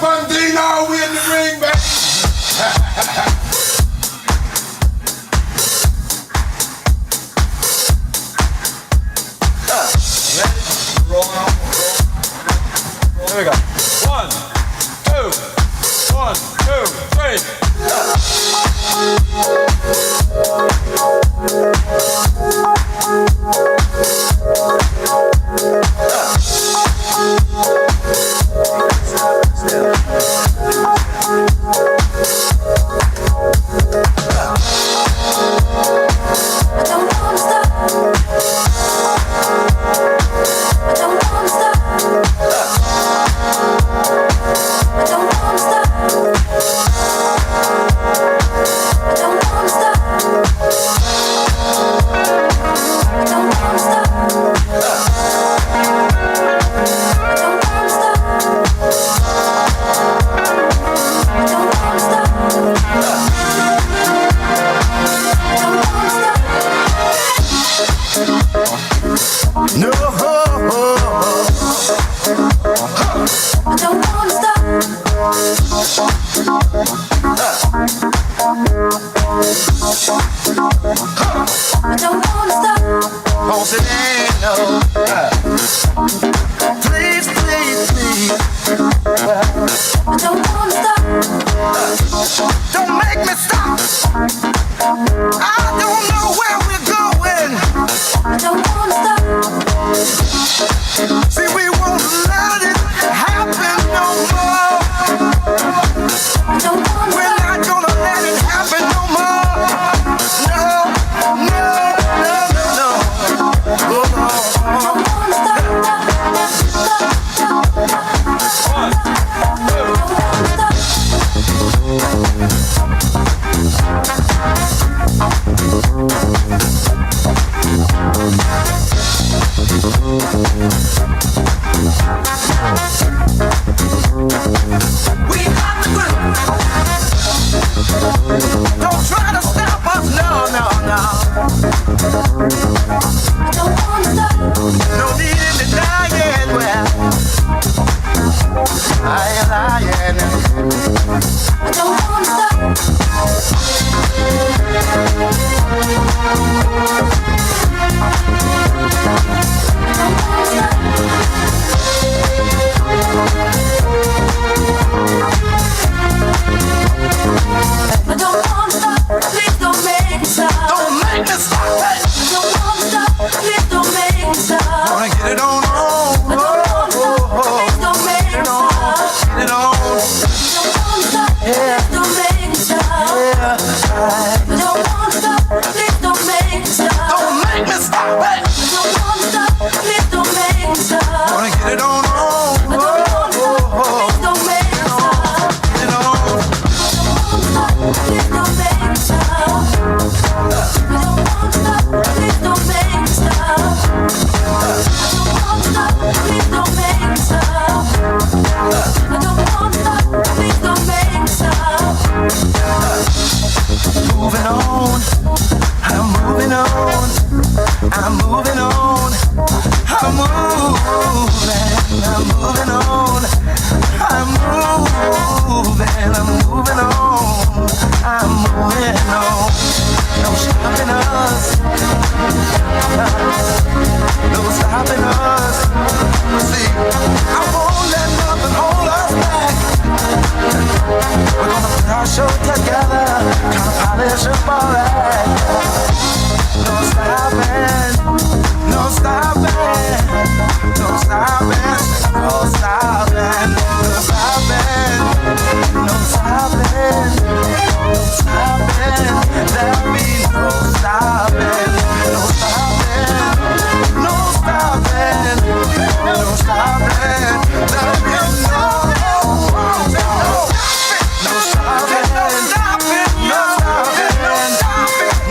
Bandino, we in the ring, baby. Here we go. 1, 2, 1, 2, 3.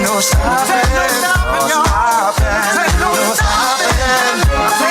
No stopping, no stopping, no stopping.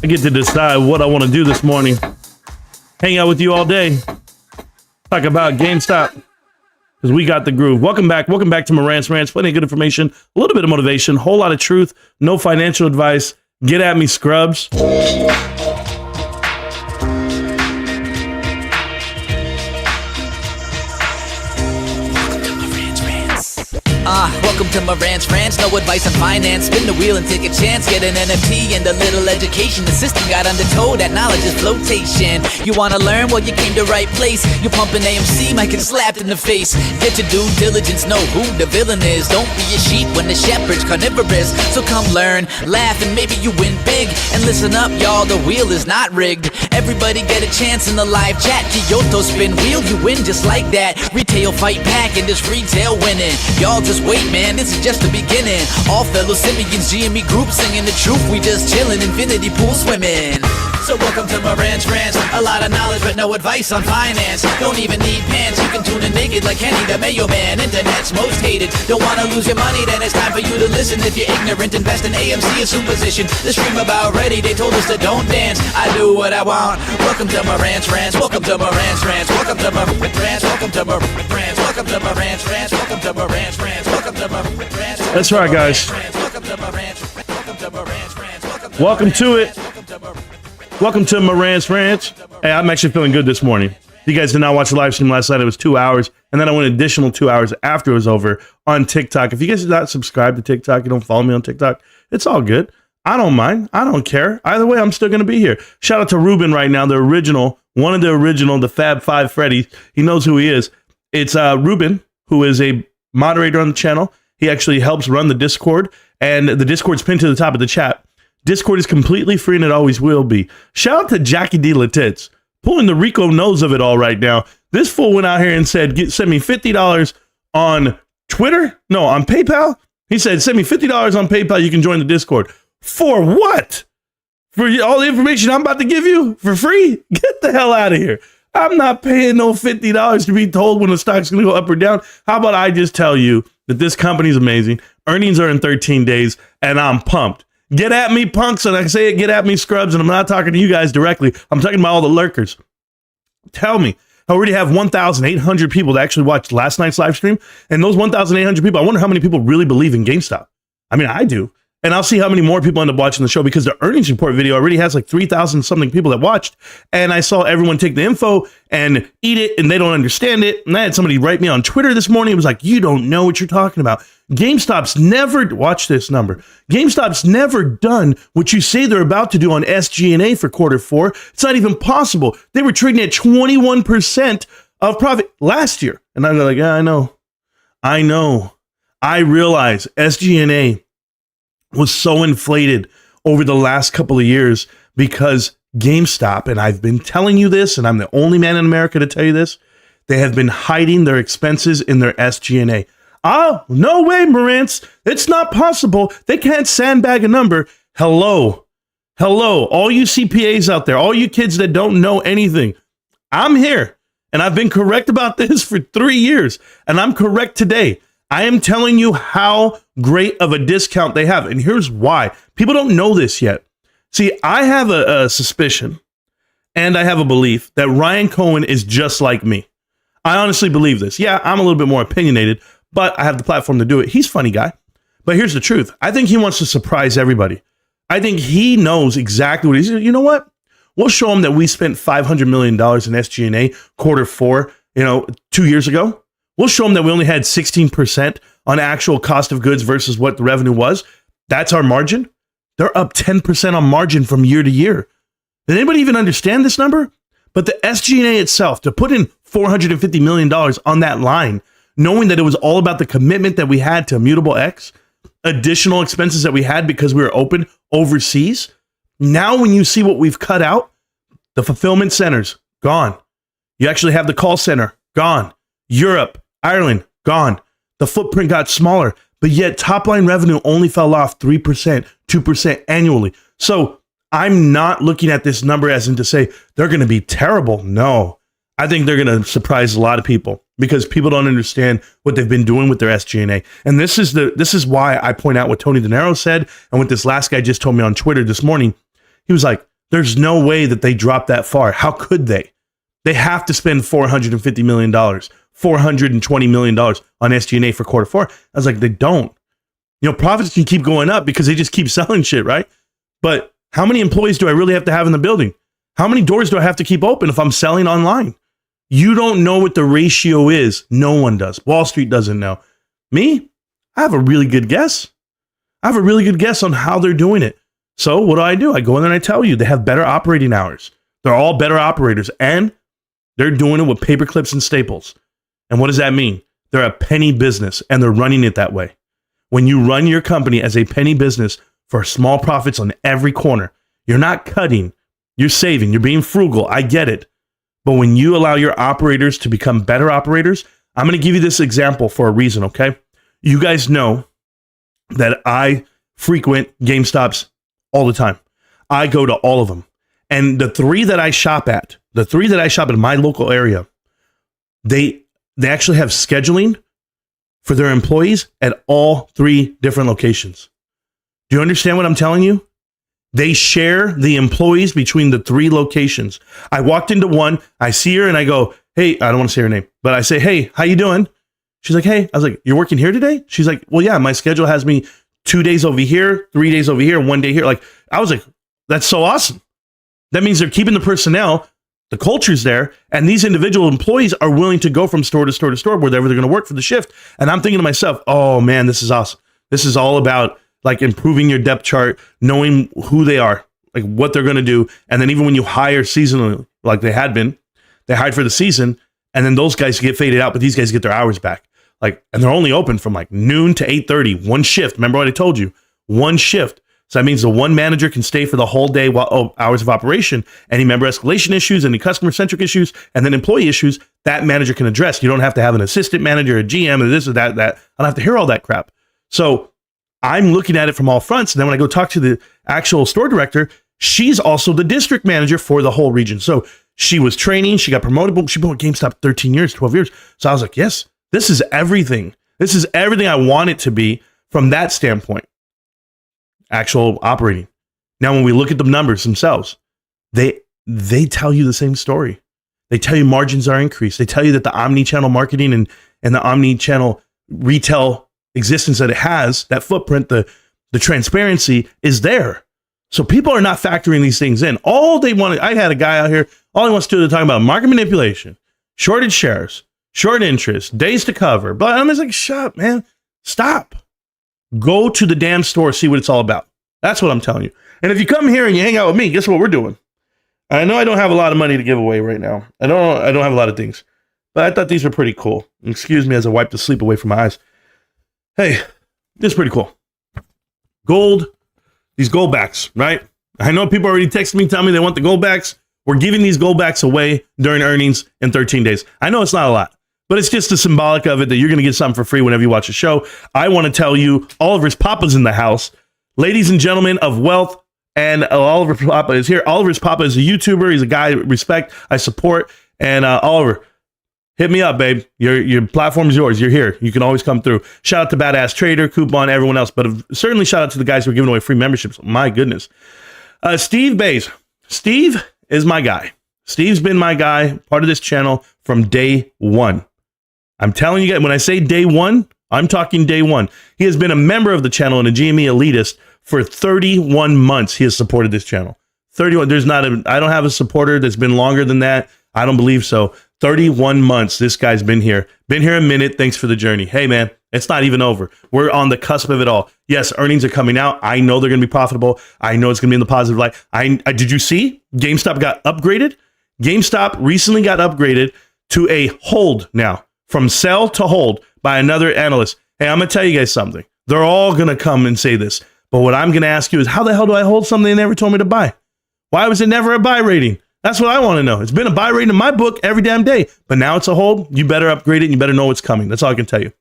I get to decide what I want to do this morning. Hang out with you all day. Talk about GameStop. Because we got the groove. Welcome back. Welcome back to Marantz Rantz. Plenty of good information, a little bit of motivation, whole lot of truth, no financial advice. Get at me, scrubs. Welcome to Marantz Rantz, no advice on finance. Spin the wheel and take a chance. Get an NFT and a little education. The system got undertow, that knowledge is flotation. You wanna learn? Well, you came to right place. You pumping AMC, might get slapped in the face. Get your due diligence, know who the villain is. Don't be a sheep when the shepherd's carnivorous. So come learn, laugh, and maybe you win big. And listen up, y'all, the wheel is not rigged. Everybody get a chance in the live chat. Kyoto spin wheel, you win just like that. Retail fight back and this retail winning. Y'all just wait, man, this is just the beginning. All fellow simians, GME group singing the truth. We just chillin', infinity pool swimming. So welcome to Marantz Rantz. A lot of knowledge but no advice on finance. Don't even need pants, you can tune in naked like Kenny the Mayo Man. Internet's most hated. Don't wanna lose your money, then it's time for you to listen. If you're ignorant, invest in AMC or Superposition. The stream about ready, they told us to don't dance. I do what I want. Welcome to Marantz Rantz. Welcome to Marantz Rantz. Welcome to Marantz Rantz. Welcome to Marantz Rantz. Welcome to Marantz Rantz. Welcome to Marantz Rantz. Welcome to Marantz Rantz. That's right, guys. Welcome to it. Welcome to Marantz Rantz. Hey, I'm actually feeling good this morning. If you guys did not watch the live stream last night, it was 2 hours, and then I went an additional 2 hours after it was over on TikTok. If you guys did not subscribe to TikTok, you don't follow me on TikTok, it's all good. I don't mind. I don't care. Either way, I'm still going to be here. Shout out to Ruben right now, the original, one of the original, the Fab Five Freddy. He knows who he is. It's Ruben, who is a moderator on the channel. He actually helps run the Discord, and the Discord's pinned to the top of the chat. Discord is completely free, and it always will be. Shout out to Jackie D. Latitz, pulling the Rico nose of it all right now. This fool went out here and said, send me $50 on Twitter? No, on PayPal? He said, send me $50 on PayPal. You can join the Discord. For what? For all the information I'm about to give you for free? Get the hell out of here. I'm not paying no $50 to be told when the stock's going to go up or down. How about I just tell you that this company's amazing. Earnings are in 13 days, and I'm pumped. Get at me, punks, and I say it, get at me, scrubs, and I'm not talking to you guys directly. I'm talking about all the lurkers. Tell me, I already have 1,800 people that actually watched last night's live stream, and those 1,800 people, I wonder how many people really believe in GameStop. I mean, I do. And I'll see how many more people end up watching the show because the earnings report video already has like 3,000 something people that watched. And I saw everyone take the info and eat it and they don't understand it. And I had somebody write me on Twitter this morning. It was like, you don't know what you're talking about. GameStop's never, watch this number. GameStop's never done what you say they're about to do on SG&A for Q4. It's not even possible. They were trading at 21% of profit last year. And I'm like, yeah, I know. I realize SG&A was so inflated over the last couple of years because GameStop, and I've been telling you this, and I'm the only man in America to tell you this, they have been hiding their expenses in their SG&A. Oh, no way, Marantz. It's not possible. They can't sandbag a number. Hello, all you CPAs out there, all you kids that don't know anything. I'm here, and I've been correct about this for 3 years, and I'm correct today. I am telling you how great of a discount they have. And here's why. People don't know this yet. See, I have a suspicion and I have a belief that Ryan Cohen is just like me. I honestly believe this. Yeah, I'm a little bit more opinionated, but I have the platform to do it. He's a funny guy. But here's the truth. I think he wants to surprise everybody. I think he knows exactly what he's doing. You know what? We'll show him that we spent $500 million in SG&A Q4, 2 years ago. We'll show them that we only had 16% on actual cost of goods versus what the revenue was. That's our margin. They're up 10% on margin from year to year. Did anybody even understand this number? But the SG&A itself, to put in $450 million on that line, knowing that it was all about the commitment that we had to Immutable X, additional expenses that we had because we were open overseas. Now when you see what we've cut out, the fulfillment centers, gone. You actually have the call center, gone. Europe, Ireland, gone. The footprint got smaller, but yet top line revenue only fell off 3%, 2% annually. So I'm not looking at this number as in to say they're going to be terrible. No, I think they're going to surprise a lot of people because people don't understand what they've been doing with their SG&A. And this is why I point out what Tony De Niro said and what this last guy just told me on Twitter this morning. He was like, There's no way that they drop that far. How could they? They have to spend $450 million, $420 million on SG&A for quarter four. I was like, they don't. You know, profits can keep going up because they just keep selling shit, right? But how many employees do I really have to have in the building? How many doors do I have to keep open if I'm selling online? You don't know what the ratio is. No one does. Wall Street doesn't know. Me, I have a really good guess. I have a really good guess on how they're doing it. So what do? I go in there and I tell you, they have better operating hours. They're all better operators, and they're doing it with paper clips and staples. And what does that mean? They're a penny business, and they're running it that way. When you run your company as a penny business for small profits on every corner, you're not cutting, you're saving, you're being frugal. I get it. But when you allow your operators to become better operators, I'm going to give you this example for a reason, okay? You guys know that I frequent GameStops all the time. I go to all of them. And the three that I shop at in my local area, they actually have scheduling for their employees at all three different locations. Do you understand what I'm telling you? They share the employees between the three locations. I walked into one, I see her and I go, hey, I don't want to say her name, but I say, hey, how you doing? She's like, hey. I was like, you're working here today? She's like, well, yeah, my schedule has me 2 days over here, 3 days over here, 1 day here. Like, I was like, that's so awesome. That means they're keeping the personnel, the culture's there, and these individual employees are willing to go from store to store to store, wherever they're going to work for the shift. And I'm thinking to myself, oh man, this is awesome. This is all about like improving your depth chart, knowing who they are, like what they're going to do. And then even when you hire seasonally, like they had been, they hired for the season, and then those guys get faded out, but these guys get their hours back. Like, and they're only open from like noon to 8:30, one shift. Remember what I told you? One shift. So that means the one manager can stay for the whole day while hours of operation. Any member escalation issues, any customer-centric issues, and then employee issues, that manager can address. You don't have to have an assistant manager, a GM, or this or that. I don't have to hear all that crap. So I'm looking at it from all fronts. And then when I go talk to the actual store director, she's also the district manager for the whole region. So she was training. She got promoted. She's been with GameStop 13 years, 12 years. So I was like, yes, this is everything. This is everything I want it to be from that standpoint. Actual operating. Now, when we look at the numbers themselves, they tell you the same story. They tell you margins are increased. They tell you that the omni-channel marketing and the omni-channel retail existence that it has, that footprint, the transparency is there. So people are not factoring these things in. All they want, I had a guy out here, all he wants to do is talk about market manipulation, shorted shares, short interest, days to cover. But I'm just like, shut up, man. Stop. Go to the damn store, see what it's all about. That's what I'm telling you. And if you come here and you hang out with me, guess what we're doing? I know I don't have a lot of money to give away right now. I don't have a lot of things. But I thought these were pretty cool. Excuse me as I wipe the sleep away from my eyes. Hey, this is pretty cool. Gold, these gold backs, right? I know people already texted me, telling me they want the gold backs. We're giving these gold backs away during earnings in 13 days. I know it's not a lot, but it's just the symbolic of it that you're going to get something for free whenever you watch a show. I want to tell you, Oliver's Papa's in the house. Ladies and gentlemen of wealth, and Oliver Papa is here. Oliver's Papa is a YouTuber. He's a guy I respect, I support. And Oliver, hit me up, babe. Your platform is yours. You're here. You can always come through. Shout out to Badass Trader, Coupon, everyone else. But certainly shout out to the guys who are giving away free memberships. My goodness. Steve Bays. Steve is my guy. Steve's been my guy, part of this channel from day one. I'm telling you guys, when I say day one, I'm talking day one. He has been a member of the channel and a GME elitist for 31 months. He has supported this channel. 31. I don't have a supporter that's been longer than that. I don't believe so. 31 months. This guy's been here. Been here a minute. Thanks for the journey. Hey, man, it's not even over. We're on the cusp of it all. Yes, earnings are coming out. I know they're going to be profitable. I know it's going to be in the positive light. Did you see GameStop got upgraded? GameStop recently got upgraded to a hold now, from sell to hold by another analyst. Hey, I'm going to tell you guys something. They're all going to come and say this. But what I'm going to ask you is, how the hell do I hold something they never told me to buy? Why was it never a buy rating? That's what I want to know. It's been a buy rating in my book every damn day, but now it's a hold. You better upgrade it and you better know what's coming. That's all I can tell you.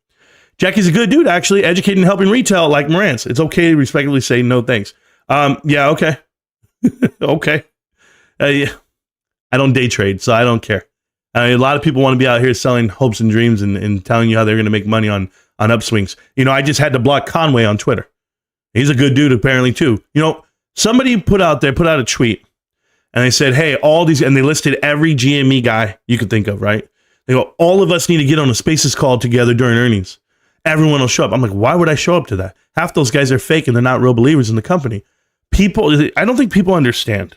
Jackie's a good dude, actually, educating and helping retail like Marantz. It's okay to respectfully say no thanks. Yeah, okay. Okay. Yeah. I don't day trade, so I don't care. A lot of people want to be out here selling hopes and dreams and telling you how they're going to make money on upswings. You know, I just had to block Conway on Twitter. He's a good dude, apparently, too. You know, somebody put out a tweet And they said, hey, all these, and they listed every GME guy you could think of, right? They go, all of us need to get on a Spaces call together during earnings. Everyone will show up. I'm like, why would I show up to that? Half those guys are fake and they're not real believers in the company. I don't think people understand.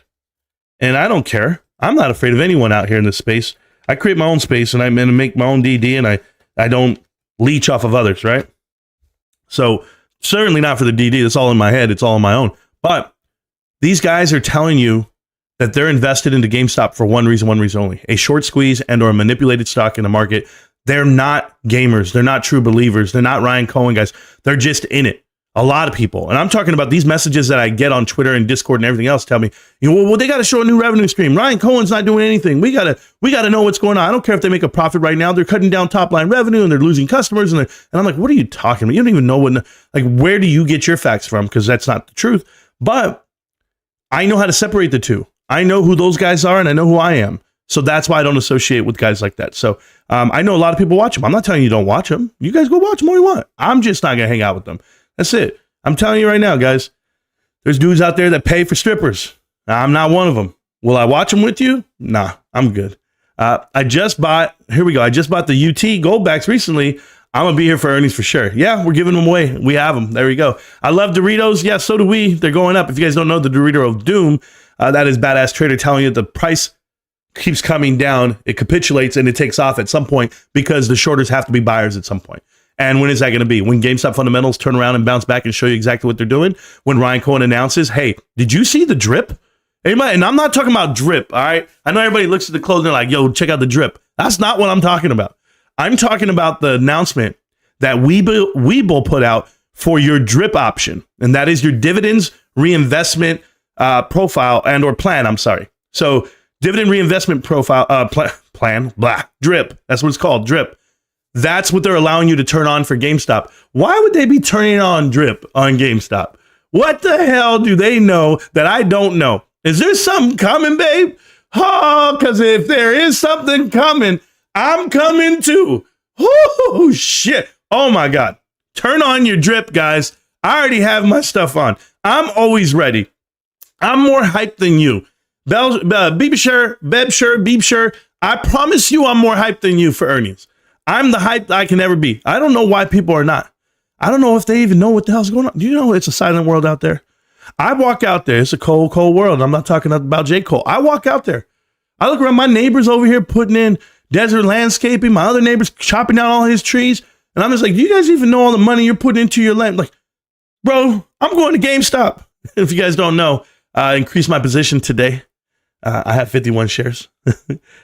And I don't care. I'm not afraid of anyone out here in this space. I create my own space and I'm going to make my own DD and I don't leech off of others, right? So certainly not for the DD. It's all in my head. It's all on my own. But these guys are telling you that they're invested into GameStop for one reason only, a short squeeze and or a manipulated stock in the market. They're not gamers. They're not true believers. They're not Ryan Cohen guys. They're just in it. A lot of people. And I'm talking about these messages that I get on Twitter and Discord and everything else tell me, well, they got to show a new revenue stream. Ryan Cohen's not doing anything. We got to know what's going on. I don't care if they make a profit right now. They're cutting down top line revenue and they're losing customers. And I'm like, what are you talking about? You don't even know where do you get your facts from? Because that's not the truth. But I know how to separate the two. I know who those guys are and I know who I am. So that's why I don't associate with guys like that. So I know a lot of people watch them. I'm not telling you don't watch them. You guys go watch them all you want. I'm just not going to hang out with them. That's it. I'm telling you right now, guys, there's dudes out there that pay for strippers. I'm not one of them. Will I watch them with you? Nah, I'm good. I just bought the UT Goldbacks recently. I'm going to be here for earnings for sure. Yeah, we're giving them away. We have them. There we go. I love Doritos. Yeah, so do we. They're going up. If you guys don't know the Dorito of Doom, that is Badass Trader telling you the price keeps coming down. It capitulates and it takes off at some point because the shorters have to be buyers at some point. And when is that going to be? When GameStop fundamentals turn around and bounce back and show you exactly what they're doing? When Ryan Cohen announces, hey, did you see the drip? Anybody? And I'm not talking about drip, all right? I know everybody looks at the clothes and they're like, yo, check out the drip. That's not what I'm talking about. I'm talking about the announcement that Webull put out for your drip option. And that is your dividends reinvestment profile and or plan, I'm sorry. So dividend reinvestment profile, plan, drip. That's what it's called, drip. That's what they're allowing you to turn on for GameStop. Why would they be turning on drip on GameStop? What the hell do they know that I don't know? Is there something coming, babe? Oh, because if there is something coming, I'm coming too. Oh, shit. Oh, my God. Turn on your drip, guys. I already have my stuff on. I'm always ready. I'm more hyped than you. Beebsher. I promise you I'm more hyped than you for earnings. I'm the hype that I can ever be. I don't know why people are not. I don't know if they even know what the hell's going on. Do you know it's a silent world out there? I walk out there. It's a cold, cold world. I'm not talking about J. Cole. I walk out there. I look around my neighbors over here putting in desert landscaping. My other neighbors chopping down all his trees. And I'm just like, do you guys even know all the money you're putting into your land? Like, bro, I'm going to GameStop. If you guys don't know, I increased my position today. I have 51 shares.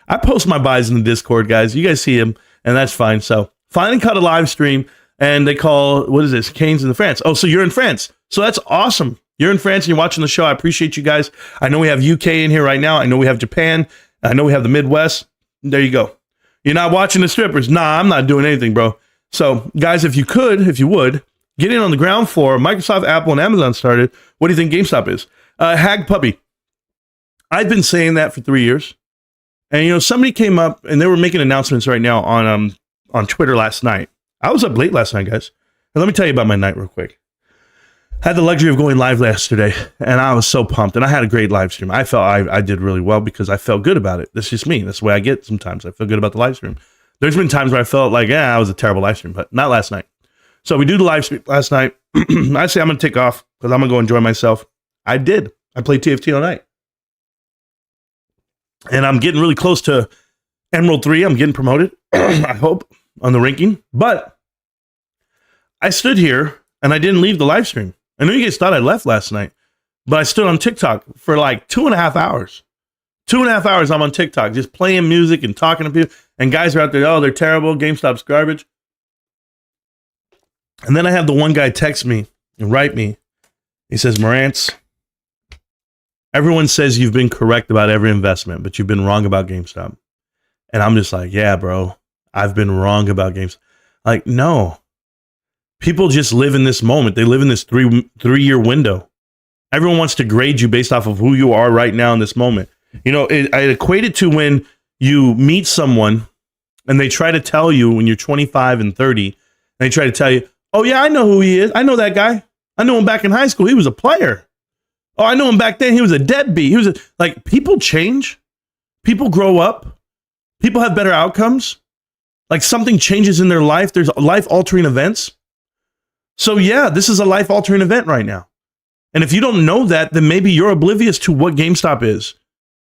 I post my buys in the Discord, guys. You guys see them. And that's fine. So finally caught a live stream and they call, what is this? Canes in the France. Oh, so you're in France. So that's awesome. You're in France and you're watching the show. I appreciate you guys. I know we have UK in here right now. I know we have Japan. I know we have the Midwest. There you go. You're not watching the strippers. Nah, I'm not doing anything, bro. So guys, if you would, get in on the ground floor. Microsoft, Apple, and Amazon started. What do you think GameStop is? Hag Puppy. I've been saying that for 3 years. And, somebody came up and they were making announcements right now on Twitter last night. I was up late last night, guys. And let me tell you about my night real quick. I had the luxury of going live yesterday and I was so pumped and I had a great live stream. I felt I did really well because I felt good about it. That's just me. That's the way I get sometimes. I feel good about the live stream. There's been times where I felt like, I was a terrible live stream, but not last night. So we do the live stream last night. I say I'm going to take off because I'm going to go enjoy myself. I did. I played TFT all night. And I'm getting really close to Emerald 3. I'm getting promoted, I hope, on the ranking. But I stood here and I didn't leave the live stream. I know you guys thought I left last night, but I stood on TikTok for like 2.5 hours. 2.5 hours I'm on TikTok, just playing music and talking to people. And guys are out there, oh, they're terrible. GameStop's garbage. And then I have the one guy text me and write me. He says, Marantz, everyone says you've been correct about every investment, but you've been wrong about GameStop. And I'm just like, yeah, bro, I've been wrong about GameStop. Like, no. People just live in this moment. They live in this three-year window. Everyone wants to grade you based off of who you are right now in this moment. I equate it to when you meet someone and they try to tell you when you're 25 and 30, and they try to tell you, oh, yeah, I know who he is. I know that guy. I know him back in high school. He was a player. Oh, I knew him back then. He was a deadbeat. Like, people change. People grow up. People have better outcomes. Like, something changes in their life. There's life-altering events. So, yeah, this is a life-altering event right now. And if you don't know that, then maybe you're oblivious to what GameStop is.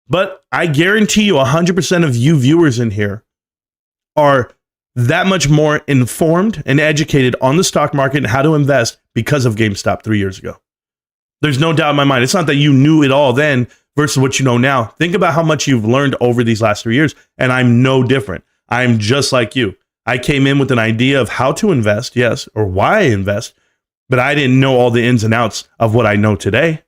But I guarantee you 100% of you viewers in here are that much more informed and educated on the stock market and how to invest because of GameStop 3 years ago. There's no doubt in my mind. It's not that you knew it all then versus what you know now. Think about how much you've learned over these last 3 years, and I'm no different. I'm just like you. I came in with an idea of how to invest, yes, or why I invest, but I didn't know all the ins and outs of what I know today.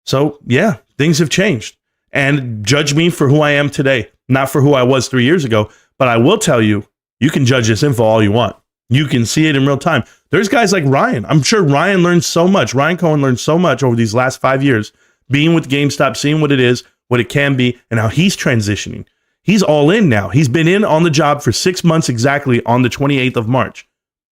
So, yeah, things have changed. And judge me for who I am today, not for who I was 3 years ago. But I will tell you, you can judge this info all you want. You can see it in real time. There's guys like Ryan. I'm sure Ryan learned so much. Ryan Cohen learned so much over these last 5 years, being with GameStop, seeing what it is, what it can be, and how he's transitioning. He's all in now. He's been in on the job for 6 months exactly on the 28th of March.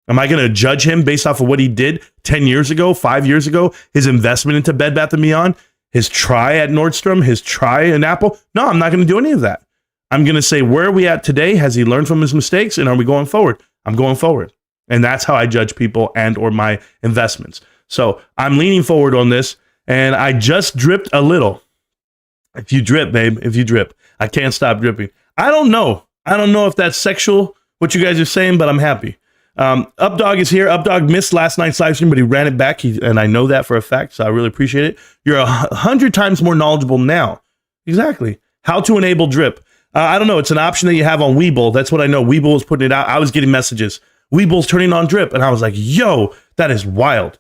Am I going to judge him based off of what he did 10 years ago, 5 years ago, his investment into Bed Bath & Beyond, his try at Nordstrom, his try in Apple? No, I'm not going to do any of that. I'm going to say, where are we at today? Has he learned from his mistakes? And are we going forward? I'm going forward. And that's how I judge people and or my investments. So I'm leaning forward on this. And I just dripped a little. If you drip, babe, if you drip, I can't stop dripping. I don't know. I don't know if that's sexual, what you guys are saying, but I'm happy. Updog is here. Updog missed last night's live stream, but he ran it back. And I know that for a fact, so I really appreciate it. You're 100 times more knowledgeable now. Exactly. How to enable drip. I don't know. It's an option that you have on Webull. That's what I know. Webull is putting it out. I was getting messages. Webull's turning on drip. And I was like, yo, that is wild.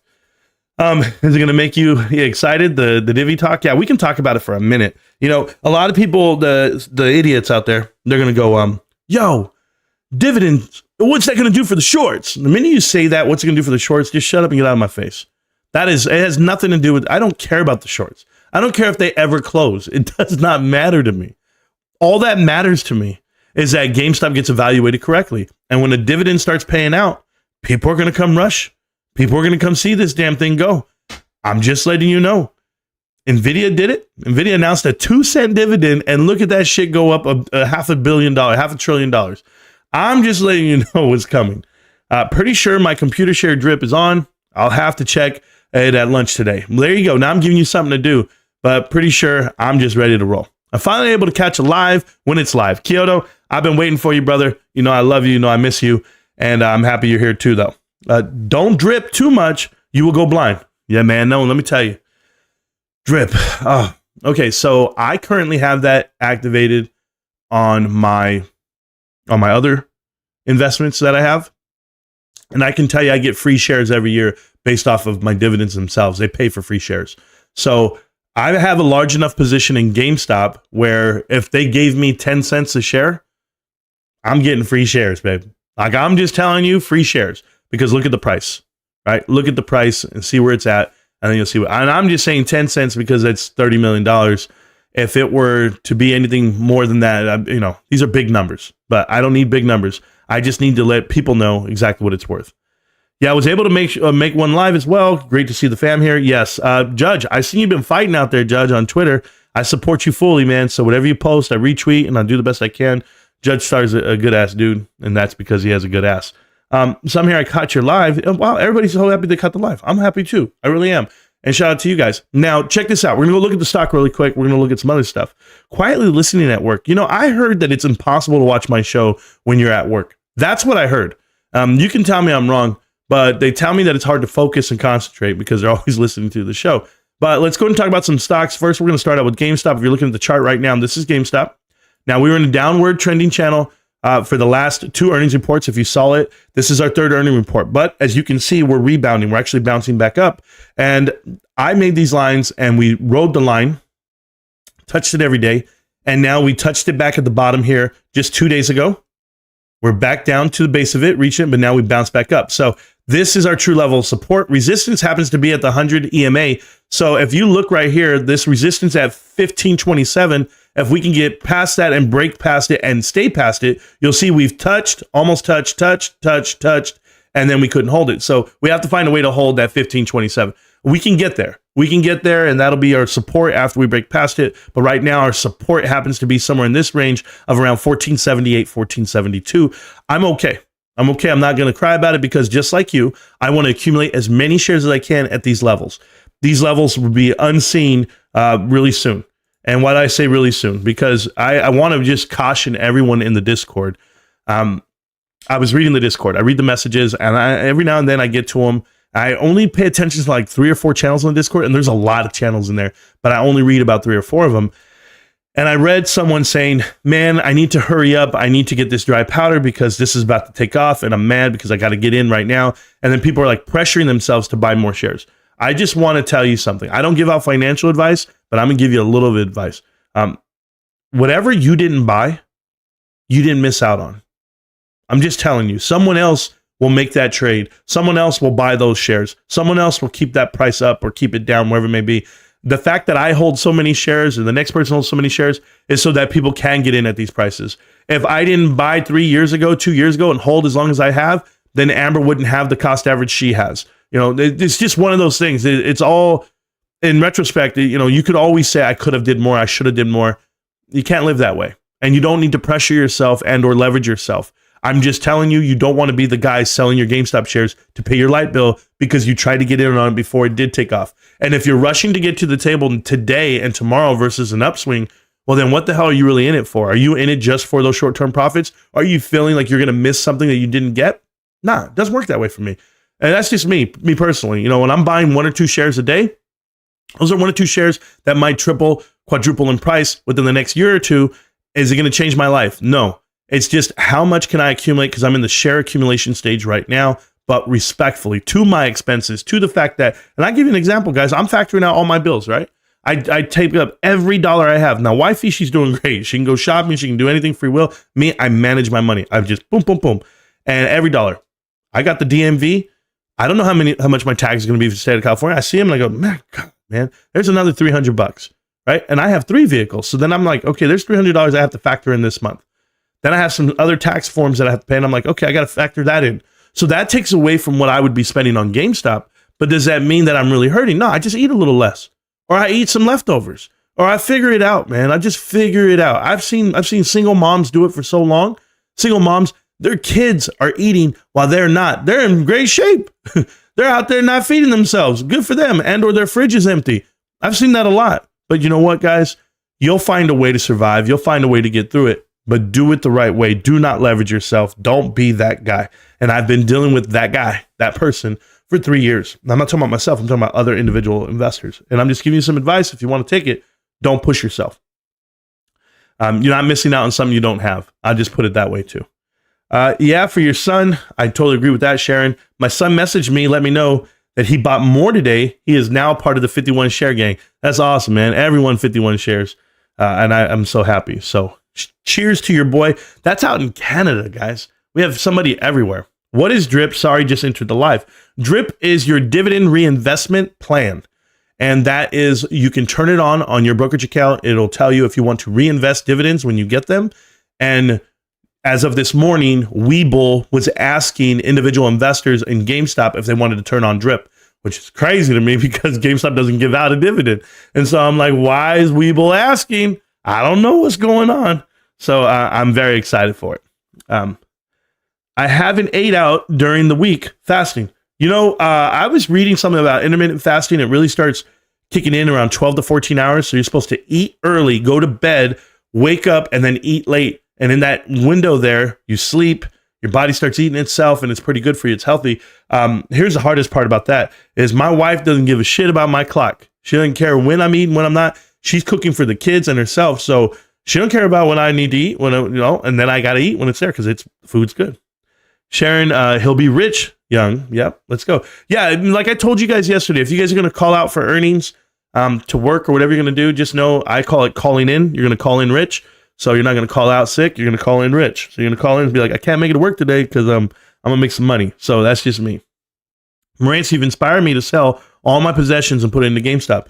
Is it going to make you excited? The Divi talk? Yeah, we can talk about it for a minute. You know, a lot of people, the idiots out there, they're going to go, yo, dividends. What's that going to do for the shorts? The minute you say that, what's it going to do for the shorts? Just shut up and get out of my face. It has nothing to do with, I don't care about the shorts. I don't care if they ever close. It does not matter to me. All that matters to me is that GameStop gets evaluated correctly. And when a dividend starts paying out, people are going to come rush. People are going to come see this damn thing go. I'm just letting you know. NVIDIA did it. NVIDIA announced a 2-cent dividend, and look at that shit go up a $500 million, $500 billion. I'm just letting you know what's coming. Pretty sure my computer share drip is on. I'll have to check it at lunch today. There you go. Now I'm giving you something to do, but pretty sure I'm just ready to roll. I'm finally able to catch a live when it's live. Kyoto, I've been waiting for you, brother. You know I love you. You know I miss you. And I'm happy you're here too, though. Don't drip too much. You will go blind. Yeah, man. No, let me tell you. Drip. Oh, okay. So I currently have that activated on my other investments that I have. And I can tell you I get free shares every year based off of my dividends themselves. They pay for free shares. So I have a large enough position in GameStop where if they gave me 10 cents a share, I'm getting free shares, babe. Like, I'm just telling you, free shares, because look at the price, right? Look at the price and see where it's at. And then you'll see what, and I'm just saying 10 cents because it's $30 million. If it were to be anything more than that, you know, these are big numbers, but I don't need big numbers. I just need to let people know exactly what it's worth. Yeah, I was able to make one live as well. Great to see the fam here. Yes, Judge, I see you've been fighting out there, Judge, on Twitter. I support you fully, man. So whatever you post, I retweet and I'll do the best I can. Judge Star's a good ass dude, and that's because he has a good ass. Some here I caught your live. Wow, everybody's so happy they caught the live. I'm happy too. I really am. And shout out to you guys. Now, check this out. We're going to go look at the stock really quick. We're going to look at some other stuff. Quietly listening at work. You know, I heard that it's impossible to watch my show when you're at work. That's what I heard. You can tell me I'm wrong, but they tell me that it's hard to focus and concentrate because they're always listening to the show. But let's go and talk about some stocks. First, we're going to start out with GameStop. If you're looking at the chart right now, this is GameStop. Now, we were in a downward trending channel for the last two earnings reports. If you saw it, this is our third earning report. But as you can see, we're rebounding. We're actually bouncing back up. And I made these lines and we rode the line, touched it every day. And now we touched it back at the bottom here just 2 days ago. We're back down to the base of it, reaching it, but now we bounce back up. So this is our true level of support. Resistance happens to be at the 100 EMA. So if you look right here, this resistance at 1527, if we can get past that and break past it and stay past it, you'll see we've touched, almost touched, and then we couldn't hold it. So we have to find a way to hold that 1527. We can get there. We can get there, and that'll be our support after we break past it. But right now, our support happens to be somewhere in this range of around 1478, 1472. I'm okay. I'm not going to cry about it because just like you, I want to accumulate as many shares as I can at these levels. These levels will be unseen really soon. And why do I say really soon? Because I want to just caution everyone in the Discord. I was reading the Discord. I read the messages, and every now and then I get to them. I only pay attention to like 3 or 4 channels on the Discord, and there's a lot of channels in there, but I only read about 3 or 4 of them. And I read someone saying, man, I need to hurry up. I need to get this dry powder because this is about to take off, and I'm mad because I got to get in right now. And then people are like pressuring themselves to buy more shares. I just want to tell you something. I don't give out financial advice, but I'm going to give you a little bit of advice. Whatever you didn't buy, you didn't miss out on. I'm just telling you, someone else will make that trade. Someone else will buy those shares. Someone else will keep that price up or keep it down, wherever it may be. The fact that I hold so many shares and the next person holds so many shares is so that people can get in at these prices. If I didn't buy 3 years ago, 2 years ago, and hold as long as I have, then Amber wouldn't have the cost average she has. You know, it's just one of those things. It's all, in retrospect, you know, you could always say, I could have did more, I should have did more. You can't live that way. And you don't need to pressure yourself and or leverage yourself. I'm just telling you, you don't want to be the guy selling your GameStop shares to pay your light bill because you tried to get in on it before it did take off. And if you're rushing to get to the table today and tomorrow versus an upswing, well, then what the hell are you really in it for? Are you in it just for those short-term profits? Are you feeling like you're going to miss something that you didn't get? Nah, it doesn't work that way for me. And that's just me personally. You know, when I'm buying 1 or 2 shares a day, those are 1 or 2 shares that might triple, quadruple in price within the next year or two. Is it going to change my life? No. It's just how much can I accumulate because I'm in the share accumulation stage right now, but respectfully to my expenses, to the fact that, and I give you an example, guys, I'm factoring out all my bills, right? I take up every dollar I have. Now, wifey, she's doing great. She can go shopping. She can do anything free will. Me, I manage my money. I just boom, boom, boom. And every dollar. I got the DMV. I don't know how much my tax is going to be for the state of California. I see them and I go, man, there's another $300, right? And I have 3 vehicles. So then I'm like, okay, there's $300 I have to factor in this month. Then I have some other tax forms that I have to pay, and I'm like, okay, I got to factor that in. So that takes away from what I would be spending on GameStop. But does that mean that I'm really hurting? No, I just eat a little less, or I eat some leftovers, or I figure it out, man. I just figure it out. I've seen single moms do it for so long. Single moms, their kids are eating while they're not. They're in great shape. They're out there not feeding themselves. Good for them, and or their fridge is empty. I've seen that a lot. But you know what, guys? You'll find a way to survive. You'll find a way to get through it. But do it the right way. Do not leverage yourself. Don't be that guy. And I've been dealing with that guy, that person, for 3 years. I'm not talking about myself. I'm talking about other individual investors. And I'm just giving you some advice. If you want to take it, don't push yourself. You're not missing out on something you don't have. I'll just put it that way too. Yeah, for your son, I totally agree with that, Sharon. My son messaged me, let me know that he bought more today. He is now part of the 51 share gang. That's awesome, man. Everyone 51 shares. And I'm so happy. So cheers to your boy. That's out in Canada, guys. We have somebody everywhere. What is DRIP? Sorry, just entered the live. DRIP is your dividend reinvestment plan. And that is, you can turn it on your brokerage account. It'll tell you if you want to reinvest dividends when you get them. And as of this morning, Webull was asking individual investors in GameStop if they wanted to turn on DRIP, which is crazy to me because GameStop doesn't give out a dividend. And so I'm like, why is Webull asking? I don't know what's going on. So I'm very excited for it. I haven't ate out during the week fasting. You know, I was reading something about intermittent fasting. It really starts kicking in around 12 to 14 hours. So you're supposed to eat early, go to bed, wake up, and then eat late. And in that window there, you sleep, your body starts eating itself, and it's pretty good for you. It's healthy. Here's the hardest part about that is my wife doesn't give a shit about my clock. She doesn't care when I'm eating, when I'm not. She's cooking for the kids and herself. So she don't care about when I need to eat, and then I got to eat when it's there because food's good. Sharon, he'll be rich young. Yep. Let's go. Yeah. Like I told you guys yesterday, if you guys are going to call out for earnings to work or whatever you're going to do, just know I call it calling in. You're going to call in rich. So you're not going to call out sick. You're going to call in rich. So you're going to call in and be like, I can't make it to work today because I'm going to make some money. So that's just me. Marantz, you've inspired me to sell all my possessions and put it into GameStop.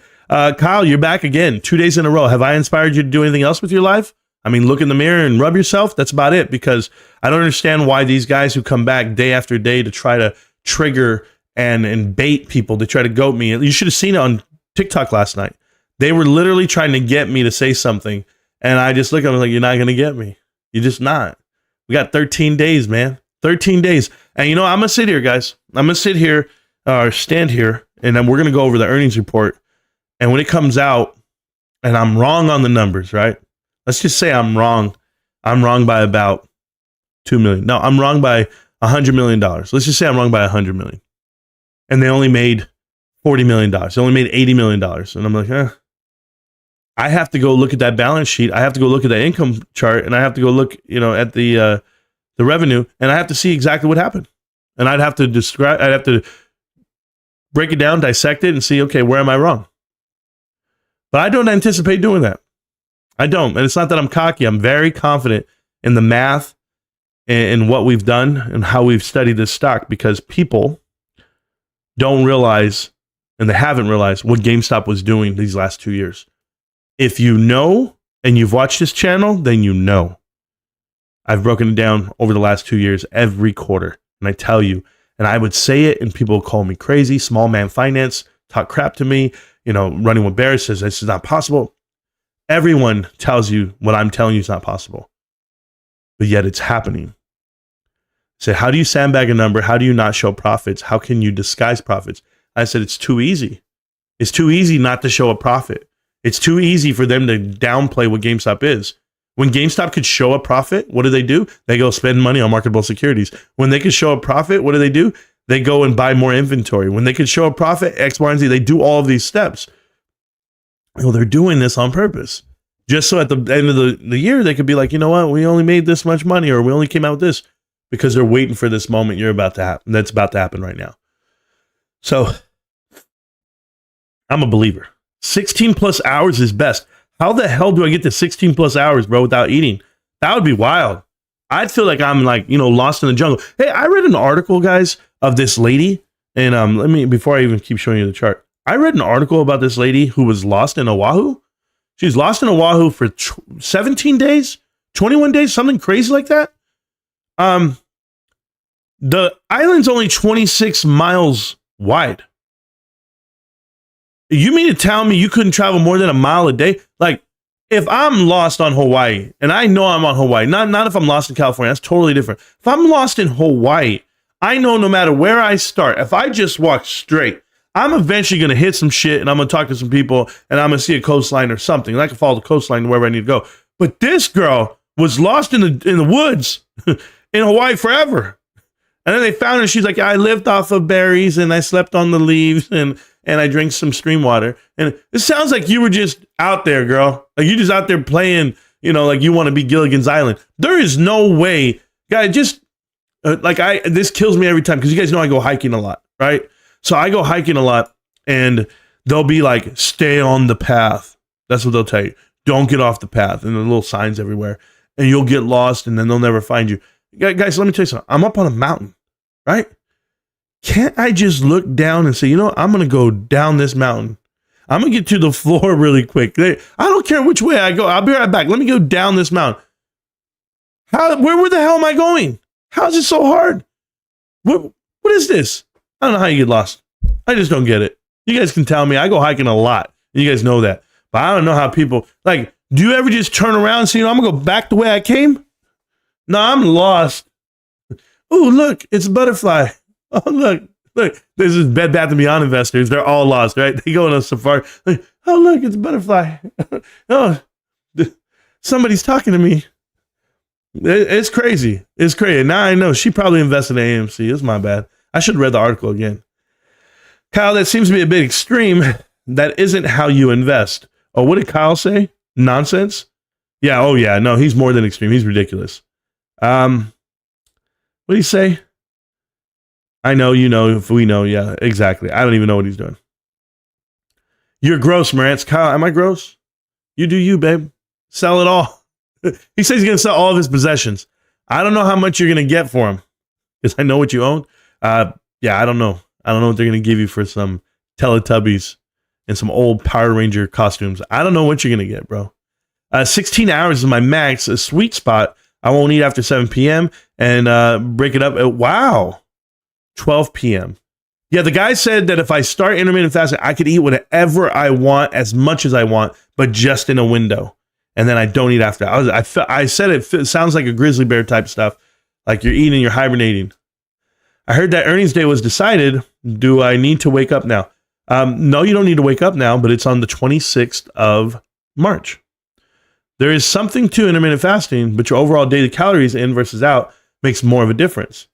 Kyle, you're back again 2 days in a row. Have I inspired you to do anything else with your life? I mean, look in the mirror and rub yourself. That's about it, because I don't understand why these guys who come back day after day to try to trigger and bait people, to try to goat me. You should have seen it on TikTok last night. They were literally trying to get me to say something. And I just look at them like, you're not going to get me. You're just not. We got 13 days, man. 13 days. And you know, I'm going to sit here, guys. I'm going to sit here or stand here, and then we're going to go over the earnings report. And when it comes out and I'm wrong on the numbers, right? Let's just say I'm wrong. I'm wrong by about 2 million. No, I'm wrong by $100 million. Let's just say I'm wrong by 100 million. And they only made $40 million. They only made $80 million. And I'm like, I have to go look at that balance sheet. I have to go look at that income chart, and I have to go look, at the revenue, and I have to see exactly what happened. And I'd have to break it down, dissect it, and see, okay, where am I wrong? But I don't anticipate doing that. I don't. And it's not that I'm cocky. I'm very confident in the math and what we've done and how we've studied this stock, because people don't realize, and they haven't realized, what GameStop was doing these last 2 years. If you know and you've watched this channel, then you know. I've broken it down over the last 2 years, every quarter. And I tell you, and I would say it, and people call me crazy, small man finance, talk crap to me, running with bears, says this is not possible. Everyone tells you what I'm telling you is not possible. But yet it's happening. Say, how do you sandbag a number? How do you not show profits? How can you disguise profits? I said, it's too easy. It's too easy not to show a profit. It's too easy for them to downplay what GameStop is. When GameStop could show a profit, what do? They go spend money on marketable securities. When they could show a profit, what do? They go and buy more inventory. When they could show a profit, X, Y, and Z, they do all of these steps. Well, they're doing this on purpose. Just so at the end of the year, they could be like, you know what? We only made this much money, or we only came out with this, because they're waiting for this moment that's about to happen right now. So I'm a believer. 16 plus hours is best. How the hell do I get to 16 plus hours, bro, without eating? That would be wild. I'd feel like I'm lost in the jungle. Hey, I read an article, guys, of this lady. And before I even keep showing you the chart, I read an article about this lady who was lost in Oahu. She's lost in Oahu for 17 days, 21 days, something crazy like that. The island's only 26 miles wide. You mean to tell me you couldn't travel more than a mile a day? Like, if I'm lost on Hawaii, and I know I'm on Hawaii, not if I'm lost in California, that's totally different. If I'm lost in Hawaii, I know no matter where I start, if I just walk straight, I'm eventually going to hit some shit, and I'm going to talk to some people, and I'm going to see a coastline or something, and I can follow the coastline to wherever I need to go. But this girl was lost in the woods in Hawaii forever. And then they found her. She's like, I lived off of berries, and I slept on the leaves, and I drank some stream water. And it sounds like you were just out there, girl. Like you just out there playing, like you want to be Gilligan's Island. There is no way, guy. This kills me every time, because you guys know I go hiking a lot, right? So I go hiking a lot, and they'll be like, stay on the path. That's what they'll tell you. Don't get off the path. And the little signs everywhere, and you'll get lost, and then they'll never find you. Guys, let me tell you something. I'm up on a mountain, right? Can't I just look down and say, I'm going to go down this mountain. I'm going to get to the floor really quick. I don't care which way I go. I'll be right back. Let me go down this mountain. Where the hell am I going? How is it so hard? What is this? I don't know how you get lost. I just don't get it. You guys can tell me. I go hiking a lot. You guys know that. But I don't know how people, do you ever just turn around and say, I'm going to go back the way I came? No, I'm lost. Oh, look, it's a butterfly. Oh, look. This is Bed Bath & Beyond investors. They're all lost, right? They go on a safari. Like, oh, look, it's a butterfly. Oh, somebody's talking to me. It's crazy. It's crazy. Now I know she probably invested in AMC. It's my bad. I should have read the article again. Kyle, that seems to be a bit extreme. That isn't how you invest. Oh, what did Kyle say? Nonsense? Yeah. Oh, yeah. No, he's more than extreme. He's ridiculous. What do you say? I know, if we know. Yeah, exactly. I don't even know what he's doing. You're gross, Marantz. Kyle, am I gross? You do you, babe. Sell it all. He says he's going to sell all of his possessions. I don't know how much you're going to get for him, because I know what you own. Yeah, I don't know. I don't know what they're going to give you for some Teletubbies and some old Power Ranger costumes. I don't know what you're going to get, bro. 16 hours is my max, a sweet spot. I won't eat after 7 p.m. and break it up at, 12 p.m. Yeah, the guy said that if I start intermittent fasting, I could eat whatever I want, as much as I want, but just in a window. And then I don't eat after. I said it sounds like a grizzly bear type stuff, like you're eating, you're hibernating. I heard that earnings day was decided. Do I need to wake up now? No, you don't need to wake up now, but it's on the 26th of March. There is something to intermittent fasting, but your overall daily calories in versus out makes more of a difference.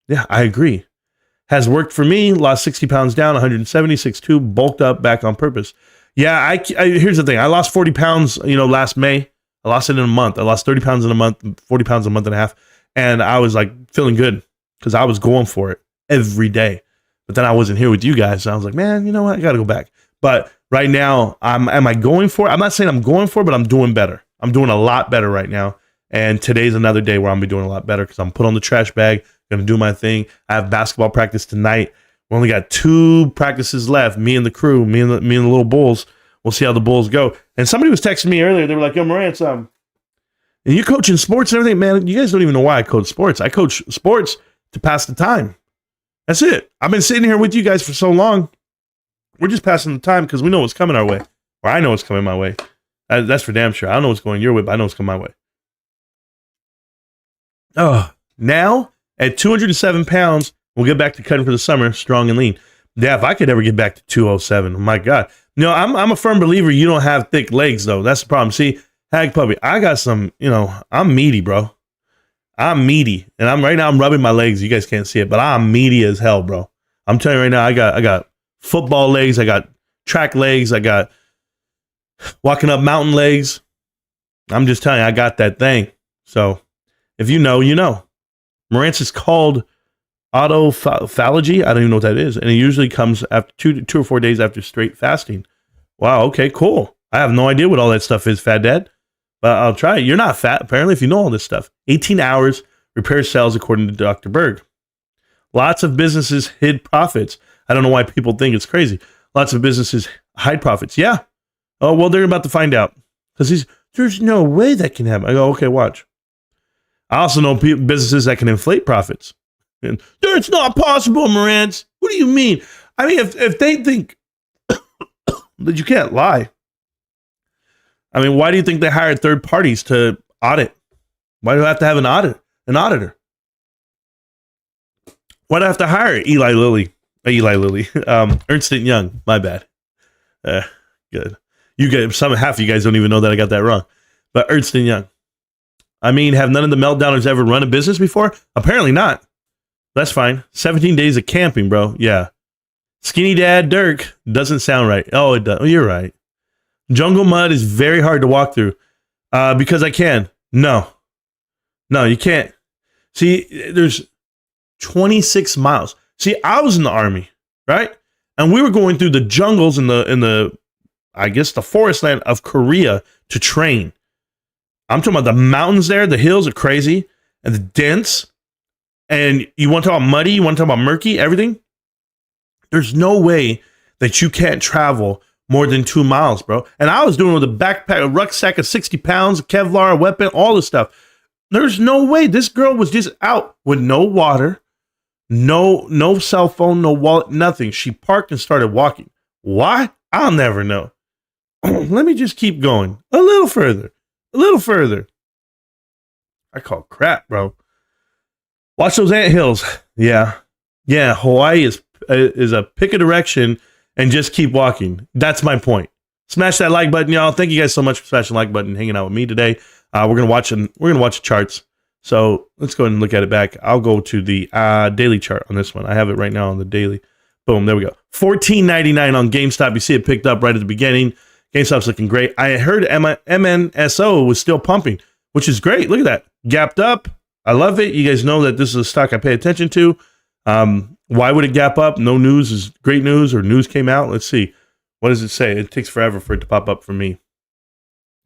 Yeah, I agree. Has worked for me. Lost 60 pounds down, 170, 6'2", bulked up back on purpose. Yeah, I here's the thing. I lost 40 pounds, last May. I lost it in a month. I lost 30 pounds in a month, 40 pounds in a month and a half. And I was like feeling good because I was going for it every day. But then I wasn't here with you guys. So I was like, man, you know what? I got to go back. But right now, am I going for it? I'm not saying I'm going for it, but I'm doing better. I'm doing a lot better right now. And today's another day where I'm going to be doing a lot better because I'm put on the trash bag, going to do my thing. I have basketball practice tonight. We only got 2 practices left. Me and the crew, me and the little Bulls. We'll see how the Bulls go. And somebody was texting me earlier. They were like, yo, Marantz, and you're coaching sports and everything. Man, you guys don't even know why I coach sports. I coach sports to pass the time. That's it. I've been sitting here with you guys for so long. We're just passing the time because we know what's coming our way. Or I know what's coming my way. That's for damn sure. I don't know what's going your way, but I know what's coming my way. Oh, now at 207 pounds, we'll get back to cutting for the summer, strong and lean. Yeah, if I could ever get back to 207, oh my God. No, I'm a firm believer you don't have thick legs, though. That's the problem. See, Hag Puppy, I got some, I'm meaty, bro. I'm meaty. And right now I'm rubbing my legs. You guys can't see it, but I'm meaty as hell, bro. I'm telling you right now, I got football legs. I got track legs. I got walking up mountain legs. I'm just telling you, I got that thing. So if you know, you know. Marantz is called autophagy. I don't even know what that is. And it usually comes after two or 4 days after straight fasting. Wow. Okay, cool. I have no idea what all that stuff is, Fat Dad, but I'll try it. You're not fat, apparently, if you know all this stuff. 18 hours, repair cells, according to Dr. Berg. Lots of businesses hid profits. I don't know why people think it's crazy. Lots of businesses hide profits. Yeah. Oh, well, they're about to find out. Because there's no way that can happen. I go, okay, watch. I also know businesses that can inflate profits. And it's not possible, Marantz. What do you mean? I mean, if they think that you can't lie, I mean, why do you think they hired third parties to audit? Why do I have to have an auditor? Why do I have to hire Eli Lilly? Ernst & Young. My bad. Good. Half of you guys don't even know that I got that wrong. But Ernst & Young. I mean, have none of the meltdowners ever run a business before? Apparently not. That's fine. 17 days of camping, bro. Yeah. Skinny Dad Dirk doesn't sound right. Oh, it does. Oh, you're right. Jungle mud is very hard to walk through. Because I can. No, you can't. See, there's 26 miles. See, I was in the Army, right? And we were going through the jungles in the I guess the forest land of Korea to train. I'm talking about the mountains there. The hills are crazy and the dense. And you want to talk about muddy? You want to talk about murky? Everything? There's no way that you can't travel more than 2 miles, bro. And I was doing it with a backpack, a rucksack of 60 pounds, a Kevlar, a weapon, all this stuff. There's no way. This girl was just out with no water, no cell phone, no wallet, nothing. She parked and started walking. Why? I'll never know. Let me just keep going a little further. I call crap, bro. Watch those anthills. Yeah. Hawaii is a pick a direction and just keep walking. That's my point. Smash that like button, y'all. Thank you guys so much for smashing the like button and hanging out with me today. We're gonna watch the charts. So let's go ahead and look at it back. I'll go to the daily chart on this one. I have it right now on the daily. Boom, there we go. $14.99 on GameStop. You see it picked up right at the beginning. GameStop's looking great. I heard MNSO was still pumping, which is great. Look at that. Gapped up. I love it. You guys know that this is a stock I pay attention to. Why would it gap up? No news is great news, or news came out. Let's see. What does it say? It takes forever for it to pop up for me.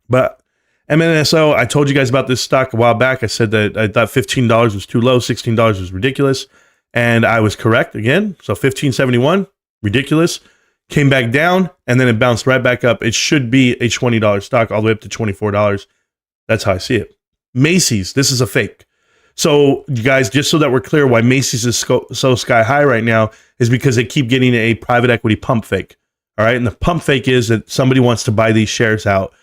But MNSO, I told you guys about this stock a while back. I said that I thought $15 was too low, $16 was ridiculous. And I was correct again. So $15.71, ridiculous. Came back down, and then it bounced right back up. It should be a $20 stock all the way up to $24. That's how I see it. Macy's, this is a fake. So you guys, just so that we're clear, why Macy's is so sky high right now is because they keep getting a private equity pump fake. All right. And the pump fake is that somebody wants to buy these shares out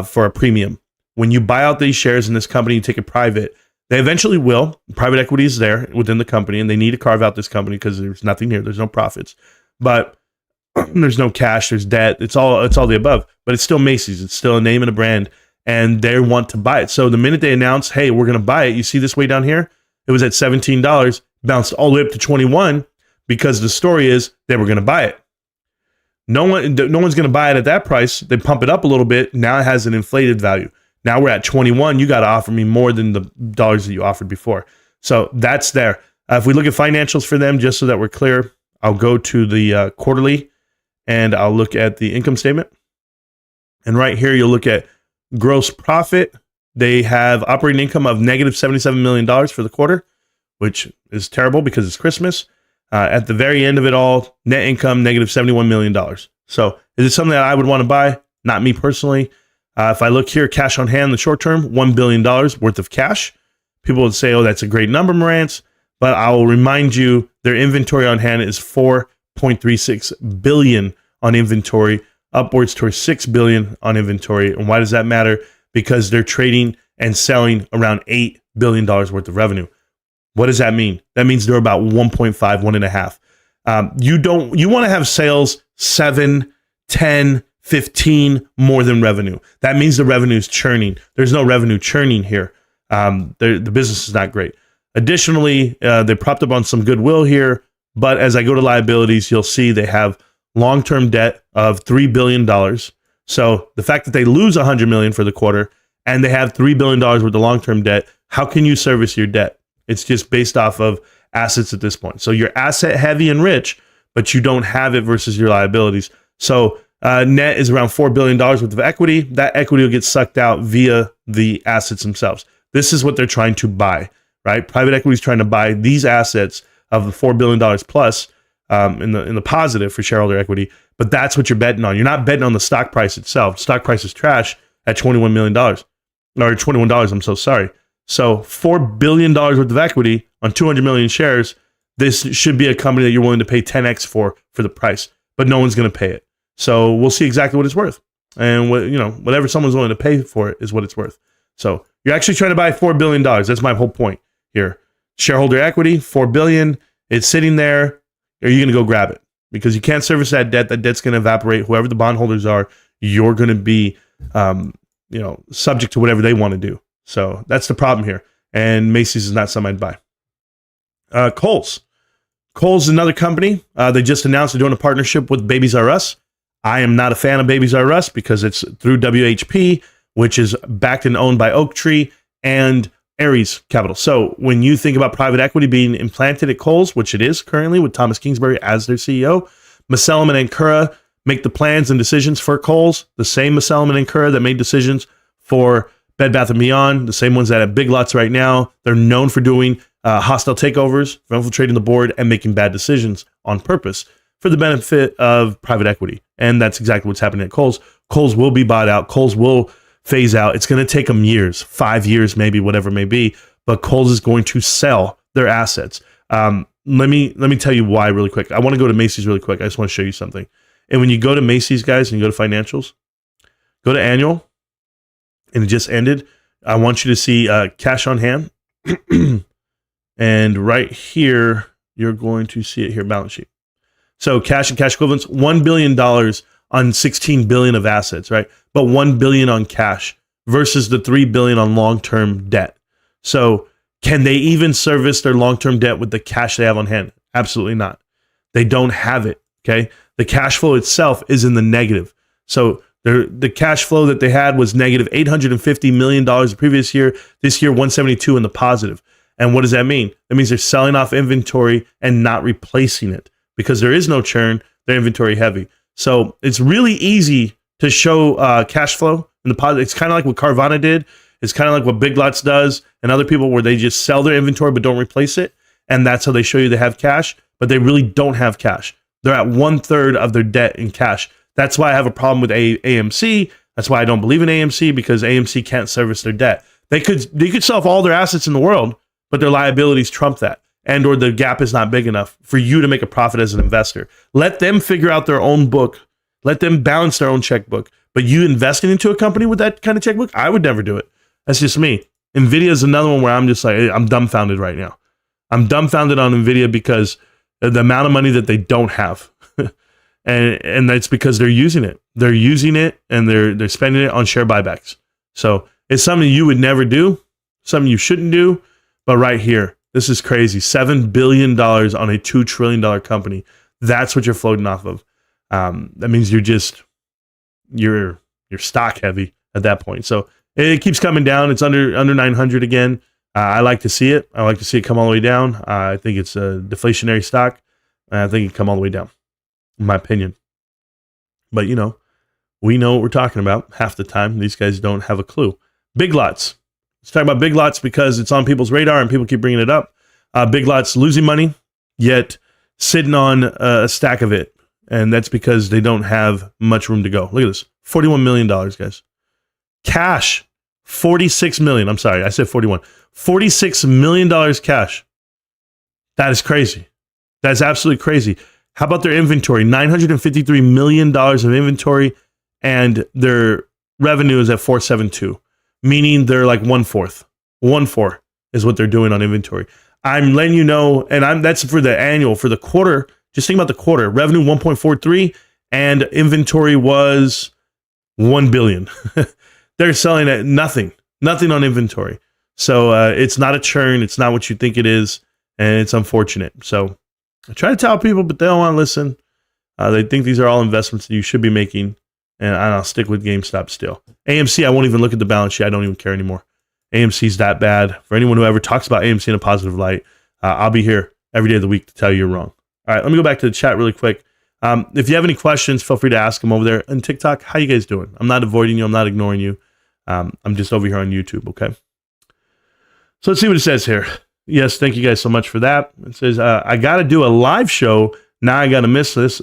for a premium. When you buy out these shares in this company, you take it private. They eventually will. Private equity is there within the company, and they need to carve out this company because there's nothing here. There's no profits, but there's no cash. There's debt. It's all the above. But it's still Macy's. It's still a name and a brand, and they want to buy it. So the minute they announce, "Hey, we're going to buy it," you see this way down here. It was at $17, bounced all the way up to 21 because the story is they were going to buy it. No one's going to buy it at that price. They pump it up a little bit. Now it has an inflated value. Now we're at 21. You got to offer me more than the dollars that you offered before. So that's there. If we look at financials for them, just so that we're clear, I'll go to the quarterly and I'll look at the income statement. And right here, you'll look at gross profit. They have operating income of negative $77 million for the quarter, which is terrible because it's Christmas. At the very end of it all, net income, negative $71 million. So is it something that I would want to buy? Not me personally. If I look here, cash on hand in the short term, $1 billion worth of cash. People would say, oh, that's a great number, Marantz. But I will remind you, their inventory on hand is $4.36 billion on inventory, upwards towards $6 billion on inventory. And why does that matter? Because they're trading and selling around $8 billion worth of revenue. What does that mean? That means they're about 1.5, 1.5. You want to have sales 7, 10, 15 more than revenue. That means the revenue is churning. There's no revenue churning here. The business is not great. Additionally, they propped up on some goodwill here, but as I go to liabilities, you'll see they have long-term debt of $3 billion. So the fact that they lose $100 million for the quarter and they have $3 billion worth of long-term debt, how can you service your debt? It's just based off of assets at this point. So you're asset heavy and rich, but you don't have it versus your liabilities. So net is around $4 billion worth of equity. That equity will get sucked out via the assets themselves. This is what they're trying to buy, right? Private equity is trying to buy these assets of the $4 billion plus in the positive for shareholder equity. But that's what you're betting on. You're not betting on the stock price itself. Stock price is trash at $21 million or $21. I'm so sorry. So $4 billion worth of equity on 200 million shares. This should be a company that you're willing to pay 10x for the price, but no one's going to pay it. So we'll see exactly what it's worth. And whatever someone's willing to pay for it is what it's worth. So you're actually trying to buy $4 billion. That's my whole point here. Shareholder equity, $4 billion. It's sitting there. Are you going to go grab it? Because you can't service that debt. That debt's going to evaporate. Whoever the bondholders are, you're going to be, subject to whatever they want to do. So that's the problem here. And Macy's is not something I'd buy. Kohl's. Kohl's is another company. They just announced they're doing a partnership with Babies R Us. I am not a fan of Babies R Us because it's through WHP, which is backed and owned by Oaktree and Ares Capital. So when you think about private equity being implanted at Kohl's, which it is currently with Thomas Kingsbury as their CEO, Maselman and Kura make the plans and decisions for Kohl's, the same Maselman and Kura that made decisions for Bed Bath & Beyond, the same ones that have Big Lots right now. They're known for doing hostile takeovers, for infiltrating the board, and making bad decisions on purpose for the benefit of private equity. And that's exactly what's happening at Kohl's. Kohl's will be bought out. Kohl's will phase out. It's going to take them years, 5 years, maybe, whatever it may be. But Kohl's is going to sell their assets. Let me tell you why really quick. I want to go to Macy's really quick. I just want to show you something. And when you go to Macy's, guys, and you go to financials, go to annual, and it just ended. I want you to see cash on hand. And right here, you're going to see it here, balance sheet. So cash and cash equivalents, $1 billion on 16 billion of assets, right? But $1 billion on cash versus the $3 billion on long-term debt. So can they even service their long-term debt with the cash they have on hand? Absolutely not. They don't have it, okay? The cash flow itself is in the negative. So the cash flow that they had was negative $850 million the previous year. This year, 172 in the positive. And what does that mean? That means they're selling off inventory and not replacing it because there is no churn. They're inventory heavy. So it's really easy to show cash flow in the positive. It's kind of like what Carvana did. It's kind of like what Big Lots does and other people where they just sell their inventory but don't replace it. And that's how they show you they have cash, but they really don't have cash. They're at 1/3 of their debt in cash. That's why I have a problem with AMC. That's why I don't believe in AMC, because AMC can't service their debt. They could sell off all their assets in the world, but their liabilities trump that, and or the gap is not big enough for you to make a profit as an investor. Let them figure out their own book. Let them balance their own checkbook. But you investing into a company with that kind of checkbook, I would never do it. That's just me. NVIDIA is another one where I'm just like, I'm dumbfounded right now. I'm dumbfounded on NVIDIA because of the amount of money that they don't have. and that's because they're using it. They're using it and they're spending it on share buybacks. So it's something you would never do, something you shouldn't do. But right here, this is crazy. $7 billion on a $2 trillion company. That's what you're floating off of. That means you're stock heavy at that point. So it keeps coming down. It's under 900 again. I like to see it. I like to see it come all the way down. I think it's a deflationary stock. I think it can come all the way down, in my opinion. But, we know what we're talking about half the time. These guys don't have a clue. Big lots. Let's talk about big lots because it's on people's radar and people keep bringing it up. Big lots losing money, yet sitting on a stack of it. And that's because they don't have much room to go. Look at this. $41 million, guys. Cash. $46 million. I'm sorry. I said 41. $46 million cash. That is crazy. That's absolutely crazy. How about their inventory? $953 million of inventory, and their revenue is at 472, meaning they're like 1/4. 1/4 is what they're doing on inventory. I'm letting you know, and that's for the annual. For the quarter, just think about the quarter. Revenue 1.43, and inventory was 1 billion. They're selling at nothing on inventory. So it's not a churn. It's not what you think it is, and it's unfortunate. So I try to tell people, but they don't want to listen. They think these are all investments that you should be making, and I'll stick with GameStop still. AMC, I won't even look at the balance sheet. I don't even care anymore. AMC's that bad. For anyone who ever talks about AMC in a positive light, I'll be here every day of the week to tell you you're wrong. All right, let me go back to the chat really quick. If you have any questions, feel free to ask them over there. And TikTok, how you guys doing? I'm not avoiding you. I'm not ignoring you. I'm just over here on YouTube, okay? So let's see what it says here. Yes, thank you guys so much for that. It says, I got to do a live show. Now I got to miss this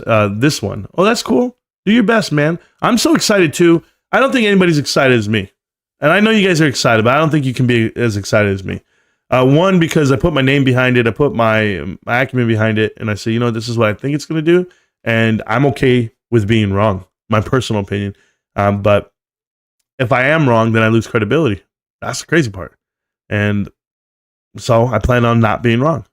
one. Oh, that's cool. Do your best, man. I'm so excited too. I don't think anybody's excited as me. And I know you guys are excited, but I don't think you can be as excited as me. One, because I put my name behind it. I put my acumen behind it. And I say, this is what I think it's going to do. And I'm okay with being wrong, my personal opinion. But if I am wrong, then I lose credibility. That's the crazy part. And so I plan on not being wrong.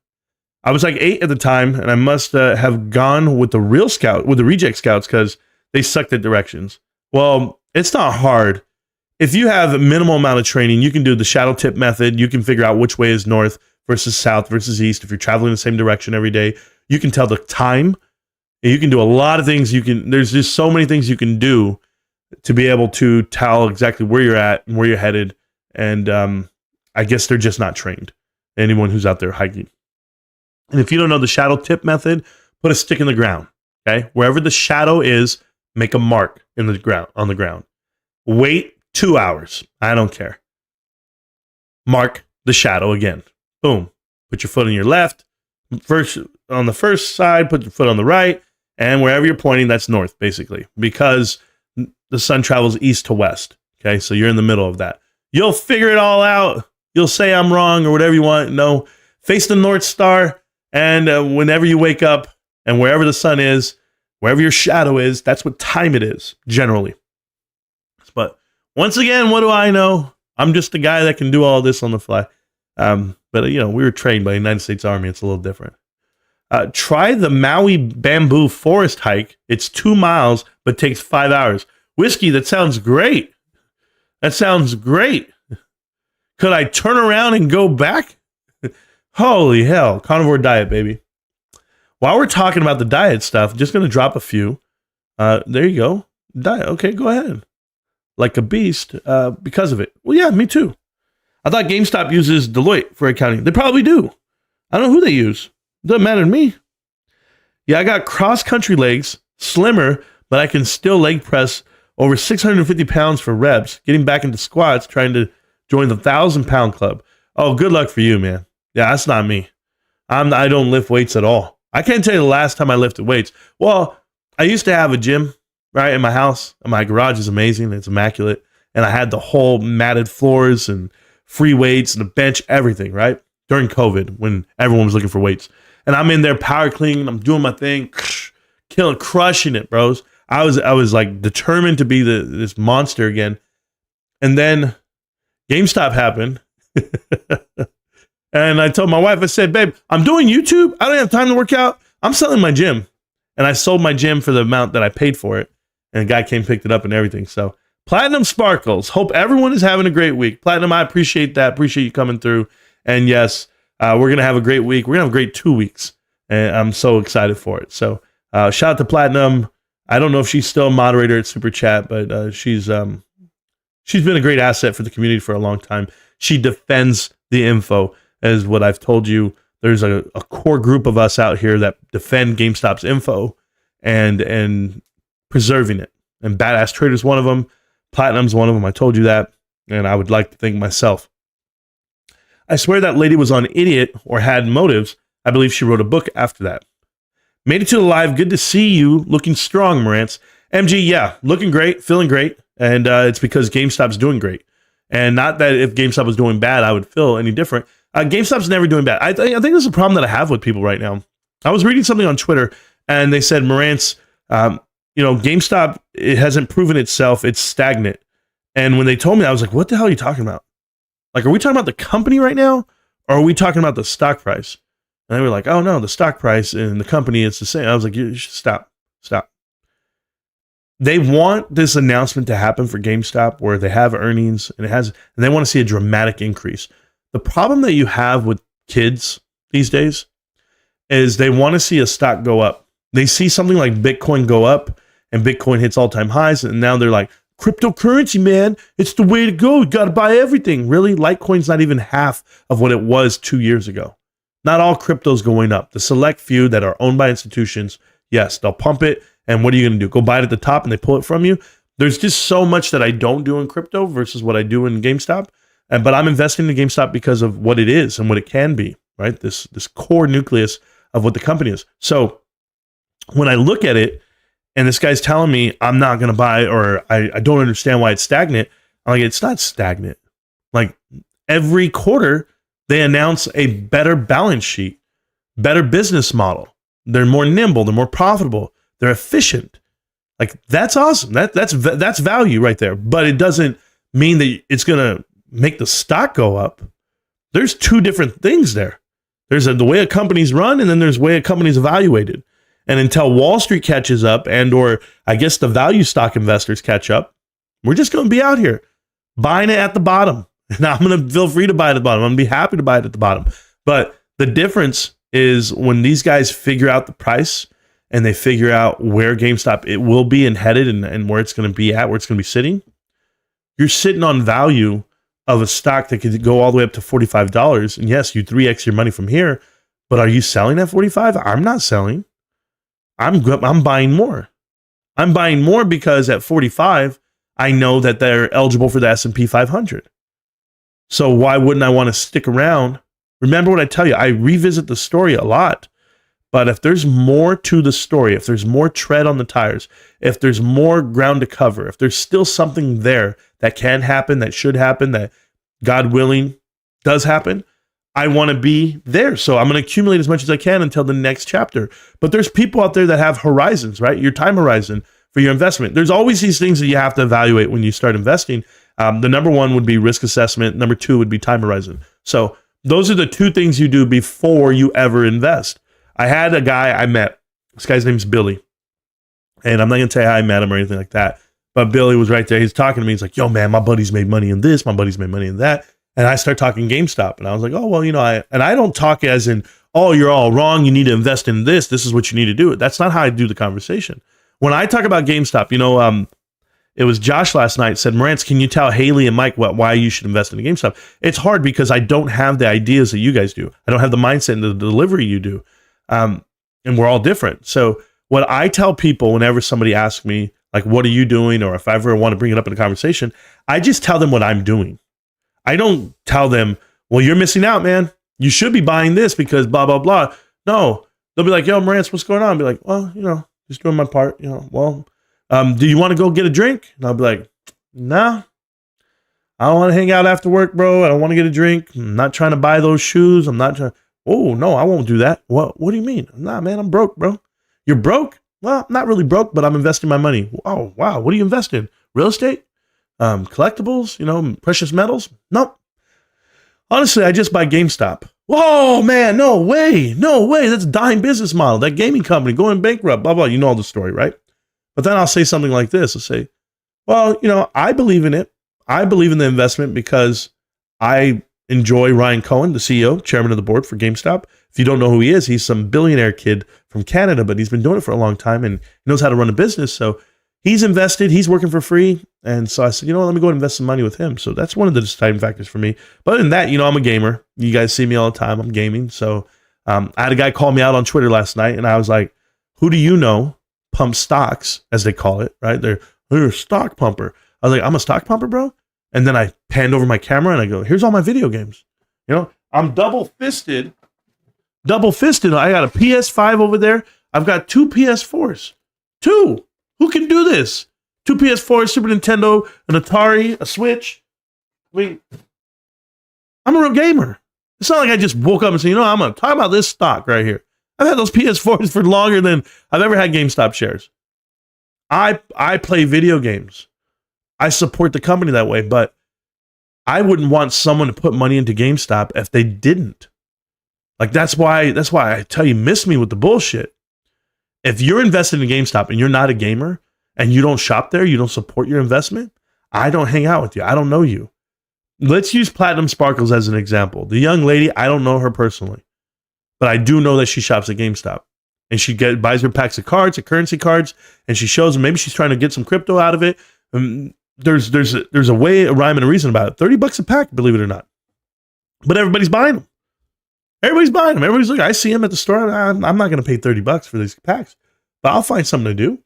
I was like 8 at the time, and I must have gone with the real scout, with the reject scouts, because they sucked at directions. Well, it's not hard. If you have a minimal amount of training, you can do the shadow tip method. You can figure out which way is north versus south versus east. If you're traveling the same direction every day, you can tell the time. And you can do a lot of things. There's just so many things you can do to be able to tell exactly where you're at and where you're headed. And I guess they're just not trained. Anyone who's out there hiking. And if you don't know the shadow tip method, put a stick in the ground. Okay, wherever the shadow is, make a mark in the ground on the ground. Wait 2 hours. I don't care. Mark the shadow again. Boom. Put your foot on your left. First on the first side. Put your foot on the right. And wherever you're pointing, that's north, basically, because the sun travels east to west. Okay, so you're in the middle of that. You'll figure it all out. You'll say I'm wrong or whatever you want. No, face the North Star, and whenever you wake up and wherever the sun is, wherever your shadow is, that's what time it is, generally. But once again, what do I know? I'm just a guy that can do all this on the fly. But we were trained by the United States Army. It's a little different. Try the Maui bamboo forest hike. It's 2 miles, but takes 5 hours. Whiskey, that sounds great. That sounds great. Could I turn around and go back? Holy hell. Carnivore diet, baby. While we're talking about the diet stuff, just going to drop a few. There you go. Diet. Okay, go ahead. Like a beast because of it. Well, yeah, me too. I thought GameStop uses Deloitte for accounting. They probably do. I don't know who they use. Doesn't matter to me. Yeah, I got cross-country legs, slimmer, but I can still leg press over 650 pounds for reps. Getting back into squats, trying to join the 1,000-pound club. Oh, good luck for you, man. Yeah, that's not me. I don't lift weights at all. I can't tell you the last time I lifted weights. Well, I used to have a gym, right, in my house. My garage is amazing. It's immaculate. And I had the whole matted floors and free weights and a bench, everything, right? during COVID when everyone was looking for weights. And I'm in there power cleaning. I'm doing my thing, crushing it, bros. I was like determined to be this monster again. And then GameStop happened. And I told my wife, I said, babe, I'm doing YouTube. I don't have time to work out. I'm selling my gym. And I sold my gym for the amount that I paid for it. And a guy came, picked it up and everything. So Platinum Sparkles. Hope everyone is having a great week. Platinum, I appreciate that. Appreciate you coming through. And yes, we're going to have a great week. We're going to have a great 2 weeks. And I'm so excited for it. So shout out to Platinum. I don't know if she's still a moderator at Super Chat, but she's been a great asset for the community for a long time. She defends the info, as what I've told you. There's a core group of us out here that defend GameStop's info and preserving it. And Badass Trader's one of them. Platinum's one of them. I told you that. And I would like to thank myself. I swear that lady was on Idiot or had motives. I believe she wrote a book after that. Made it to the live. Good to see you. Looking strong, Marantz. MG, yeah, looking great, feeling great. And it's because GameStop's doing great. And not that if GameStop was doing bad, I would feel any different. GameStop's never doing bad. I think there's a problem that I have with people right now. I was reading something on Twitter, and they said, Marantz, GameStop, it hasn't proven itself. It's stagnant. And when they told me, I was like, what the hell are you talking about? Like, are we talking about the company right now? Or are we talking about the stock price? And they were like, oh, no, the stock price and the company, it's the same. I was like, you should stop. They want this announcement to happen for GameStop where they have earnings and they want to see a dramatic increase. The problem that you have with kids these days is they want to see a stock go up. They see something like Bitcoin go up and Bitcoin hits all-time highs. And now they're like, cryptocurrency, man, it's the way to go. You got to buy everything. Really? Litecoin's not even half of what it was 2 years ago. Not all crypto's going up. The select few that are owned by institutions, yes, they'll pump it. And what are you going to do? Go buy it at the top and they pull it from you? There's just so much that I don't do in crypto versus what I do in GameStop. But I'm investing in GameStop because of what it is and what it can be, right? This core nucleus of what the company is. So when I look at it and this guy's telling me I'm not going to buy, or I don't understand why it's stagnant, I'm like, it's not stagnant. Like every quarter they announce a better balance sheet, better business model. They're more nimble. They're more profitable. They're efficient. Like that's awesome. That's value right there. But it doesn't mean that it's going to make the stock go up. There's two different things there. There's the way a company's run, and then there's the way a company's evaluated. And until Wall Street catches up, or I guess the value stock investors catch up, we're just going to be out here buying it at the bottom. And I'm going to feel free to buy it at the bottom. I'm going to be happy to buy it at the bottom. But the difference is when these guys figure out the price and they figure out where GameStop it will be and headed and where it's going to be at, where it's going to be sitting, you're sitting on value of a stock that could go all the way up to $45. And yes, you 3x your money from here, but are you selling at 45? I'm not selling. I'm buying more. I'm buying more because at 45, I know that they're eligible for the S&P 500. So why wouldn't I want to stick around? Remember what I tell you, I revisit the story a lot. But if there's more to the story, if there's more tread on the tires, if there's more ground to cover, if there's still something there that can happen, that should happen, that God willing does happen, I want to be there. So I'm going to accumulate as much as I can until the next chapter. But there's people out there that have horizons, right? Your time horizon for your investment. There's always these things that you have to evaluate when you start investing. The number one would be risk assessment. Number two would be time horizon. So those are the two things you do before you ever invest. I had a guy I met. This guy's name's Billy. And I'm not going to tell you how I met him or anything like that. But Billy was right there. He's talking to me. He's like, yo, man, my buddy's made money in this. My buddy's made money in that. And I start talking GameStop. And I was like, oh, well, I don't talk as in, oh, you're all wrong. You need to invest in this. This is what you need to do. That's not how I do the conversation. When I talk about GameStop, it was Josh last night said, Marantz, can you tell Haley and Mike why you should invest in GameStop? It's hard because I don't have the ideas that you guys do. I don't have the mindset and the delivery you do. And we're all different. So what I tell people whenever somebody asks me, like, what are you doing? Or if I ever want to bring it up in a conversation, I just tell them what I'm doing. I don't tell them, well, you're missing out, man. You should be buying this because blah, blah, blah. No, they'll be like, yo, Marantz, what's going on? I'll be like, well, just doing my part, do you want to go get a drink? And I'll be like, nah, I don't want to hang out after work, bro. I don't want to get a drink. I'm not trying to buy those shoes. I'm not trying. Oh, no, I won't do that. What do you mean? Nah, man, I'm broke, bro. You're broke? Well, I'm not really broke, but I'm investing my money. Oh, wow. What do you invest in? Real estate? Collectibles? Precious metals? Nope. Honestly, I just buy GameStop. Whoa, man, no way. No way. That's a dying business model. That gaming company going bankrupt, blah, blah. You know all the story, right? But then I'll say something like this. I'll say, well, I believe in it. I believe in the investment because I enjoy Ryan Cohen, the CEO, chairman of the board for GameStop. If you don't know who he is, he's some billionaire kid from Canada, but he's been doing it for a long time and he knows how to run a business. So he's invested, he's working for free. And so I said, let me go and invest some money with him. So that's one of the deciding factors for me. But other than that, I'm a gamer. You guys see me all the time. I'm gaming. So I had a guy call me out on Twitter last night and I was like, who do you know pump stocks, as they call it, right? They're a stock pumper. I was like, I'm a stock pumper, bro. And then I panned over my camera and I go, here's all my video games. I'm double fisted. I got a PS5 over there. I've got 2 PS4s. 2. Who can do this? 2 PS4s, Super Nintendo, an Atari, a Switch. I mean, I'm a real gamer. It's not like I just woke up and said, I'm going to talk about this stock right here. I've had those PS4s for longer than I've ever had GameStop shares. I play video games. I support the company that way, but I wouldn't want someone to put money into GameStop if they didn't. Like that's why I tell you, miss me with the bullshit. If you're invested in GameStop and you're not a gamer and you don't shop there, you don't support your investment, I don't hang out with you. I don't know you. Let's use Platinum Sparkles as an example. The young lady, I don't know her personally, but I do know that she shops at GameStop. And she buys her packs of cards, of currency cards, and she shows them. Maybe she's trying to get some crypto out of it. There's a way, a rhyme and a reason about it. $30 a pack, believe it or not. But everybody's buying them. Everybody's like, I see them at the store. I'm not going to pay $30 for these packs, but I'll find something to do.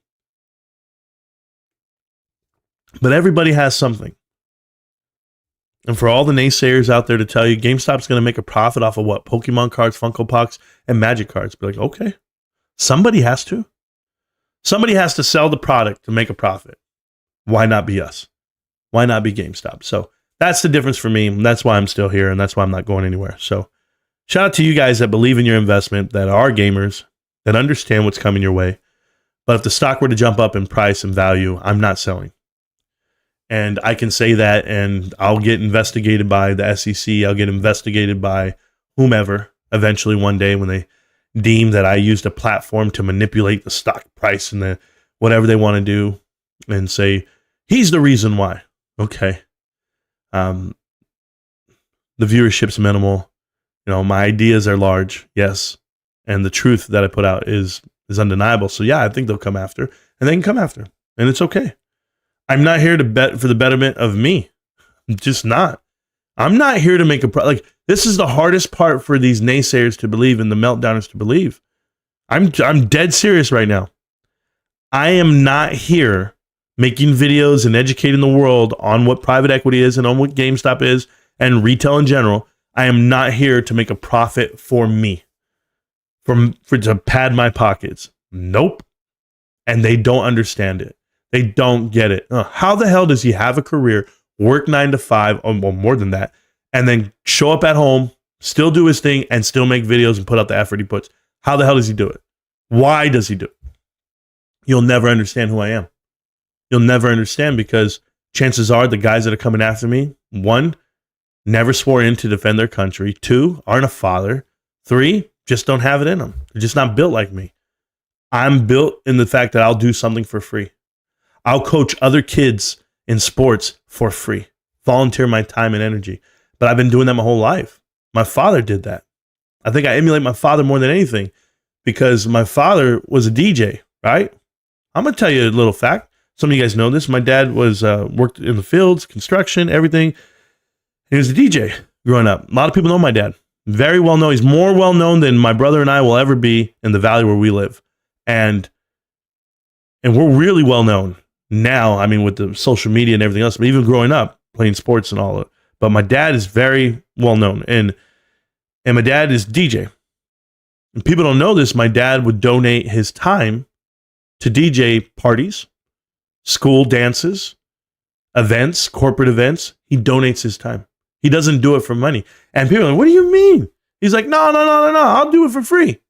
But everybody has something. And for all the naysayers out there to tell you GameStop's going to make a profit off of what? Pokemon cards, Funko Pops, and Magic cards. Be like, okay, somebody has to. Somebody has to sell the product to make a profit. Why not be us? Why not be GameStop? So that's the difference for me. And that's why I'm still here. And that's why I'm not going anywhere. So shout out to you guys that believe in your investment, that are gamers, that understand what's coming your way. But if the stock were to jump up in price and value, I'm not selling. And I can say that, and I'll get investigated by the SEC. I'll get investigated by whomever eventually one day when they deem that I used a platform to manipulate the stock price and the whatever they want to do and say, he's the reason why. Okay. The viewership's minimal. My ideas are large. Yes. And the truth that I put out is undeniable. So yeah, I think they'll come after, and they can come after, and it's okay. I'm not here to bet for the betterment of me. I'm just not. I'm not here to make a this is the hardest part for these naysayers to believe and the meltdowners to believe. I'm dead serious right now. I am not here making videos and educating the world on what private equity is and on what GameStop is and retail in general. I am not here to make a profit for me, for to pad my pockets. Nope. And they don't understand it. They don't get it. How the hell does he have a career, work 9 to 5, or more than that, and then show up at home, still do his thing, and still make videos and put out the effort he puts? How the hell does he do it? Why does he do it? You'll never understand who I am. You'll never understand because chances are the guys that are coming after me, 1, never swore in to defend their country. 2, aren't a father. 3, just don't have it in them. They're just not built like me. I'm built in the fact that I'll do something for free. I'll coach other kids in sports for free, volunteer my time and energy. But I've been doing that my whole life. My father did that. I think I emulate my father more than anything because my father was a DJ, right? I'm going to tell you a little fact. Some of you guys know this. My dad was worked in the fields, construction, everything. He was a DJ growing up. A lot of people know my dad. Very well known. He's more well known than my brother and I will ever be in the valley where we live. And we're really well known now. I mean, with the social media and everything else, but even growing up playing sports and all of it. But my dad is very well known, and my dad is DJ. And people don't know this. My dad would donate his time to DJ parties, school dances, events, corporate events, he donates his time. He doesn't do it for money. And people are like, what do you mean? He's like, no. I'll do it for free.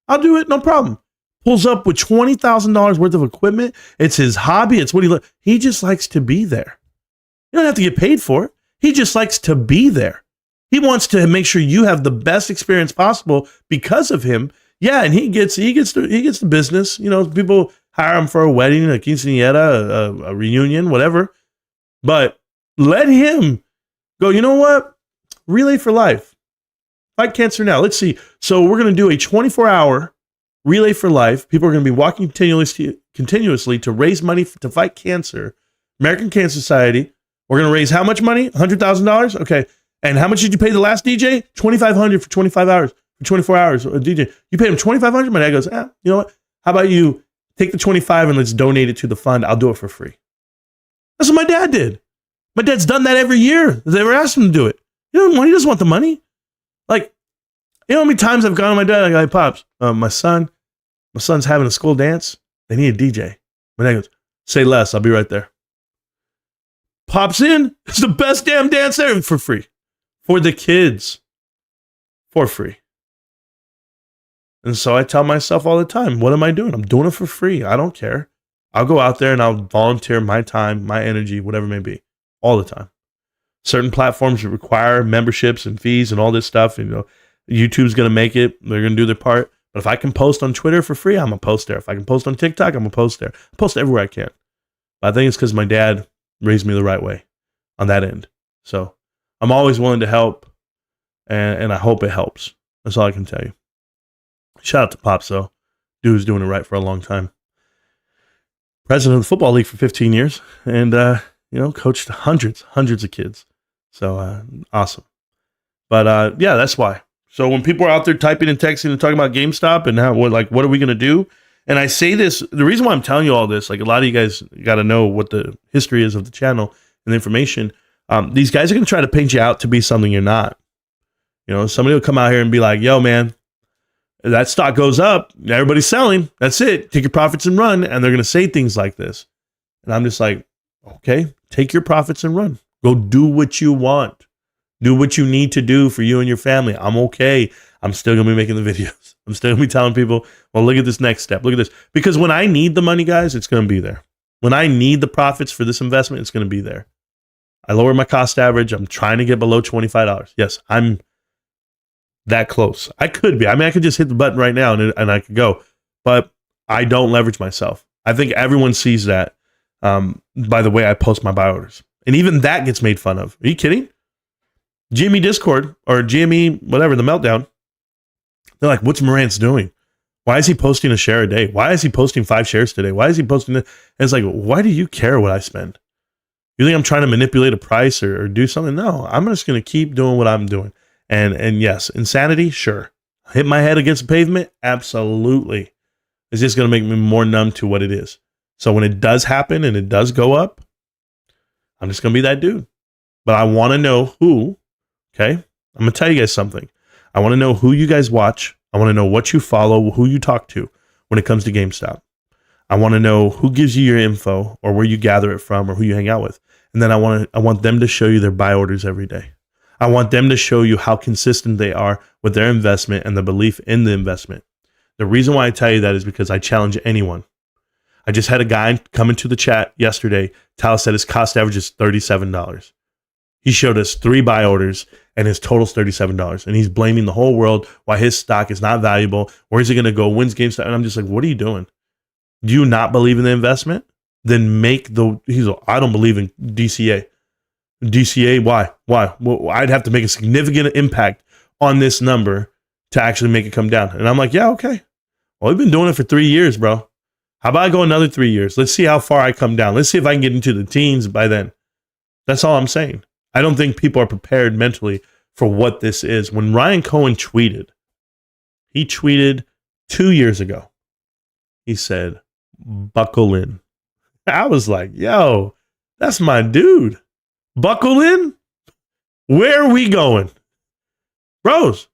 I'll do it. No problem. Pulls up with $20,000 worth of equipment. It's his hobby. It's what he just likes to be there. You don't have to get paid for it. He just likes to be there. He wants to make sure you have the best experience possible because of him. Yeah, and he gets the business. You know, people hire him for a wedding, a quinceañera, a reunion, whatever. But let him go, you know what? Relay for Life. Fight cancer now. Let's see. So we're going to do a 24-hour Relay for Life. People are going to be walking continuously to raise money to fight cancer. American Cancer Society. We're going to raise how much money? $100,000? Okay. And how much did you pay the last DJ? $2,500 for 25 hours, for 24 hours. DJ, you paid him $2,500? My dad goes, you know what? How about you take the 25 and let's donate it to the fund. I'll do it for free. That's what my dad did. My dad's done that every year. They ever asked him to do it. You know, he doesn't want the money. Like, you know how many times I've gone to my dad, I go, hey, Pops, my son's having a school dance. They need a DJ. My dad goes, say less. I'll be right there. Pops in. It's the best damn dance there for free. For the kids. For free. And so I tell myself all the time, what am I doing? I'm doing it for free. I don't care. I'll go out there and I'll volunteer my time, my energy, whatever it may be, all the time. Certain platforms require memberships and fees and all this stuff. You know, YouTube's going to make it. They're going to do their part. But if I can post on Twitter for free, I'm going to post there. If I can post on TikTok, I'm going to post there. I post everywhere I can. But I think it's because my dad raised me the right way on that end. So I'm always willing to help, and I hope it helps. That's all I can tell you. Shout out to Pops, though. Dude's doing it right for a long time. President of the Football League for 15 years, and coached hundreds of kids. So awesome. But yeah, that's why. So when people are out there typing and texting and talking about GameStop and what are we going to do? And I say this, the reason why I'm telling you all this, like a lot of you guys got to know what the history is of the channel and the information. These guys are going to try to paint you out to be something you're not. You know, somebody will come out here and be like, yo, man, that stock goes up. Everybody's selling. That's it. Take your profits and run. And they're going to say things like this. And I'm just like, okay, take your profits and run. Go do what you want. Do what you need to do for you and your family. I'm okay. I'm still going to be making the videos. I'm still going to be telling people, well, look at this next step. Look at this. Because when I need the money, guys, it's going to be there. When I need the profits for this investment, it's going to be there. I lower my cost average. I'm trying to get below $25. Yes, I'm that close. I could be. I mean, I could just hit the button right now and I could go. But I don't leverage myself. I think everyone sees that by the way I post my buy orders. And even that gets made fun of. Are you kidding? GME Discord or GME, whatever, the meltdown. They're like, what's Marantz doing? Why is he posting a share a day? Why is he posting 5 shares today? Why is he posting it? And it's like, why do you care what I spend? You think I'm trying to manipulate a price or do something? No, I'm just going to keep doing what I'm doing. And yes, insanity, sure. Hit my head against the pavement? Absolutely. It's just going to make me more numb to what it is. So when it does happen and it does go up, I'm just going to be that dude. But I want to know who, okay? I'm going to tell you guys something. I want to know who you guys watch. I want to know what you follow, who you talk to when it comes to GameStop. I want to know who gives you your info or where you gather it from or who you hang out with. And then I want them to show you their buy orders every day. I want them to show you how consistent they are with their investment and the belief in the investment. The reason why I tell you that is because I challenge anyone. I just had a guy come into the chat yesterday tell us that his cost average is $37. He showed us 3 buy orders and his total's $37. And he's blaming the whole world why his stock is not valuable. Where's he going to go? When's GameStop? And I'm just like, what are you doing? Do you not believe in the investment? Then he's like, I don't believe in DCA. DCA, why? Well, I'd have to make a significant impact on this number to actually make it come down. And I'm like, yeah, okay. Well, we've been doing it for 3 years, bro. How about I go another 3 years? Let's see how far I come down. Let's see if I can get into the teens by then. That's all I'm saying. I don't think people are prepared mentally for what this is. When Ryan Cohen tweeted, he tweeted 2 years ago. He said, buckle in. I was like, yo, that's my dude. Buckle in? Where are we going? Bros,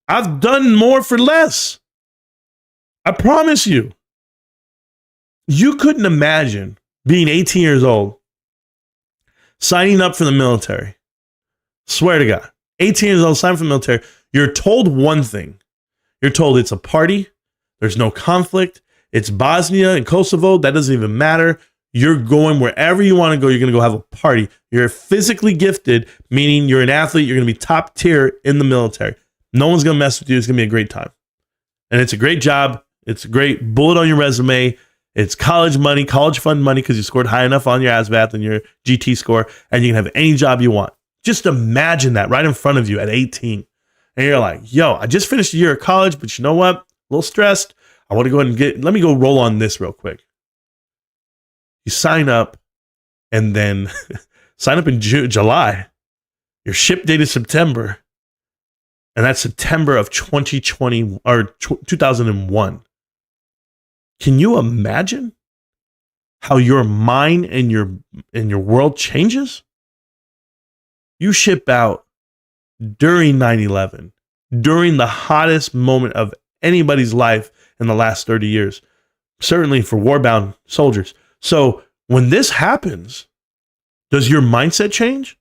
I've done more for less. I promise you. You couldn't imagine being 18 years old, signing up for the military. Swear to God. 18 years old, sign for the military. You're told one thing. You're told it's a party. There's no conflict. It's Bosnia and Kosovo. That doesn't even matter. You're going wherever you want to go. You're going to go have a party. You're physically gifted, meaning you're an athlete. You're going to be top tier in the military. No one's going to mess with you. It's going to be a great time. And it's a great job. It's a great bullet on your resume. It's college money, college fund money, because you scored high enough on your ASVAB and your GT score, and you can have any job you want. Just imagine that right in front of you at 18. And you're like, yo, I just finished a year of college, but you know what? A little stressed. I want to go ahead and let me go roll on this real quick. You sign up, and then sign up in July. Your ship date is September. And that's September of 2020 or 2001. Can you imagine how your mind and your world changes? You ship out during 9/11, during the hottest moment of anybody's life in the last 30 years, certainly for war-bound soldiers. So when this happens, does your mindset change?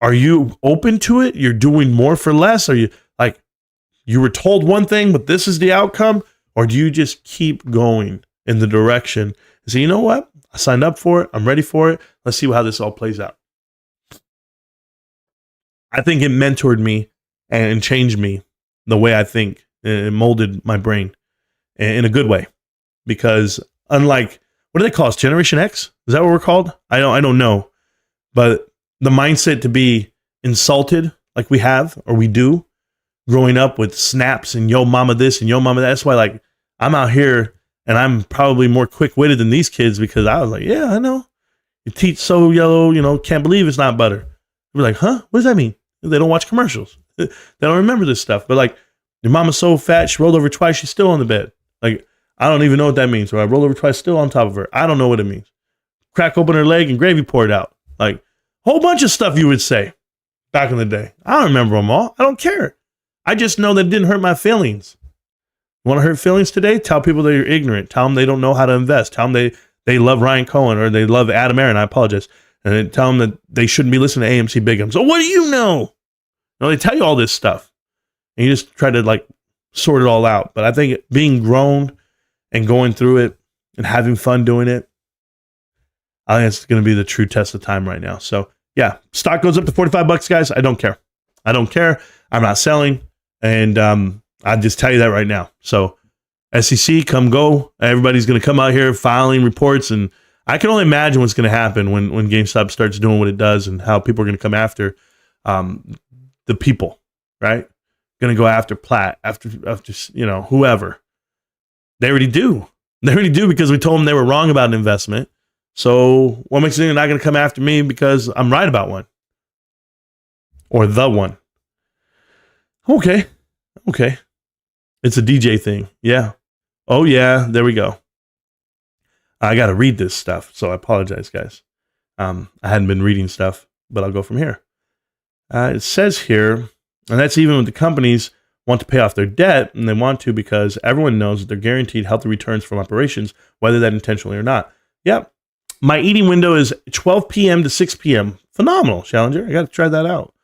Are you open to it? You're doing more for less? Are you like, you were told one thing, but this is the outcome? Or do you just keep going in the direction and say, you know what? I signed up for it. I'm ready for it. Let's see how this all plays out. I think it mentored me and changed me the way I think. It molded my brain in a good way. Because unlike, what do they call us? Generation X? Is that what we're called? I don't know. But the mindset to be insulted like we have, or we do, growing up with snaps and yo mama this and yo mama that. That's why, like, I'm out here and I'm probably more quick-witted than these kids, because I was like, yeah, I know. Your teeth so yellow, can't believe it's not butter. We're like, huh? What does that mean? They don't watch commercials. They don't remember this stuff. But like, your mama's so fat, she rolled over twice, she's still on the bed. Like, I don't even know what that means. Or I rolled over twice, still on top of her. I don't know what it means. Crack open her leg and gravy poured out. Like, whole bunch of stuff you would say back in the day. I don't remember them all. I don't care. I just know that it didn't hurt my feelings. You want to hurt feelings today? Tell people that you're ignorant. Tell them they don't know how to invest. Tell them they love Ryan Cohen, or they love Adam Aaron. I apologize. And then tell them that they shouldn't be listening to AMC Bigum. So what do you know? They tell you all this stuff. And you just try to like sort it all out. But I think being grown and going through it and having fun doing it, I think it's going to be the true test of time right now. So yeah, stock goes up to $45, guys. I don't care. I'm not selling. And I'll just tell you that right now. So SEC, come go. Everybody's going to come out here filing reports. And I can only imagine what's going to happen when GameStop starts doing what it does, and how people are going to come after the people, right? Going to go after Platt, after whoever. They already do. Because we told them they were wrong about an investment. So what makes you think they're not going to come after me because I'm right about one? Or the one? Okay. It's a DJ thing. Yeah. Oh, yeah. There we go. I got to read this stuff, so I apologize, guys. I hadn't been reading stuff, but I'll go from here. It says here, and that's even when the companies want to pay off their debt, and they want to because everyone knows that they're guaranteed healthy returns from operations, whether that intentionally or not. Yep. My eating window is 12 p.m. to 6 p.m. Phenomenal, Challenger. I got to try that out.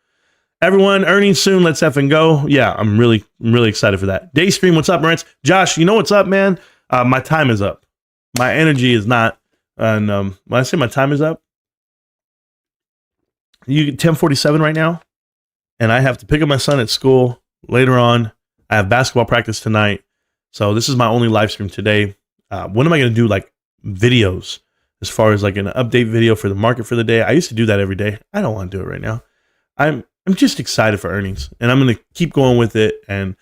Everyone, earnings soon. Let's effing go. Yeah, I'm really excited for that. Daystream, what's up, Marantz? Josh, you know what's up, man? My time is up. My energy is not. And when I say my time is up, you 10:47 right now, and I have to pick up my son at school later on. I have basketball practice tonight, so this is my only live stream today. When am I going to do like videos as far as like an update video for the market for the day? I used to do that every day. I don't want to do it right now. I'm just excited for earnings, and I'm going to keep going with it. And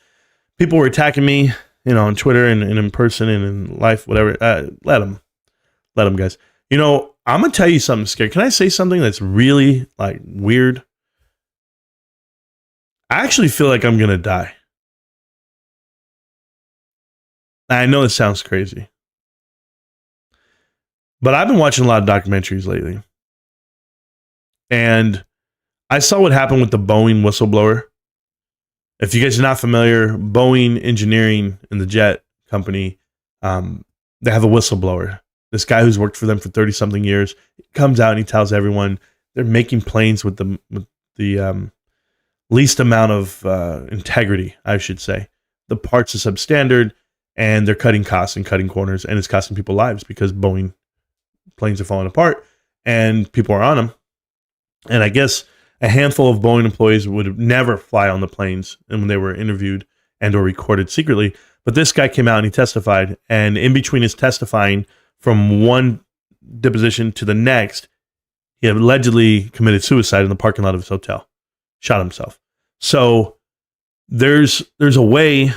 people were attacking me, on Twitter and in person and in life, whatever. Let them, guys. I'm going to tell you something scary. Can I say something that's really like weird? I actually feel like I'm going to die. I know this sounds crazy, but I've been watching a lot of documentaries lately, and I saw what happened with the Boeing whistleblower. If you guys are not familiar, Boeing Engineering and the jet company, they have a whistleblower. This guy who's worked for them for 30-something years comes out and he tells everyone, they're making planes with the least amount of integrity, I should say. The parts are substandard, and they're cutting costs and cutting corners, and it's costing people lives because Boeing planes are falling apart and people are on them. And I guess a handful of Boeing employees would never fly on the planes, and when they were interviewed and or recorded secretly. But this guy came out and he testified, and in between his testifying from one deposition to the next, he allegedly committed suicide in the parking lot of his hotel, shot himself. So there's a way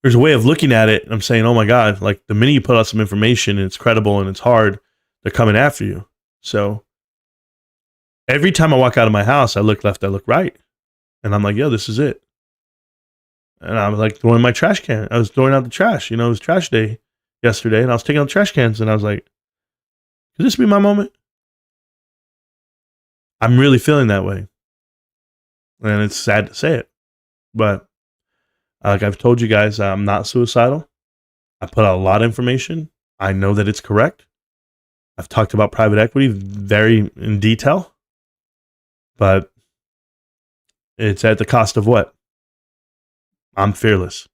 of looking at it. And I'm saying, oh my God, like the minute you put out some information and it's credible and it's hard, they're coming after you. So every time I walk out of my house, I look left, I look right. And I'm like, yo, this is it. And I was like throwing my trash can. I was throwing out the trash. It was trash day yesterday, and I was taking out trash cans, and I was like, could this be my moment? I'm really feeling that way. And it's sad to say it. But like I've told you guys, I'm not suicidal. I put out a lot of information. I know that it's correct. I've talked about private equity very in detail. But it's at the cost of what? I'm fearless.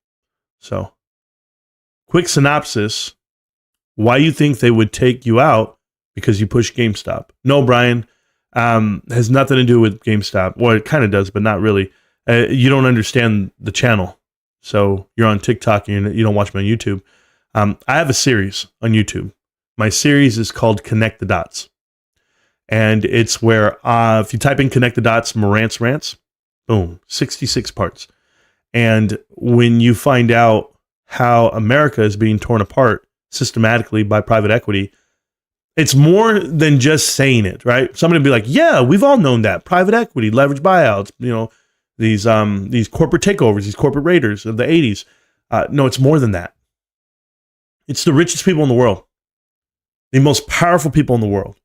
So, quick synopsis. Why you think they would take you out because you push GameStop? No, Brian, has nothing to do with GameStop. Well, it kind of does, but not really. You don't understand the channel. So, you're on TikTok and you don't watch me on YouTube. I have a series on YouTube. My series is called Connect the Dots. And it's where if you type in Connect the Dots, Marantz Rantz, boom, 66 parts. And when you find out how America is being torn apart systematically by private equity, it's more than just saying it, right? Somebody will be like, yeah, we've all known that. Private equity, leverage buyouts, these corporate takeovers, these corporate raiders of the 80s. No, it's more than that. It's the richest people in the world, the most powerful people in the world.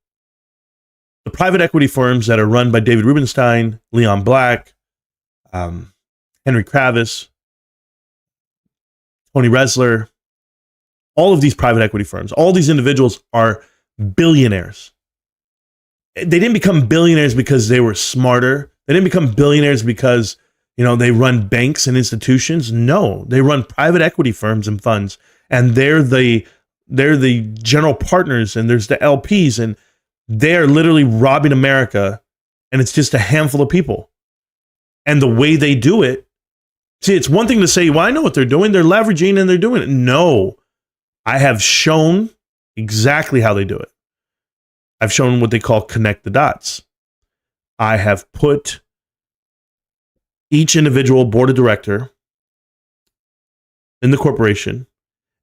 The private equity firms that are run by David Rubenstein, Leon Black, Henry Kravis, Tony Resler, all of these private equity firms, all these individuals are billionaires. They didn't become billionaires because they were smarter. They didn't become billionaires because, they run banks and institutions. No, they run private equity firms and funds, and they're the general partners, and there's the LPs, and they're literally robbing America, and it's just a handful of people. And the way they do it, see, it's one thing to say, well, I know what they're doing. They're leveraging and they're doing it. No, I have shown exactly how they do it. I've shown what they call connect the dots. I have put each individual board of director in the corporation,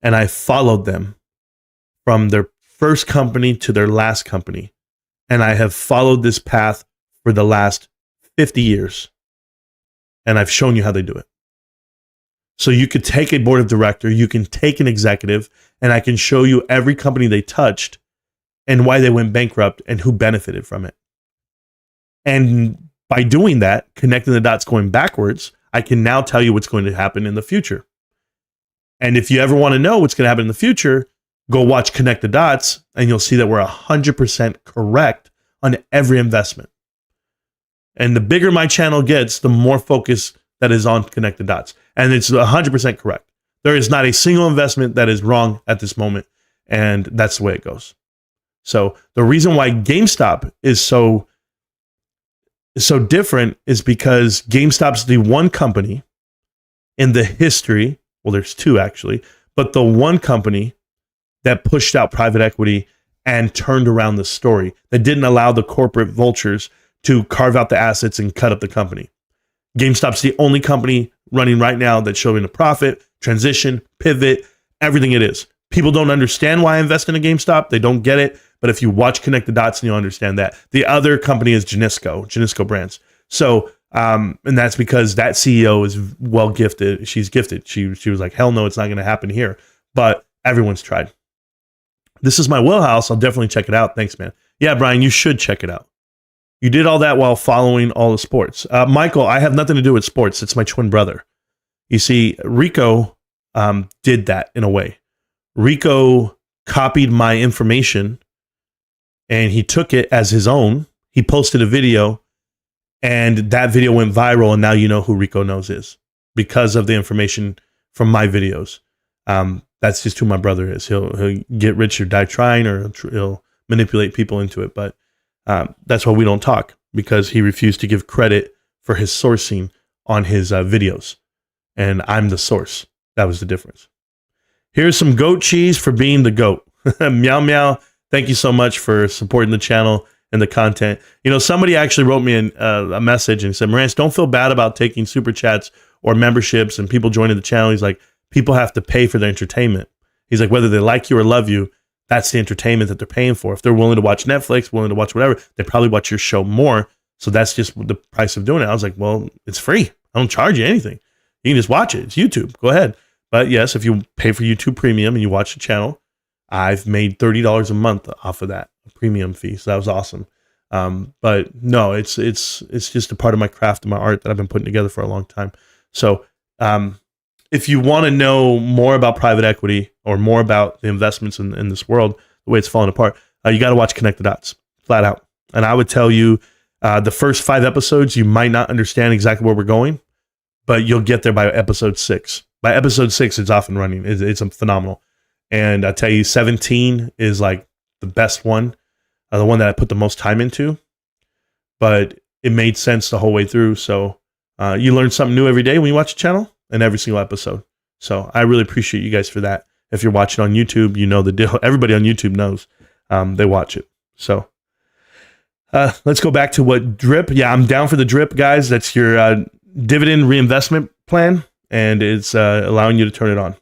and I followed them from their first company to their last company. And I have followed this path for the last 50 years. And I've shown you how they do it. So you could take a board of director, you can take an executive, and I can show you every company they touched and why they went bankrupt and who benefited from it. And by doing that, connecting the dots going backwards, I can now tell you what's going to happen in the future. And if you ever want to know what's going to happen in the future, go watch Connect the Dots, and you'll see that we're 100% correct on every investment. And the bigger my channel gets, the more focus that is on Connect the Dots. And it's 100% correct. There is not a single investment that is wrong at this moment. And that's the way it goes. So the reason why GameStop is so different is because GameStop's the one company in the history, well, there's two actually, but the one company that pushed out private equity and turned around the story, that didn't allow the corporate vultures to carve out the assets and cut up the company. GameStop's the only company running right now that's showing a profit, transition, pivot, everything it is. People don't understand why I invest in a GameStop. They don't get it. But if you watch Connect the Dots, you'll understand that. The other company is Genisco Brands. So, and that's because that CEO is well gifted. She's gifted. She was like, hell no, it's not going to happen here. But everyone's tried. This is my wheelhouse. I'll definitely check it out. Thanks, man. Yeah, Brian, you should check it out. You did all that while following all the sports. Michael, I have nothing to do with sports. It's my twin brother. You see, Rico did that in a way. Rico copied my information and he took it as his own. He posted a video, and that video went viral, and now you know who Rico Knows is because of the information from my videos. That's just who my brother is. He'll get rich or die trying, or he'll manipulate people into it. But that's why we don't talk, because he refused to give credit for his sourcing on his videos. And I'm the source. That was the difference. Here's some goat cheese for being the goat. Meow meow. Thank you so much for supporting the channel and the content. You know, somebody actually wrote me a message and said, Marantz, don't feel bad about taking super chats or memberships and people joining the channel. He's like, people have to pay for their entertainment. He's like, whether they like you or love you, that's the entertainment that they're paying for. If they're willing to watch Netflix, willing to watch whatever, they probably watch your show more. So that's just the price of doing it. I was like, well, it's free. I don't charge you anything. You can just watch it. It's YouTube. Go ahead. But yes, if you pay for YouTube Premium and you watch the channel, I've made $30 a month off of that premium fee. So that was awesome. But no, it's just a part of my craft and my art that I've been putting together for a long time. So if you want to know more about private equity or more about the investments in this world, the way it's falling apart, you got to watch Connect the Dots, flat out. And I would tell you, the first 5 episodes, you might not understand exactly where we're going, but you'll get there by episode 6. By episode 6, it's off and running. It's phenomenal. And I tell you, 17 is like the best one, the one that I put the most time into. But it made sense the whole way through. So you learn something new every day when you watch the channel and every single episode. So I really appreciate you guys for that. If you're watching on YouTube, you know the deal. Everybody on YouTube knows they watch it. So let's go back to what drip. Yeah, I'm down for the drip, guys. That's your dividend reinvestment plan, and it's allowing you to turn it on.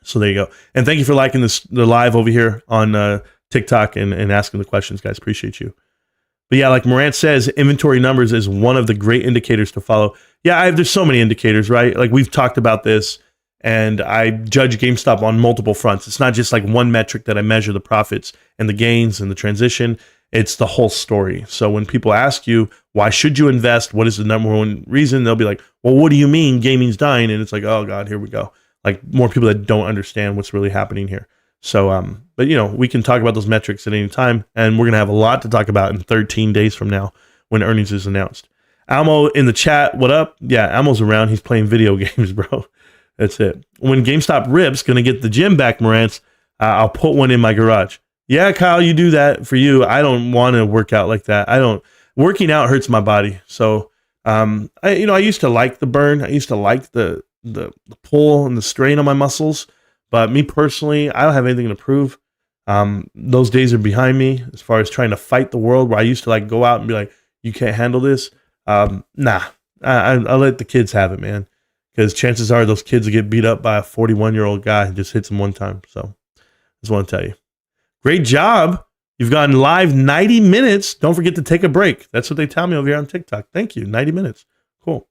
So there you go. And thank you for liking the live over here on TikTok and asking the questions, guys. Appreciate you. But yeah, like Marantz says, inventory numbers is one of the great indicators to follow. Yeah, there's so many indicators, right? Like we've talked about this, and I judge GameStop on multiple fronts. It's not just like one metric that I measure the profits and the gains and the transition. It's the whole story. So when people ask you, why should you invest? What is the number one reason? They'll be like, well, what do you mean gaming's dying? And it's like, oh God, here we go. Like more people that don't understand what's really happening here. So, but you know, we can talk about those metrics at any time, and we're going to have a lot to talk about in 13 days from now when earnings is announced. Almo in the chat, what up? Yeah, Almo's around. He's playing video games, bro. That's it. When GameStop rips, going to get the gym back, Marantz, I'll put one in my garage. Yeah, Kyle, you do that for you. I don't want to work out like that. Working out hurts my body. So, I used to like the burn. I used to like the pull and the strain on my muscles. But me personally, I don't have anything to prove. Those days are behind me as far as trying to fight the world, where I used to like go out and be like, you can't handle this. Nah, I let the kids have it, man. Because chances are those kids will get beat up by a 41-year-old guy who just hits them one time. So just want to tell you. Great job. You've gone live 90 minutes. Don't forget to take a break. That's what they tell me over here on TikTok. Thank you. 90 minutes. Cool.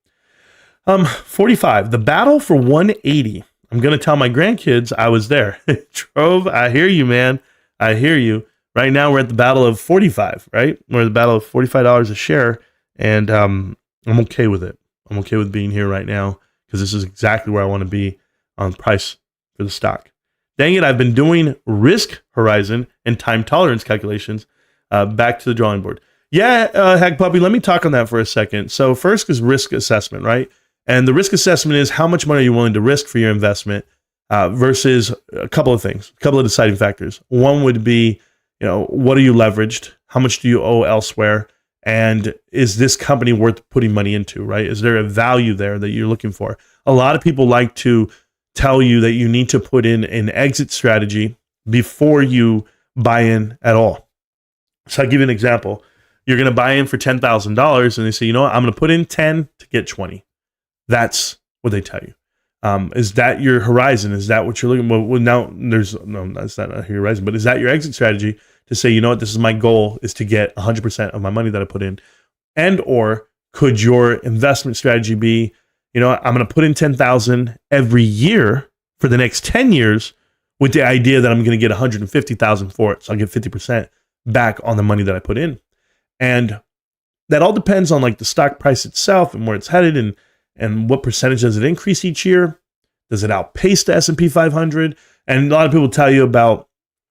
45. The battle for 180. I'm going to tell my grandkids I was there. Trove, I hear you, man. I hear you. Right now, we're at the battle of 45, right? We're at the battle of $45 a share, and I'm okay with it. I'm okay with being here right now because this is exactly where I want to be on price for the stock. Dang it, I've been doing risk horizon and time tolerance calculations. Back to the drawing board. Yeah, Hag Puppy, let me talk on that for a second. So first is risk assessment, right? And the risk assessment is how much money are you willing to risk for your investment versus a couple of things, a couple of deciding factors. One would be, what are you leveraged? How much do you owe elsewhere? And is this company worth putting money into, right? Is there a value there that you're looking for? A lot of people like to tell you that you need to put in an exit strategy before you buy in at all. So I'll give you an example. You're going to buy in for $10,000 and they say, you know what, I'm going to put in 10 to get 20. That's what they tell you. Is that your horizon? Is that what you're looking for? Well, now that's not your horizon, but is that your exit strategy to say, you know what, this is my goal is to get 100% of my money that I put in? And, or could your investment strategy be, I'm going to put in 10,000 every year for the next 10 years with the idea that I'm going to get 150,000 for it. So I'll get 50% back on the money that I put in. And that all depends on like the stock price itself and where it's headed and what percentage does it increase each year? Does it outpace the S&P 500? And a lot of people tell you about,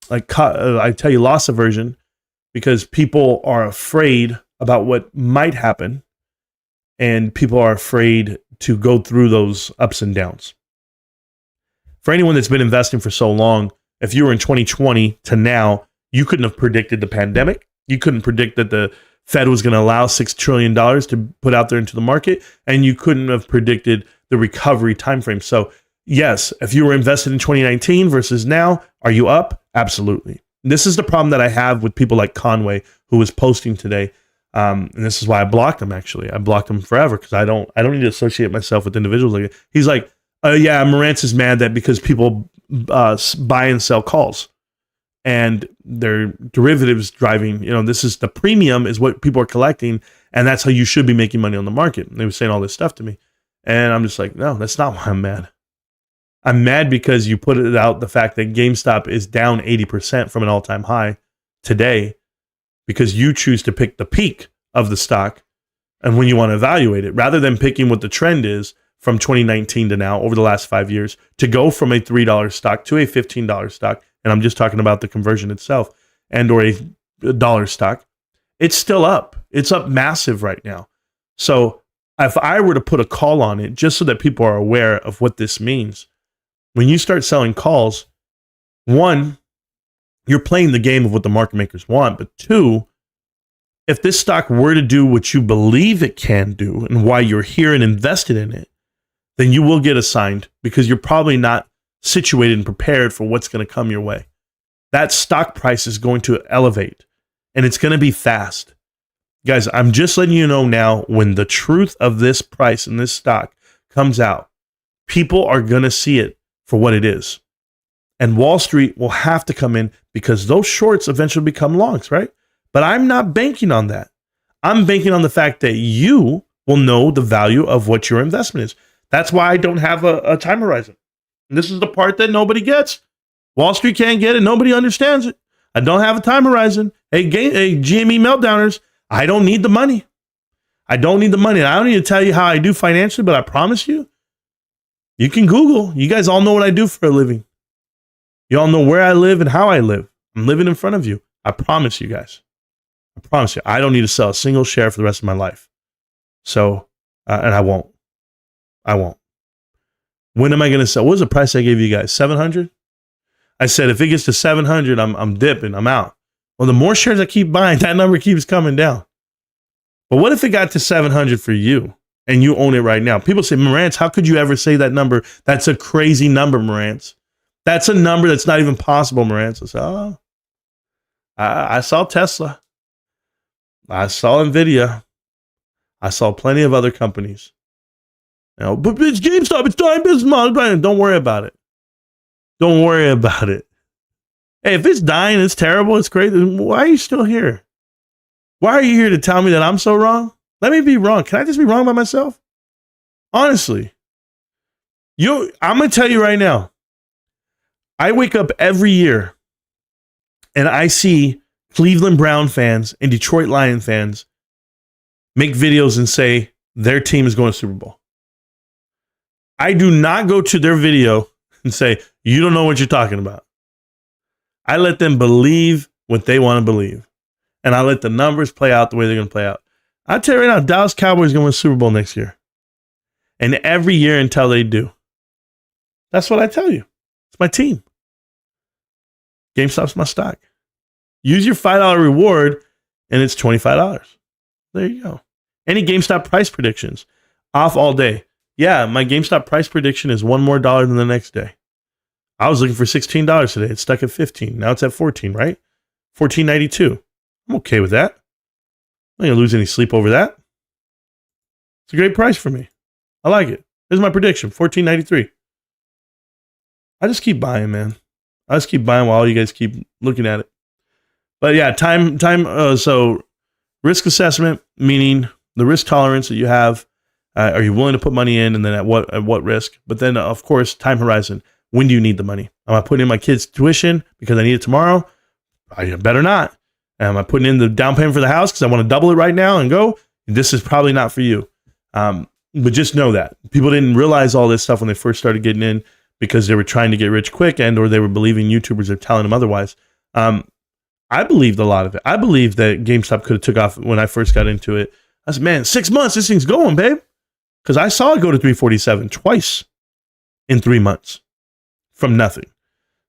like, I tell you loss aversion. because people are afraid about what might happen, and people are afraid to go through those ups and downs. For anyone that's been investing for so long, if you were in 2020 to now, you couldn't have predicted the pandemic. You couldn't predict that the Fed was going to allow $6 trillion to put out there into the market, and you couldn't have predicted the recovery timeframe. So yes, if you were invested in 2019 versus now, are you up? Absolutely. This is the problem that I have with people like Conway, who was posting today. And this is why I blocked him, actually. I blocked him forever because I don't need to associate myself with individuals like that. He's like, yeah, Marantz is mad that because people buy and sell calls and their derivatives driving, this is the premium is what people are collecting, and that's how you should be making money on the market. And they were saying all this stuff to me. And I'm just like, no, that's not why I'm mad. I'm mad because you put it out the fact that GameStop is down 80% from an all-time high today because you choose to pick the peak of the stock and when you want to evaluate it, rather than picking what the trend is from 2019 to now over the last 5 years to go from a $3 stock to a $15 stock. And I'm just talking about the conversion itself, and or a dollar stock. It's still up. It's up massive right now. So if I were to put a call on it, just so that people are aware of what this means, when you start selling calls, one, you're playing the game of what the market makers want. But two, if this stock were to do what you believe it can do and why you're here and invested in it, then you will get assigned because you're probably not situated and prepared for what's going to come your way. That stock price is going to elevate, and it's going to be fast. Guys, I'm just letting you know now, when the truth of this price and this stock comes out, people are going to see it for what it is. And Wall Street will have to come in because those shorts eventually become longs, right? But I'm not banking on that. I'm banking on the fact that you will know the value of what your investment is. That's why I don't have a time horizon. And this is the part that nobody gets. Wall Street can't get it. Nobody understands it. I don't have a time horizon. Hey, GME meltdowners, I don't need the money. I don't need the money. And I don't need to tell you how I do financially, but I promise you, you can Google. You guys all know what I do for a living. You all know where I live and how I live. I'm living in front of you. I promise you guys. I promise you. I don't need to sell a single share for the rest of my life. So, and I won't. I won't. When am I going to sell? What was the price I gave you guys? 700? I said, if it gets to 700, I'm dipping. I'm out. Well, the more shares I keep buying, that number keeps coming down. But what if it got to 700 for you and you own it right now? People say, Marantz, how could you ever say that number? That's a crazy number, Marantz. That's a number that's not even possible, Marantz. I said, I saw Tesla. I saw Nvidia. I saw plenty of other companies. But it's GameStop. It's dying business model. Don't worry about it. Don't worry about it. Hey, if it's dying, it's terrible, it's crazy, why are you still here? Why are you here to tell me that I'm so wrong? Let me be wrong. Can I just be wrong by myself? Honestly. I'm going to tell you right now. I wake up every year and I see Cleveland Brown fans and Detroit Lion fans make videos and say their team is going to Super Bowl. I do not go to their video and say, you don't know what you're talking about. I let them believe what they want to believe. And I let the numbers play out the way they're going to play out. I tell you right now, Dallas Cowboys are going to win Super Bowl next year. And every year until they do. That's what I tell you. It's my team. GameStop's my stock. Use your $5 reward and it's $25. There you go. Any GameStop price predictions? Off all day. Yeah, my GameStop price prediction is $1 more than the next day. I was looking for $16 today. It's stuck at 15. Now it's at 14, right? $14.92. I'm okay with that. I'm not going to lose any sleep over that. It's a great price for me. I like it. Here's my prediction, $14.93. I just keep buying, man. I just keep buying while you guys keep looking at it. But yeah, so risk assessment, meaning the risk tolerance that you have. Are you willing to put money in, and then at what risk? But then, of course, time horizon. When do you need the money? Am I putting in my kids' tuition because I need it tomorrow? I better not. Am I putting in the down payment for the house because I want to double it right now and go? This is probably not for you. But just know that. People didn't realize all this stuff when they first started getting in because they were trying to get rich quick or they were believing YouTubers are telling them otherwise. I believed a lot of it. I believed that GameStop could have took off when I first got into it. I said, man, 6 months, this thing's going, babe. Because I saw it go to 347 twice in 3 months from nothing.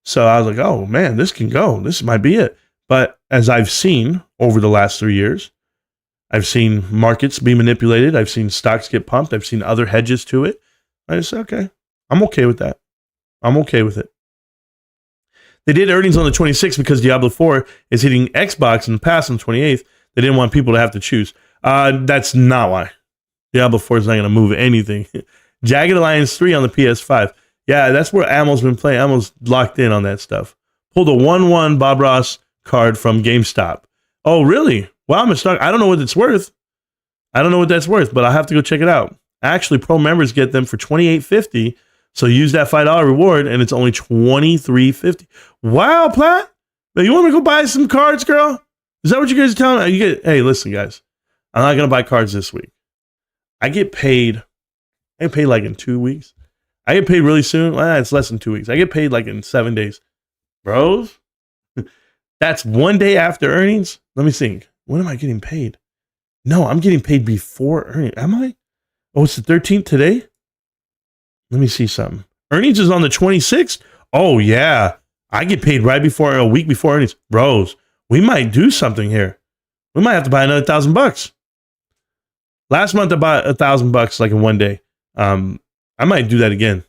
So I was like, oh man, this can go. This might be it. But as I've seen over the last 3 years, I've seen markets be manipulated. I've seen stocks get pumped. I've seen other hedges to it. I just said, okay, I'm okay with that. I'm okay with it. They did earnings on the 26th because Diablo 4 is hitting Xbox in the past on the 28th. They didn't want people to have to choose. That's not why. Diablo 4 is not going to move anything. Jagged Alliance 3 on the PS5. Yeah, that's where Ammo's been playing. Ammo's locked in on that stuff. Pulled a 1-1 Bob Ross card from GameStop. Oh, really? Wow, I'm stuck. I don't know what it's worth. I don't know what that's worth, but I'll have to go check it out. Actually, pro members get them for $28.50. So use that $5 reward, and it's only $23.50. Wow, Platt. You want me to go buy some cards, girl? Is that what you guys are telling me? Hey, listen, guys. I'm not going to buy cards this week. I get paid like in 2 weeks. I get paid really soon. Well, it's less than 2 weeks. I get paid like in 7 days. Bros, that's 1 day after earnings. Let me think. When am I getting paid? No, I'm getting paid before earnings. Am I? Oh, it's the 13th today? Let me see something. Earnings is on the 26th? Oh, yeah. I get paid right before, a week before earnings. Bros, we might do something here. We might have to buy another $1,000. Last month I bought $1,000 like in 1 day. I might do that again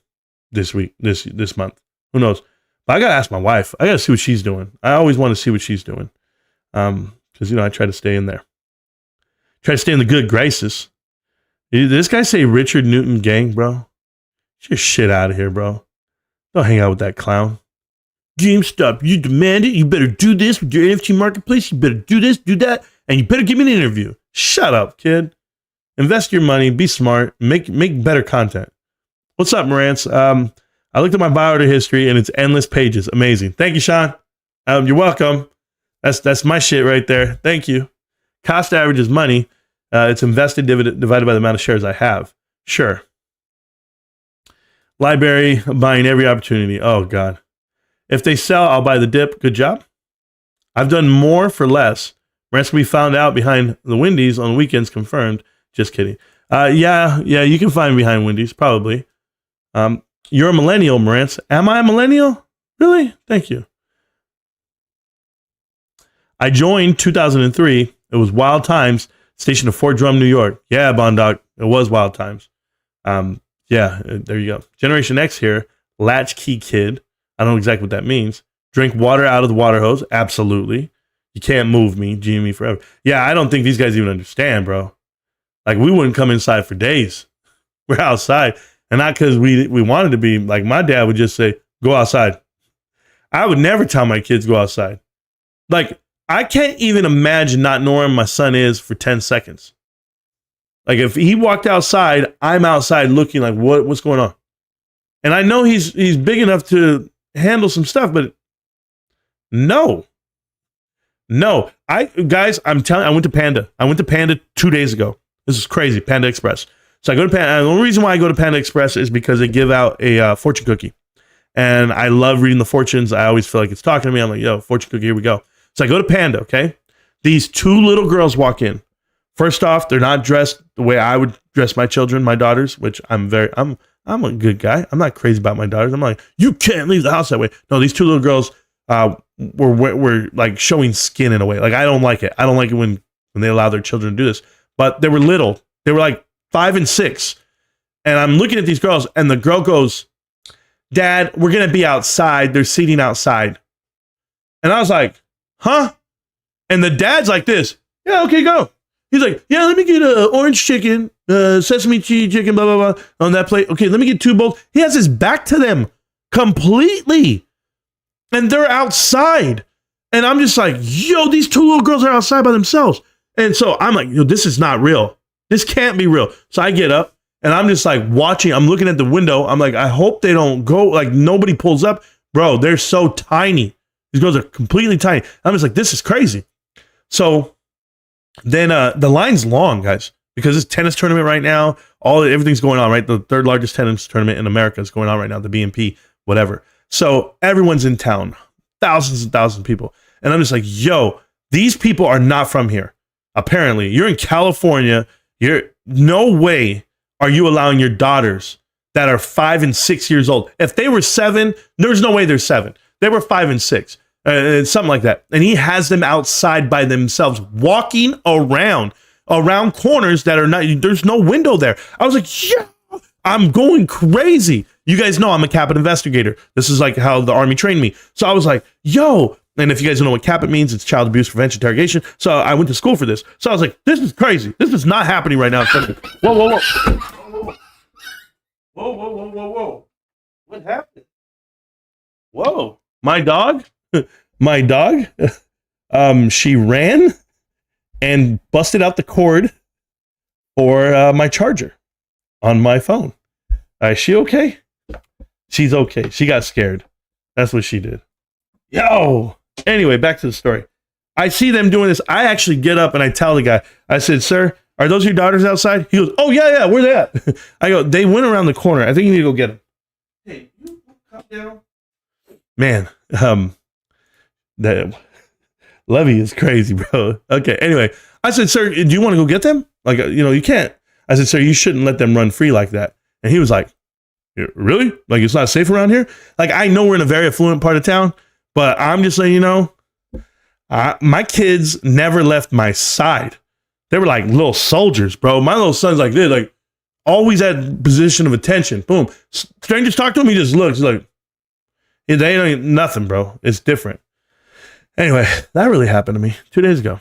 this week, this month. Who knows? But I gotta ask my wife. I gotta see what she's doing. I always want to see what she's doing. Because I try to stay in there. Try to stay in the good graces. Did this guy say Richard Newton gang, bro? Get your shit out of here, bro. Don't hang out with that clown. GameStop, you demand it. You better do this with your NFT marketplace. You better do this, do that, and you better give me an interview. Shut up, kid. Invest your money. Be smart. Make better content. What's up, Marantz? I looked at my biodata history, and it's endless pages. Amazing. Thank you, Sean. You're welcome. That's my shit right there. Thank you. Cost average is money. It's invested divided by the amount of shares I have. Sure. Library, buying every opportunity. Oh, God. If they sell, I'll buy the dip. Good job. I've done more for less. Rents can be found out behind the Wendy's on weekends, confirmed. Just kidding. Yeah, you can find me behind Wendy's, probably. You're a millennial, Marantz. Am I a millennial? Really? Thank you. I joined 2003. It was Wild Times, stationed in Fort Drum, New York. Yeah, Bondoc. It was Wild Times. Yeah, there you go. Generation X here. Latchkey kid. I don't know exactly what that means. Drink water out of the water hose. Absolutely. You can't move me. GME forever. Yeah, I don't think these guys even understand, bro. Like, we wouldn't come inside for days. We're outside. And not because we wanted to be. Like, my dad would just say, go outside. I would never tell my kids go outside. Like, I can't even imagine not knowing where my son is for 10 seconds. Like, if he walked outside, I'm outside looking like, what's going on? And I know he's big enough to handle some stuff, but no. Guys, I'm telling you, I went to Panda. I went to Panda 2 days ago. This is crazy. Panda Express. So I go to Panda. The only reason why I go to Panda Express is because they give out a fortune cookie. And I love reading the fortunes. I always feel like it's talking to me. I'm like, yo, fortune cookie, here we go. So I go to Panda, okay? These two little girls walk in. First off, they're not dressed the way I would dress my children, my daughters, which I'm a good guy. I'm not crazy about my daughters. I'm like, you can't leave the house that way. No, these two little girls were like showing skin in a way. Like, I don't like it. I don't like it when they allow their children to do this. But they were little. They were like 5 and 6. And I'm looking at these girls, and the girl goes, Dad, we're going to be outside. They're seating outside. And I was like, huh? And the dad's like this. Yeah, okay, go. He's like, yeah, let me get a orange chicken, sesame cheese chicken, blah, blah, blah, on that plate. Okay, let me get 2 bowls. He has his back to them completely. And they're outside. And I'm just like, yo, these 2 little girls are outside by themselves. And so I'm like, yo, this is not real. This can't be real. So I get up and I'm just like watching. I'm looking at the window. I'm like, I hope they don't go. Like, nobody pulls up. Bro, they're so tiny. These girls are completely tiny. I'm just like, this is crazy. So then the line's long, guys, because it's tennis tournament right now. Everything's going on, right? The 3rd largest tennis tournament in America is going on right now, the BNP, whatever. So everyone's in town, thousands and thousands of people. And I'm just like, yo, these people are not from here. Apparently, you're in California. You're no way are you allowing your daughters that are 5 and 6 years old. If they were 7, there's no way they're 7. They were 5 and 6, something like that. And he has them outside by themselves, walking around corners that are not, there's no window there. I was like, yeah, I'm going crazy. You guys know I'm a capit investigator. This is like how the Army trained me. So I was like, yo, and if you guys don't know what capit means, it's child abuse prevention interrogation. So I went to school for this. So I was like, this is crazy. This is not happening right now. Whoa, whoa, whoa. Whoa. What happened? Whoa. My dog, she ran and busted out the cord for my charger on my phone. Is she okay? She's okay. She got scared. That's what she did. Yo. Anyway, back to the story. I see them doing this. I actually get up and I tell the guy, I said, sir, are those your daughters outside? He goes, oh, yeah, where they at? I go, they went around the corner. I think you need to go get them. Hey, you come down. Man, that Levy is crazy, bro. Okay, anyway, I said, sir, do you want to go get them? Like, you can't. I said, sir, you shouldn't let them run free like that. And he was like, really? Like, it's not safe around here? Like, I know we're in a very affluent part of town, but I'm just letting you know, my kids never left my side. They were like little soldiers, bro. My little son's like this, like always at position of attention. Boom. Strangers talk to him, he just looks like, they ain't nothing, bro. It's different. Anyway, that really happened to me 2 days ago.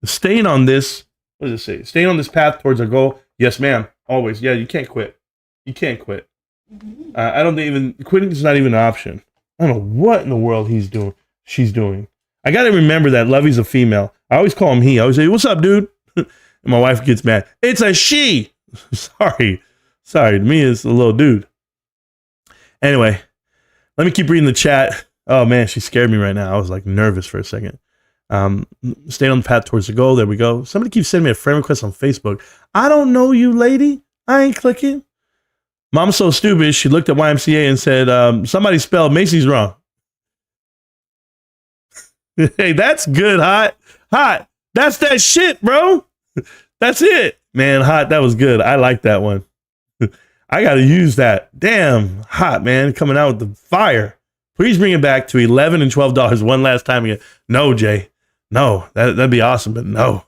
Staying on this, what does it say? Staying on this path towards our goal. Yes, ma'am. Always. Yeah, you can't quit. You can't quit. I don't think even quitting is not even an option. I don't know what in the world she's doing. I got to remember that Levy's a female. I always call him he. I always say, what's up, dude? And my wife gets mad. It's a she. Sorry. To me, it's a little dude. Anyway, let me keep reading the chat. Oh, man, she scared me right now. I was like nervous for a second. Staying on the path towards the goal. There we go. Somebody keeps sending me a friend request on Facebook. I don't know you, lady. I ain't clicking. Mom's so stupid. She looked at YMCA and said, somebody spelled Macy's wrong. Hey, that's good, Hot. That's that shit, bro. That's it. Man, Hot, that was good. I like that one. I got to use that. Damn, Hot, man, coming out with the fire. Please bring it back to $11 and $12 one last time again. No, Jay. No, that'd be awesome, but no.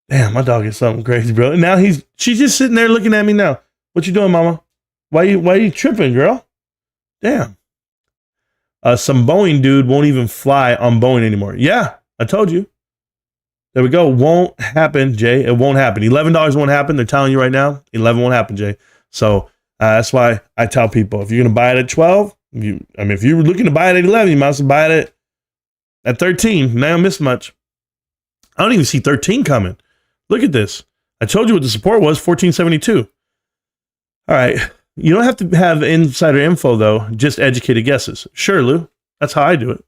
Damn, my dog is something crazy, bro. And now she's just sitting there looking at me now. What you doing, mama? Why you tripping, girl? Damn. Some Boeing dude won't even fly on Boeing anymore. Yeah, I told you. There we go. Won't happen, Jay. It won't happen. $11 won't happen. They're telling you right now. 11 won't happen, Jay. So that's why I tell people, if you're going to buy it at 12, if you're looking to buy it at 11, you might as well buy it at 13. Now I don't miss much. I don't even see 13 coming. Look at this. I told you what the support was, 1472. All right. You don't have to have insider info, though. Just educated guesses. Sure, Lou. That's how I do it.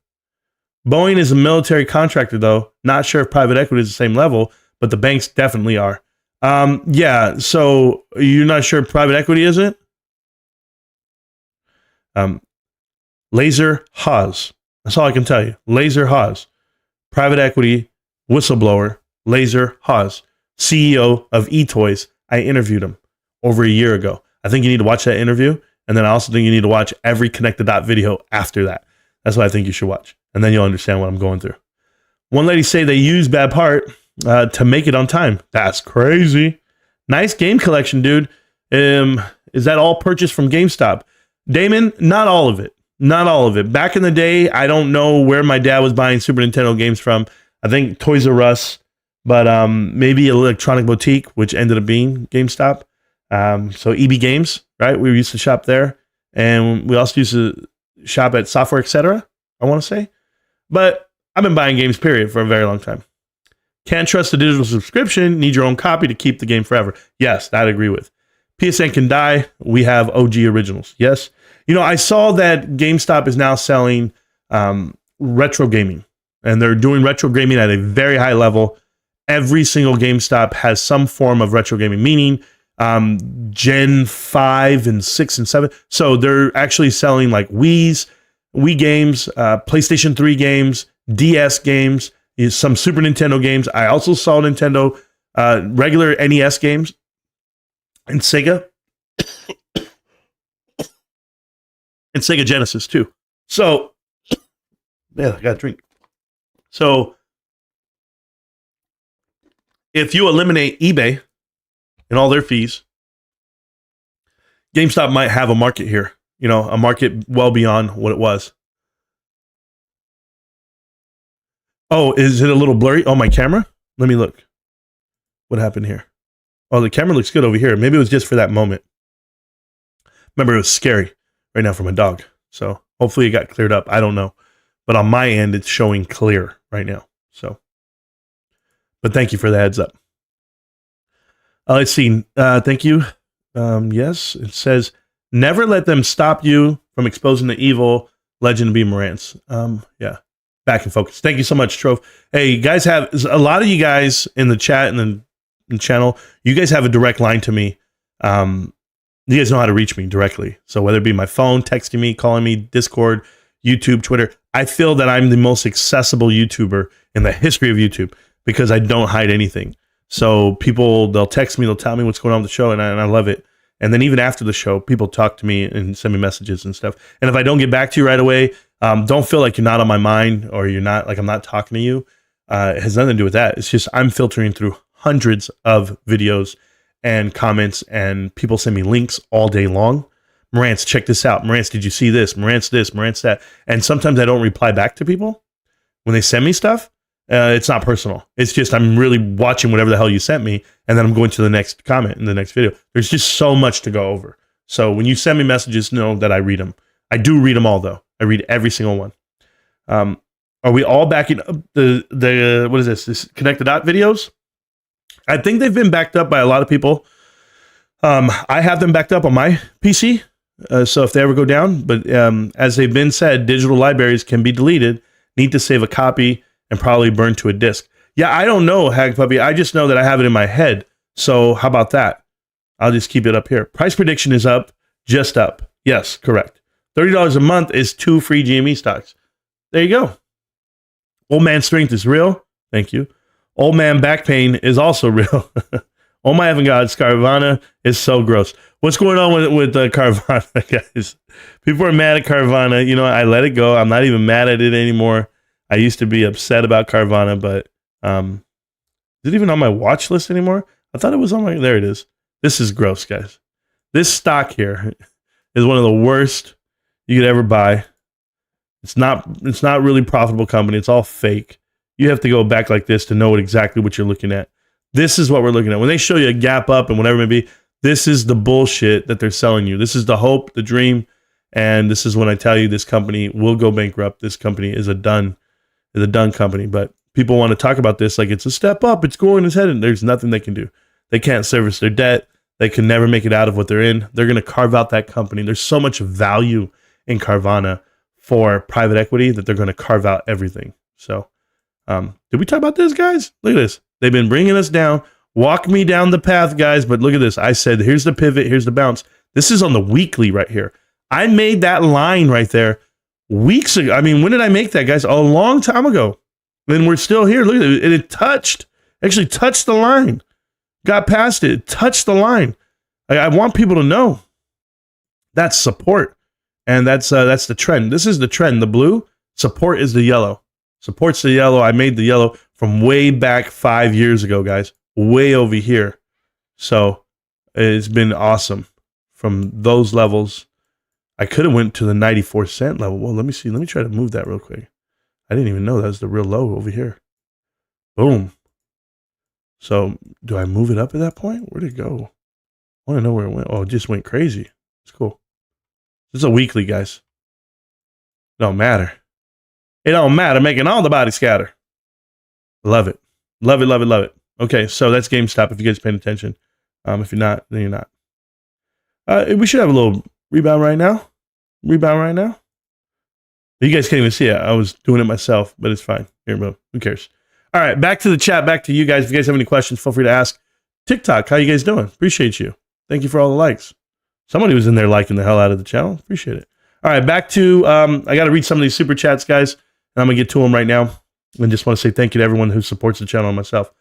Boeing is a military contractor, though. Not sure if private equity is the same level, but the banks definitely are. Yeah, so you're not sure private equity isn't? Laser Haas. That's all I can tell you. Laser Haas. Private equity whistleblower. Laser Haas. CEO of eToys. I interviewed him over a year ago. I think you need to watch that interview. And then I also think you need to watch every Connect the Dot video after that. That's what I think you should watch. And then you'll understand what I'm going through. One lady say they used bad part to make it on time. That's crazy. Nice game collection, dude. Is that all purchased from GameStop? Damon, not all of it. Not all of it. Back in the day, I don't know where my dad was buying Super Nintendo games from. I think Toys R Us, but maybe an electronic boutique, which ended up being GameStop. So EB Games, right? We used to shop there. And we also used to shop at Software Etc., I want to say. But I've been buying games, period, for a very long time. Can't trust the digital subscription. Need your own copy to keep the game forever. Yes, that I agree with. PSN can die. We have OG originals. Yes. You know, I saw that GameStop is now selling retro gaming. And they're doing retro gaming at a very high level. Every single GameStop has some form of retro gaming, meaning Gen 5 and 6 and 7. So they're actually selling like Wii games, PlayStation 3 games, DS games, some Super Nintendo games. I also saw Nintendo regular NES games and Sega and Sega Genesis too. So, yeah, I got a drink. So, if you eliminate eBay and all their fees, GameStop might have a market here. You know, a market well beyond what it was. Oh, is it a little blurry? Oh, my camera? Let me look. What happened here? Oh, the camera looks good over here. Maybe it was just for that moment. Remember, it was scary right now for my dog. So hopefully it got cleared up. I don't know. But on my end, it's showing clear right now. So, but thank you for the heads up. Let's see. Thank you. Yes, it says, never let them stop you from exposing the evil legend be Marantz. Yeah. Back in focus. Thank you so much, Trove. Hey, you guys have a lot of you guys in the chat and the channel. You guys have a direct line to me. You guys know how to reach me directly. So whether it be my phone, texting me, calling me, Discord, YouTube, Twitter, I feel that I'm the most accessible YouTuber in the history of YouTube because I don't hide anything. So people, they'll text me, they'll tell me what's going on with the show, and I love it. And then even after the show, people talk to me and send me messages and stuff. And if I don't get back to you right away, don't feel like you're not on my mind or you're not like I'm not talking to you. It has nothing to do with that. It's just I'm filtering through hundreds of videos and comments, and people send me links all day long. Marantz, check this out. Marantz, did you see this? Marantz this, Marantz that. And sometimes I don't reply back to people when they send me stuff. It's not personal. It's just I'm really watching whatever the hell you sent me, and then I'm going to the next comment in the next video. There's just so much to go over. So when you send me messages, know that I read them. I do read them all, though. I read every single one. Are we all backing up the what is this? This connect the dot videos? I think they've been backed up by a lot of people. I have them backed up on my PC. So if they ever go down, but as they've been said, digital libraries can be deleted. Need to save a copy and probably burn to a disk. Yeah, I don't know, Hag Puppy. I just know that I have it in my head. So how about that? I'll just keep it up here. Price prediction is up, just up. Yes, correct. $30 a month is 2 free GME stocks. There you go. Old man strength is real. Thank you. Old man back pain is also real. Oh my heaven gods, Carvana is so gross. What's going on with Carvana, guys? People are mad at Carvana. You know, I let it go. I'm not even mad at it anymore. I used to be upset about Carvana, but is it even on my watch list anymore? I thought it was on my, there it is. This is gross, guys. This stock here is one of the worst you could ever buy. It's not really profitable company. It's all fake. You have to go back like this to know exactly what you're looking at. This is what we're looking at. When they show you a gap up and whatever it may be, this is the bullshit that they're selling you. This is the hope, the dream, and this is when I tell you this company will go bankrupt. This company is a done company. But people want to talk about this like it's a step up. It's going its head, and there's nothing they can do. They can't service their debt. They can never make it out of what they're in. They're going to carve out that company. There's so much value in Carvana for private equity that they're going to carve out everything. So, did we talk about this, guys? Look at this. They've been bringing us down. Walk me down the path, guys. But look at this. I said, here's the pivot. Here's the bounce. This is on the weekly right here. I made that line right there weeks ago. I mean, when did I make that, guys? A long time ago. And we're still here. Look at it. It actually touched the line. Got past it. Touched the line. I want people to know that's support. And that's the trend. This is the trend. The blue, support is the yellow. Support's the yellow. I made the yellow from way back 5 years ago, guys. Way over here. So it's been awesome from those levels. I could have went to the 94-cent level. Well, let me see. Let me try to move that real quick. I didn't even know that was the real low over here. Boom. So do I move it up at that point? Where'd it go? I want to know where it went. Oh, it just went crazy. It's cool. This is a weekly, guys. It don't matter. It don't matter. Making all the body scatter. Love it. Love it, love it, love it. Okay, so that's GameStop if you guys paying attention. If you're not, then you're not. We should have a little rebound right now. You guys can't even see it. I was doing it myself, but it's fine. Here, bro. Who cares? All right, back to the chat. Back to you guys. If you guys have any questions, feel free to ask. TikTok, how you guys doing? Appreciate you. Thank you for all the likes. Somebody was in there liking the hell out of the channel. Appreciate it. All right, back to, I got to read some of these super chats, guys. and I'm going to get to them right now. And just want to say thank you to everyone who supports the channel and myself.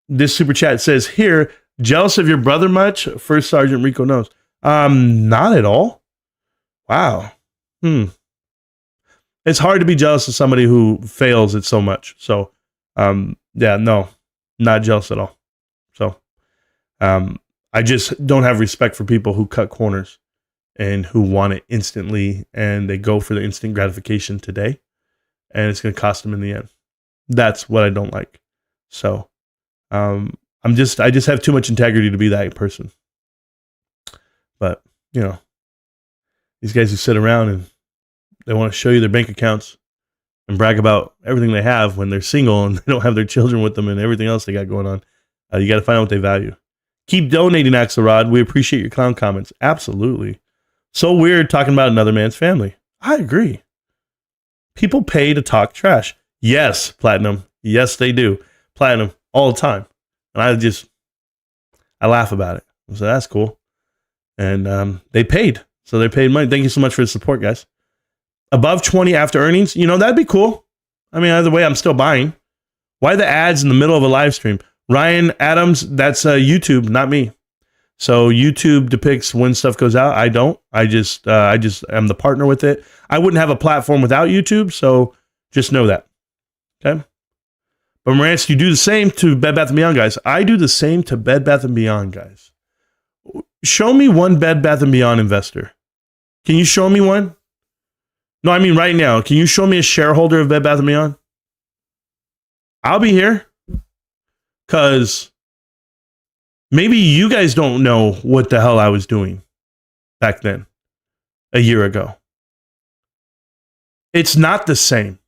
This super chat says here, jealous of your brother much? First Sergeant Rico knows. Not at all. Wow. It's hard to be jealous of somebody who fails at so much. So, yeah, no, not jealous at all. So, I just don't have respect for people who cut corners and who want it instantly, and they go for the instant gratification today, and it's going to cost them in the end. That's what I don't like. So, I just have too much integrity to be that person. But, you know, these guys who sit around and they want to show you their bank accounts and brag about everything they have when they're single and they don't have their children with them and everything else they got going on. You got to find out what they value. Keep donating, Axelrod. We appreciate your clown comments. Absolutely. So weird talking about another man's family. I agree. People pay to talk trash. Yes, Platinum. Yes, they do. Platinum all the time. And I laugh about it. So that's cool. And they paid. So they paid money. Thank you so much for the support, guys. Above 20 after earnings, you know, that'd be cool. I mean, either way, I'm still buying. Why the ads in the middle of a live stream? Ryan Adams, that's YouTube, not me. So YouTube depicts when stuff goes out. I don't. I just am the partner with it. I wouldn't have a platform without YouTube, so just know that. Okay? But Marantz, you do the same to Bed Bath & Beyond, guys. I do the same to Bed Bath & Beyond, guys. Show me one Bed Bath & Beyond investor. Can you show me one? No, I mean right now. Can you show me a shareholder of Bed Bath & Beyond? I'll be here. Because maybe you guys don't know what the hell I was doing back then, a year ago. It's not the same.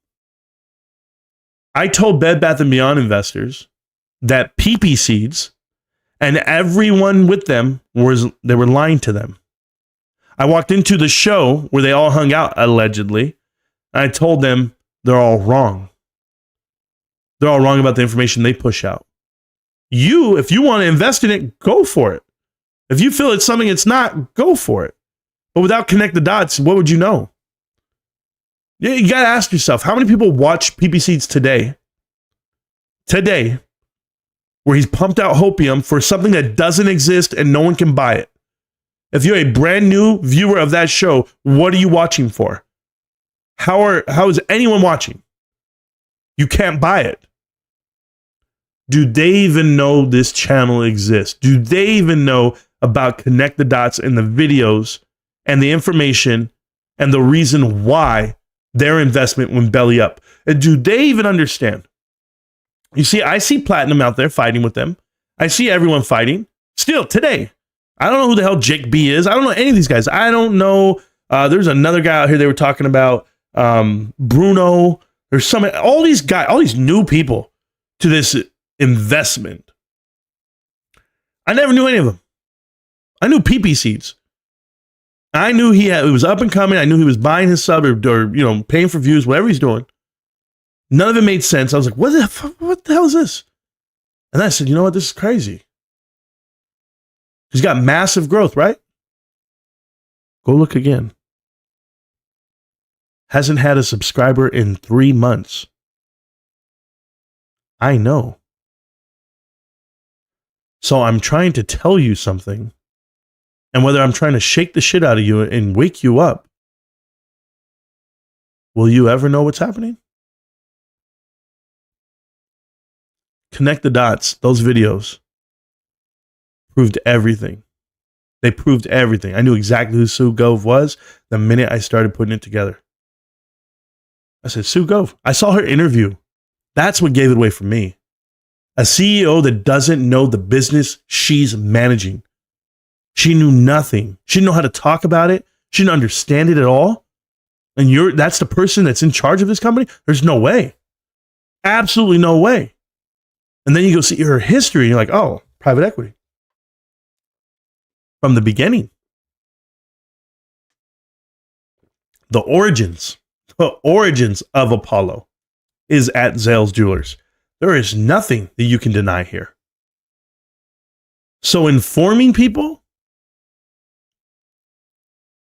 I told Bed Bath & Beyond investors that PP Seeds and everyone with them they were lying to them. I walked into the show where they all hung out, allegedly, and I told them they're all wrong. They're all wrong about the information they push out. You, if you want to invest in it, go for it. If you feel it's something it's not, go for it. But without connect the dots, what would you know? You got to ask yourself, how many people watch PP Seeds today, where he's pumped out hopium for something that doesn't exist and no one can buy it? If you're a brand new viewer of that show, what are you watching for? How is anyone watching? You can't buy it. Do they even know this channel exists? Do they even know about Connect the Dots and the videos and the information and the reason why their investment went belly up? And do they even understand? You see, I see Platinum out there fighting with them. I see everyone fighting. Still, today, I don't know who the hell Jake B is. I don't know any of these guys. I don't know. There's another guy out here they were talking about, Bruno. There's all these guys, all these new people to this investment. I never knew any of them. I knew PP Seeds. I knew it was up and coming. I knew he was buying his sub or paying for views, whatever he's doing. None of it made sense. I was like, what the hell is this? And I said, you know what? This is crazy. He's got massive growth, right? Go look again. Hasn't had a subscriber in 3 months. I know. So I'm trying to tell you something. And whether I'm trying to shake the shit out of you and wake you up, will you ever know what's happening? Connect the dots. Those videos proved everything. They proved everything. I knew exactly who Sue Gove was the minute I started putting it together. I said, Sue Gove. I saw her interview. That's what gave it away for me. A CEO that doesn't know the business she's managing. She knew nothing. She didn't know how to talk about it. She didn't understand it at all. And that's the person that's in charge of this company? There's no way. Absolutely no way. And then you go see her history and you're like, oh, private equity. From the beginning. The origins of Apollo is at Zales Jewelers. There is nothing that you can deny here. So informing people,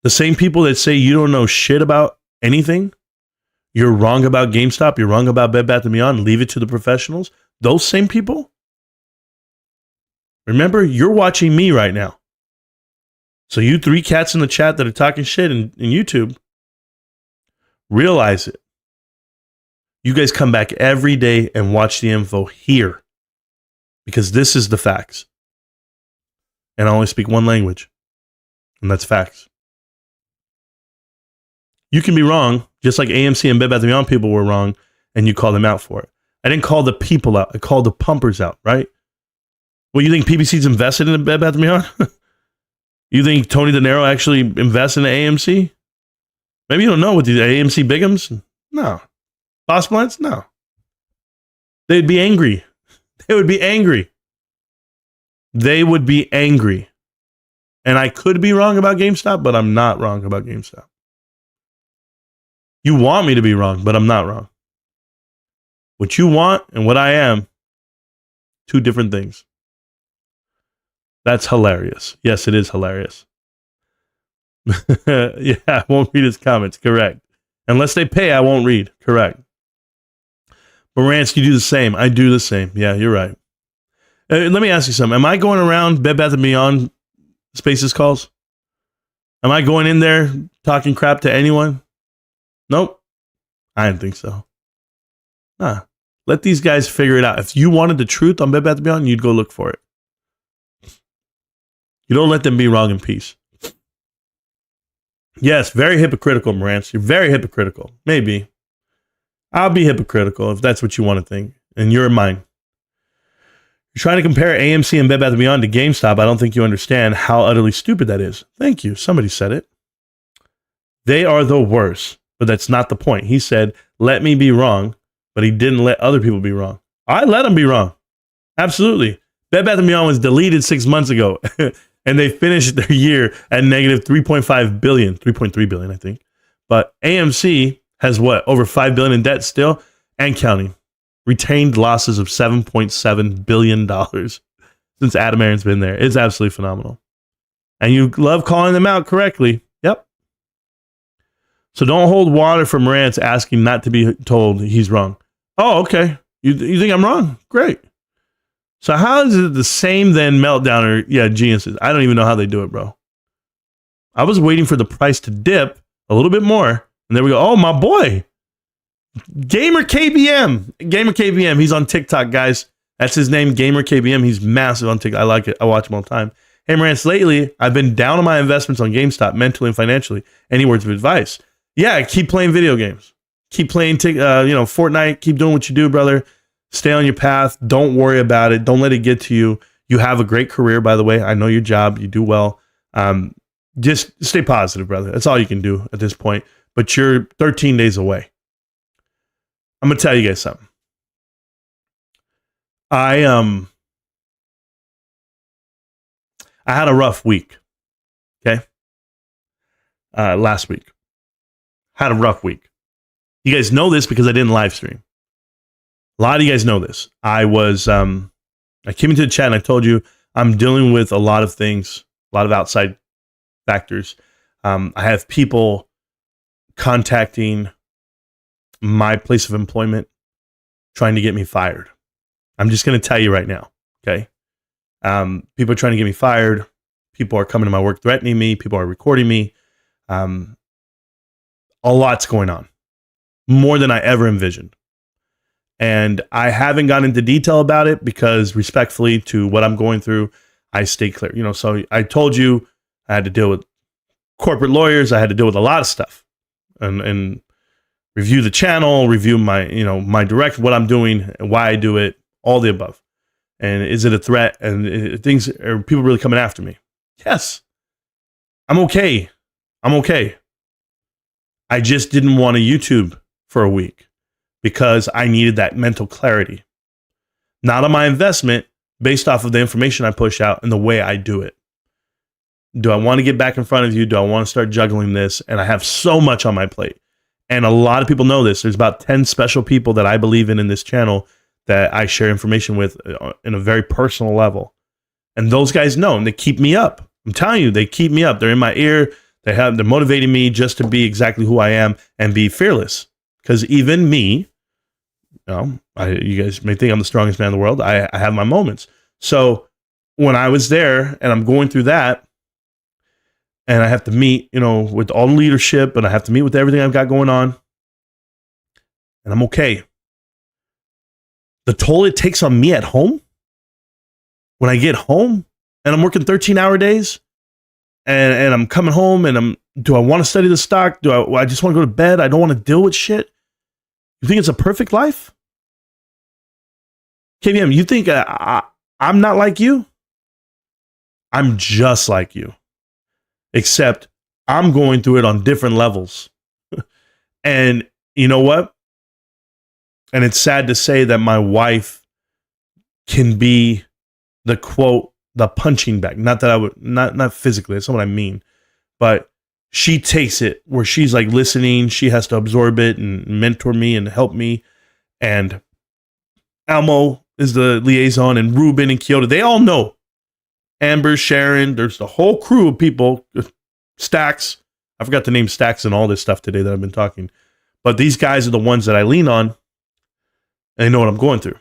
the same people that say you don't know shit about anything, You're wrong about GameStop. You're wrong about Bed Bath & Beyond. Leave it to the professionals. Those same people. Remember, you're watching me right now. So you three cats in the chat that are talking shit in YouTube, realize it. You guys come back every day and watch the info here. Because this is the facts. And I only speak one language. And that's facts. You can be wrong, just like AMC and Bed Bath & Beyond people were wrong, and you call them out for it. I didn't call the people out. I called the pumpers out, right? Well, you think PBC's invested in Bed Bath & Beyond? You think Tony De Niro actually invested in AMC? Maybe you don't know what the AMC Bigums? No. Boss Blunts? No. They'd be angry. They would be angry. They would be angry. And I could be wrong about GameStop, but I'm not wrong about GameStop. You want me to be wrong, but I'm not wrong. What you want and what I am, two different things. That's hilarious. Yes, it is hilarious. Yeah, I won't read his comments. Correct. Unless they pay, I won't read. Correct. Marantz, you do the same. I do the same. Yeah, you're right. Let me ask you something. Am I going around Bed Bath & Beyond Spaces calls? Am I going in there talking crap to anyone? Nope. I didn't think so. Nah. Let these guys figure it out. If you wanted the truth on Bed Bath & Beyond, you'd go look for it. You don't let them be wrong in peace. Yes, very hypocritical, Marantz. You're very hypocritical. Maybe. I'll be hypocritical if that's what you want to think. And you're mine. You're trying to compare AMC and Bed Bath & Beyond to GameStop. I don't think you understand how utterly stupid that is. Thank you. Somebody said it. They are the worst. But that's not the point. He said, let me be wrong, but he didn't let other people be wrong. I let them be wrong. Absolutely. Bed Bath & Beyond was deleted 6 months ago, and they finished their year at negative 3.5 billion, 3.3 billion, I think. But AMC has what? Over 5 billion in debt still and counting. Retained losses of $7.7 billion since Adam Aron's been there. It's absolutely phenomenal. And you love calling them out correctly. Yep. So don't hold water for Marantz asking not to be told he's wrong. Oh, okay. You think I'm wrong? Great. So how is it the same then Meltdown or, yeah, Geniuses? I don't even know how they do it, bro. I was waiting for the price to dip a little bit more. And there we go. Oh, my boy. Gamer KBM. Gamer KBM. He's on TikTok, guys. That's his name, Gamer KBM. He's massive on TikTok. I like it. I watch him all the time. Hey, Marantz, lately, I've been down on my investments on GameStop, mentally and financially. Any words of advice? Yeah, keep playing video games. Keep playing, Fortnite. Keep doing what you do, brother. Stay on your path. Don't worry about it. Don't let it get to you. You have a great career, by the way. I know your job. You do well. Just stay positive, brother. That's all you can do at this point. But you're 13 days away. I'm going to tell you guys something. I had a rough week. Okay? Last week. Had a rough week. You guys know this because I didn't live stream. A lot of you guys know this. I came into the chat and I told you I'm dealing with a lot of things, a lot of outside factors. I have people contacting my place of employment, trying to get me fired. I'm just going to tell you right now, okay? People are trying to get me fired. People are coming to my work threatening me. People are recording me. A lot's going on, more than I ever envisioned. And I haven't gone into detail about it because respectfully to what I'm going through, I stay clear. So I told you I had to deal with corporate lawyers. I had to deal with a lot of stuff and review the channel, review my, my direct, what I'm doing and why I do it, all the above. And is it a threat? And are people really coming after me? Yes. I'm okay. I just didn't want to YouTube for a week because I needed that mental clarity. Not on my investment, based off of the information I push out and the way I do it. Do I want to get back in front of you? Do I want to start juggling this? And I have so much on my plate. And a lot of people know this. There's about 10 special people that I believe in this channel that I share information with in a very personal level. And those guys know, and they keep me up. I'm telling you, they keep me up. They're in my ear. They're motivating me just to be exactly who I am and be fearless. Because even me, you guys may think I'm the strongest man in the world. I have my moments. So when I was there and I'm going through that, and I have to meet, with all the leadership, and I have to meet with everything I've got going on, and I'm okay. The toll it takes on me at home, when I get home and I'm working 13-hour days, and I'm coming home and do I want to study the stock? Do I just want to go to bed? I don't want to deal with shit. You think it's a perfect life? KBM, you think I'm not like you? I'm just like you. Except I'm going through it on different levels. And you know what? And it's sad to say that my wife can be the quote, the punching bag. Not that I would, not physically, that's not what I mean. But she takes it where she's like listening. She has to absorb it and mentor me and help me. And Almo is the liaison, and Ruben and Kyoto. They all know. Amber, Sharon, there's the whole crew of people. Stacks. I forgot to name Stacks and all this stuff today that I've been talking. But these guys are the ones that I lean on, and they know what I'm going through.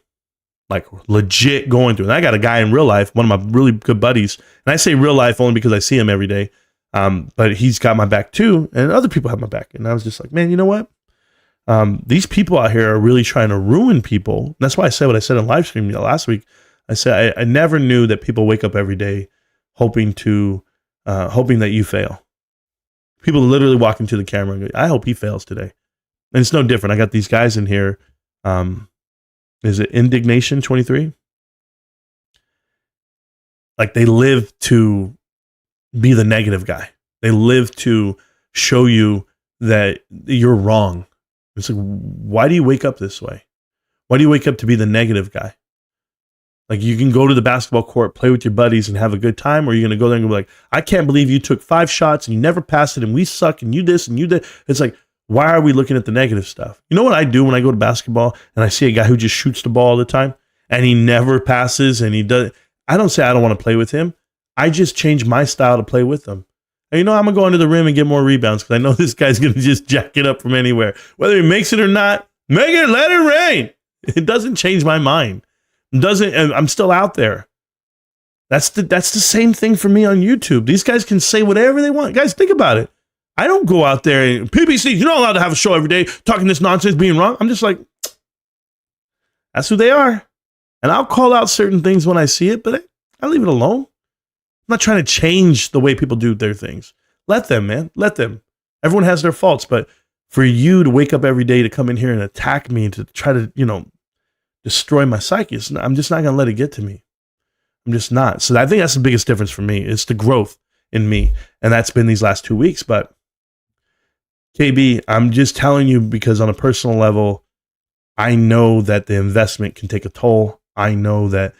Like legit going through. And I got a guy in real life, one of my really good buddies. And I say real life only because I see him every day. But he's got my back too. And other people have my back. And I was just like, man, you know what? These people out here are really trying to ruin people. And that's why I said what I said in live stream last week. I said, I never knew that people wake up every day hoping that you fail. People literally walk into the camera and go, I hope he fails today. And it's no different. I got these guys in here. Is it Indignation 23? Like they live to be the negative guy. They live to show you that you're wrong. It's like, why do you wake up this way? Why do you wake up to be the negative guy? Like you can go to the basketball court, play with your buddies and have a good time, or you're going to go there and be like, I can't believe you took 5 shots and you never passed it and we suck and you this and you that. It's like, why are we looking at the negative stuff? You know what I do when I go to basketball and I see a guy who just shoots the ball all the time and he never passes and he does. I don't say I don't want to play with him. I just change my style to play with him. And I'm going to go under the rim and get more rebounds because I know this guy's going to just jack it up from anywhere. Whether he makes it or not, make it, let it rain. It doesn't change my mind. I'm still out there. That's the same thing for me on YouTube. These guys can say whatever they want. Guys, think about it. I don't go out there and PBC, you're not allowed to have a show every day talking this nonsense, being wrong. I'm just like, that's who they are. And I'll call out certain things when I see it, but I leave it alone. I'm not trying to change the way people do their things. Let them, man. Let them. Everyone has their faults, but for you to wake up every day to come in here and attack me and to try to, destroy my psyche, I'm just not going to let it get to me. I'm just not. So I think that's the biggest difference for me. It's the growth in me. And that's been these last 2 weeks. But KB, I'm just telling you because on a personal level, I know that the investment can take a toll. I know that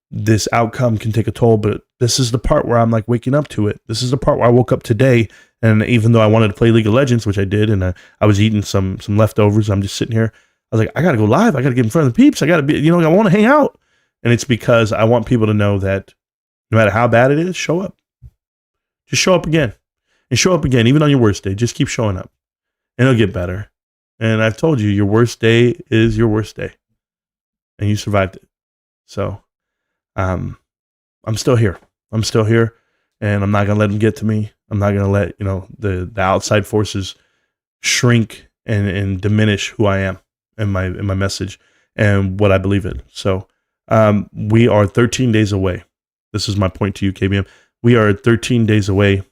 this outcome can take a toll, but this is the part where I'm like waking up to it. This is the part where I woke up today. And even though I wanted to play League of Legends, which I did, and I was eating some leftovers, I'm just sitting here. I was like, I got to go live. I got to get in front of the peeps. I got to be, I want to hang out. And it's because I want people to know that no matter how bad it is, show up. Just show up again. And show up again, even on your worst day. Just keep showing up. And it'll get better. And I've told you, your worst day is your worst day. And you survived it. So I'm still here. I'm still here. And I'm not going to let them get to me. I'm not going to let, the outside forces shrink and diminish who I am and my message and what I believe in. So we are 13 days away. This is my point to you, KBM. We are 13 days away.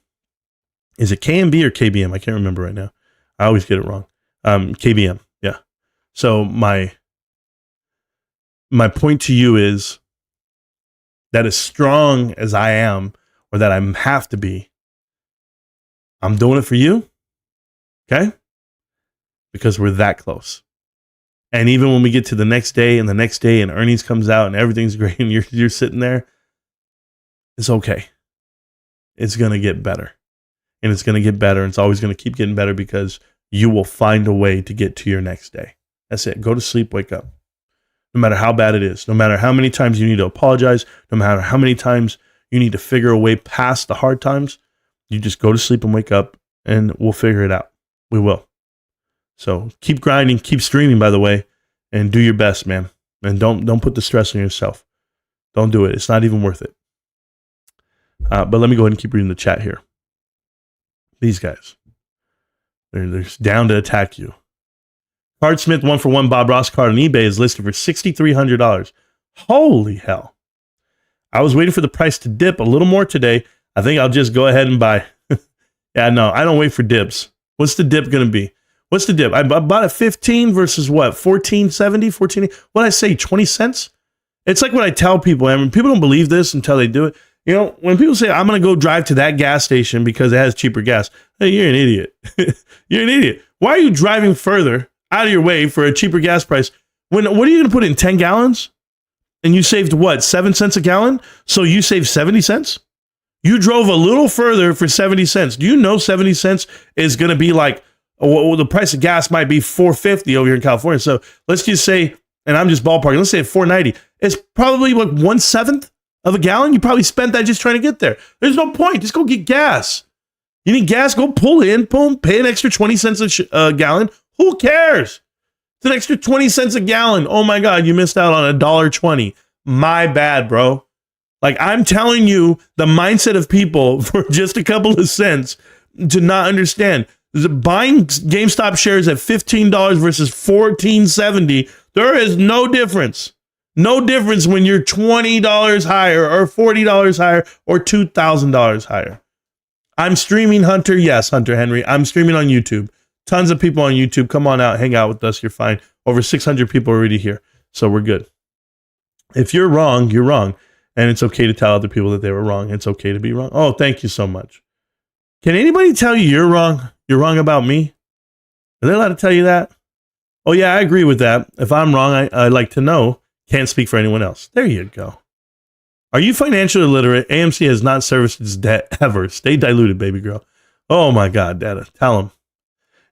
Is it KMB or KBM? I can't remember right now. I always get it wrong. KBM. Yeah. So my point to you is that as strong as I am, or that I have to be, I'm doing it for you. Okay? Because we're that close. And even when we get to the next day and earnings comes out and everything's great and you're sitting there, it's okay. It's going to get better. And it's going to get better. And it's always going to keep getting better because you will find a way to get to your next day. That's it. Go to sleep, wake up. No matter how bad it is, no matter how many times you need to apologize, no matter how many times you need to figure a way past the hard times, you just go to sleep and wake up and we'll figure it out. We will. So keep grinding, keep streaming, by the way, and do your best, man. And don't put the stress on yourself. Don't do it. It's not even worth it. But let me go ahead and keep reading the chat here. These guys, they're down to attack you. Cardsmith 1-for-1 Bob Ross card on eBay is listed for $6,300. Holy hell. I was waiting for the price to dip a little more today. I think I'll just go ahead and buy. Yeah, no, I don't wait for dips. What's the dip going to be? What's the dip? I bought at 15 versus what? 14.70, 14. What did I say? 20 cents? It's like what I tell people. I mean, people don't believe this until they do it. You know, when people say, I'm going to go drive to that gas station because it has cheaper gas. Hey, you're an idiot. You're an idiot. Why are you driving further out of your way for a cheaper gas price? What are you going to put in 10 gallons? And you saved what, 7 cents a gallon? So you saved 70 cents? You drove a little further for 70 cents. Do you know 70 cents is going to be like, well, the price of gas might be $4.50 over here in California. So let's just say, and I'm just ballparking, let's say at $4.90. It's probably like 1/7 of a gallon. You probably spent that just trying to get there. There's no point. Just go get gas. You need gas, go pull in, boom, pay an extra 20 cents a gallon. Who cares? It's an extra 20 cents a gallon. Oh my God, you missed out on $1.20. My bad, bro. Like, I'm telling you the mindset of people for just a couple of cents to not understand. Buying GameStop shares at $15 versus $14.70, there is no difference. No difference when you're $20 higher or $40 higher or $2,000 higher. I'm streaming, Hunter. Yes, Hunter Henry. I'm streaming on YouTube. Tons of people on YouTube. Come on out. Hang out with us. You're fine. Over 600 people already here. So we're good. If you're wrong, you're wrong. And it's okay to tell other people that they were wrong. It's okay to be wrong. Oh, thank you so much. Can anybody tell you you're wrong? You're wrong about me? Are they allowed to tell you that? Oh, yeah, I agree with that. If I'm wrong, I'd like to know. Can't speak for anyone else. There you go. Are you financially illiterate? AMC has not serviced its debt ever. Stay diluted, baby girl. Oh, my God, Data. Tell him.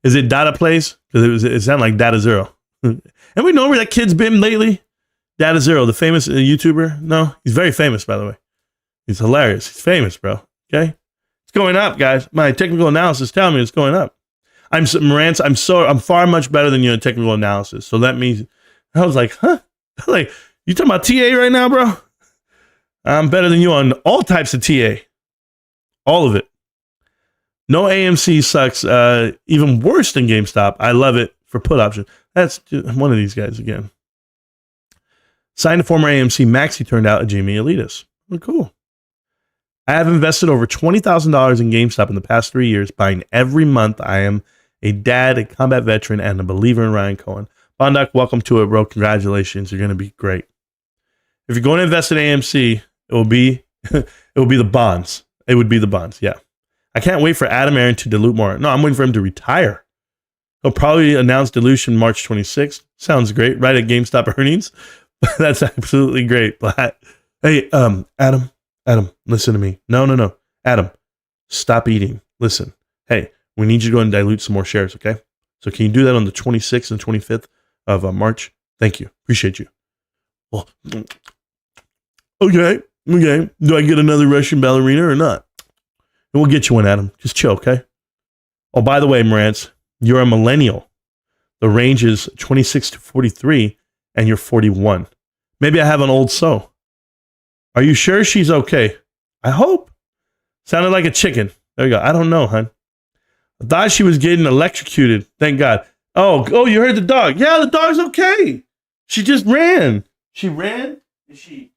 Is it Data Plays? Because it sounded like Data Zero. And we know where that kid's been lately. Data Zero, the famous YouTuber. No, he's very famous, by the way. He's hilarious. He's famous, bro. Okay? It's going up, guys. My technical analysis telling me it's going up. Marantz, I'm far much better than you in technical analysis. So that means, I was like, huh? Like, you talking about TA right now, bro? I'm better than you on all types of TA. All of it. No AMC sucks. Even worse than GameStop. I love it for put option. That's one of these guys again. Signed a former AMC Maxi turned out a GME elitist. Oh, cool. I have invested over $20,000 in GameStop in the past 3 years, buying every month. I am a dad, a combat veteran, and a believer in Ryan Cohen. Bondoc, welcome to it, bro. Congratulations. You're going to be great. If you're going to invest in AMC, it will be the bonds. It would be the bonds. Yeah. I can't wait for Adam Aaron to dilute more. No, I'm waiting for him to retire. He'll probably announce dilution March 26th. Sounds great. Right at GameStop earnings. That's absolutely great. But hey, Adam, listen to me. No. Adam, stop eating. Listen. Hey, we need you to go and dilute some more shares, okay? So can you do that on the 26th and 25th of March? Thank you. Appreciate you. Well, okay. Do I get another Russian ballerina or not? We'll get you one, Adam. Just chill, okay? Oh, by the way, Marantz, you're a millennial. The range is 26 to 43, and you're 41. Maybe I have an old so. Are you sure she's okay? I hope. Sounded like a chicken. There you go. I don't know, hon. I thought she was getting electrocuted. Thank God. Oh, you heard the dog. Yeah, the dog's okay. She just ran. She ran and she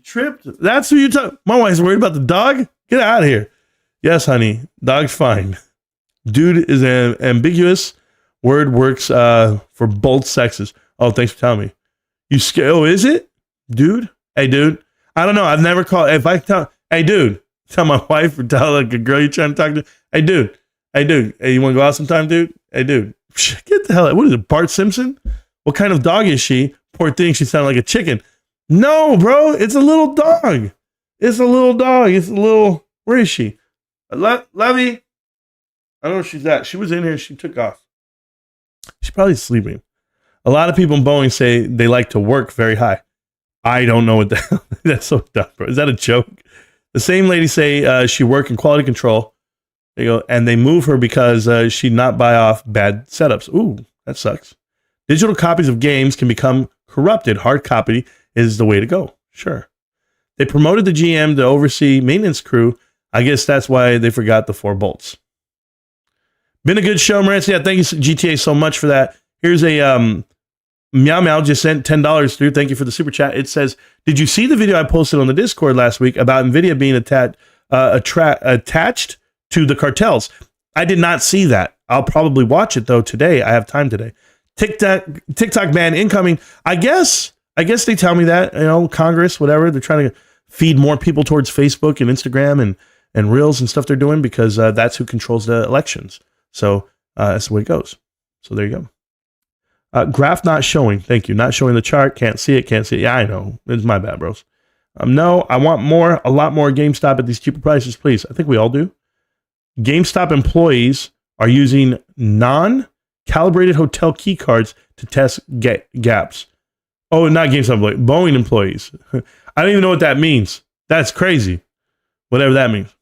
tripped. That's who you talk. My wife's worried about the dog. Get out of here. Yes, honey. Dog's fine. Dude is an ambiguous word, works for both sexes. Oh, thanks for telling me. You scared? Oh, is it? Dude? Hey, dude. I don't know. I've never called. If I tell, hey, dude, tell my wife or tell like a girl you're trying to talk to. Hey, dude. Hey, you want to go out sometime, dude? Hey, dude. Get the hell out. What is it, Bart Simpson? What kind of dog is she? Poor thing. She sounded like a chicken. No, bro. It's a little dog. It's a little dog. It's a little. Where is she? Levy. I don't know where she's at. She was in here. She took off. She's probably sleeping. A lot of people in Boeing say they like to work very high. I don't know what the hell. That's so dumb, bro. Is that a joke? The same lady say she work in quality control. There you go. And they move her because she'd not buy off bad setups. Ooh, that sucks. Digital copies of games can become corrupted. Hard copy is the way to go. Sure. They promoted the GM to oversee maintenance crew. I guess that's why they forgot the 4 bolts. Been a good show, Marantz. Yeah, thank you, GTA, so much for that. Here's a Meow Meow just sent $10 through. Thank you for the super chat. It says, did you see the video I posted on the Discord last week about NVIDIA being attached to the cartels? I did not see that. I'll probably watch it, though, today. I have time today. TikTok ban incoming. I guess they tell me that, Congress, whatever. They're trying to feed more people towards Facebook and Instagram and Reels and stuff they're doing because that's who controls the elections. So that's the way it goes. So there you go. Graph not showing. Thank you. Not showing the chart. Can't see it. Yeah, I know. It's my bad, bros. No, I want a lot more GameStop at these cheaper prices, please. I think we all do. GameStop employees are using non-calibrated hotel key cards to test gaps. Oh, not GameStop employees. Boeing employees. I don't even know what that means. That's crazy. Whatever that means.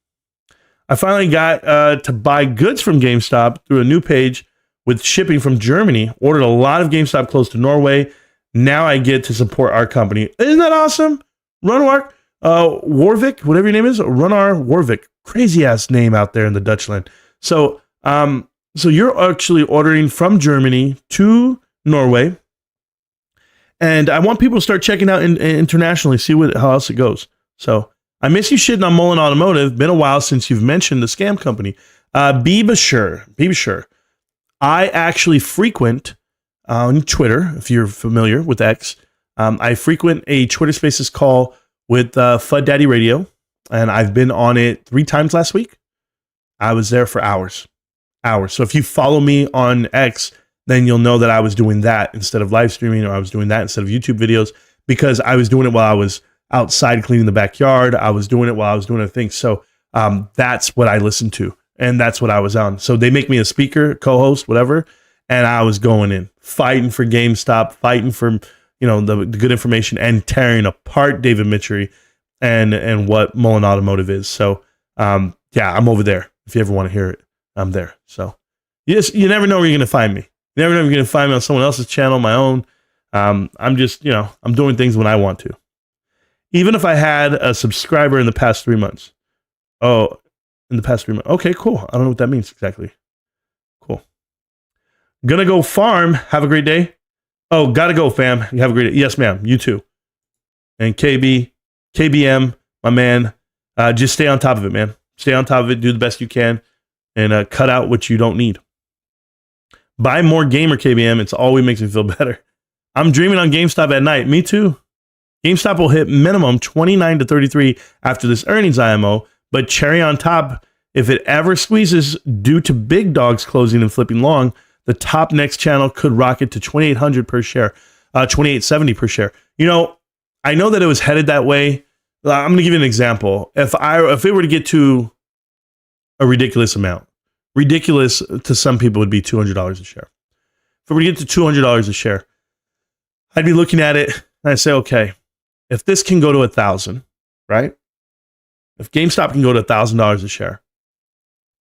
I finally got to buy goods from GameStop through a new page with shipping from Germany. Ordered a lot of GameStop clothes to Norway. Now I get to support our company. Isn't that awesome? Runar Warvik, whatever your name is, Runar Warvik. Crazy ass name out there in the Dutchland. So you're actually ordering from Germany to Norway. And I want people to start checking out internationally, see how else it goes. So I miss you shitting on Mullen Automotive. Been a while since you've mentioned the scam company. Be sure. I actually frequent on Twitter, if you're familiar with X. I frequent a Twitter Spaces call with Fud Daddy Radio, and I've been on it 3 times last week. I was there for hours. So if you follow me on X, then you'll know that I was doing that instead of live streaming, or I was doing that instead of YouTube videos, because I was doing it while I was outside cleaning the backyard. I was doing it while I was doing other things. So that's what I listened to, and that's what I was on. So they make me a speaker, co-host, whatever, and I was going in, fighting for GameStop, fighting for the good information, and tearing apart David Mitchery and what Mullen Automotive is. So yeah, I'm over there. If you ever want to hear it, I'm there. So you never know where you're going to find me. You never know if you're going to find me on someone else's channel, my own. I'm just, I'm doing things when I want to. Even if I had a subscriber in the past 3 months. Oh, in the past 3 months. Okay, cool. I don't know what that means exactly. Cool. Gonna go farm. Have a great day. Oh, gotta go, fam. You have a great day. Yes, ma'am. You too. And KBM, my man, just stay on top of it, man. Stay on top of it. Do the best you can. And cut out what you don't need. Buy more gamer, KBM. It's always makes me feel better. I'm dreaming on GameStop at night. Me too. GameStop will hit minimum 29 to 33 after this earnings IMO, but cherry on top, if it ever squeezes due to big dogs closing and flipping long, the top next channel could rocket to 2,800 per share, 2,870 per share. I know that it was headed that way. I'm going to give you an example. If it were to get to a ridiculous amount, ridiculous to some people would be $200 a share. If it were to get to $200 a share, I'd be looking at it and I'd say, okay, if this can go to 1,000, right? If GameStop can go to $1,000 a share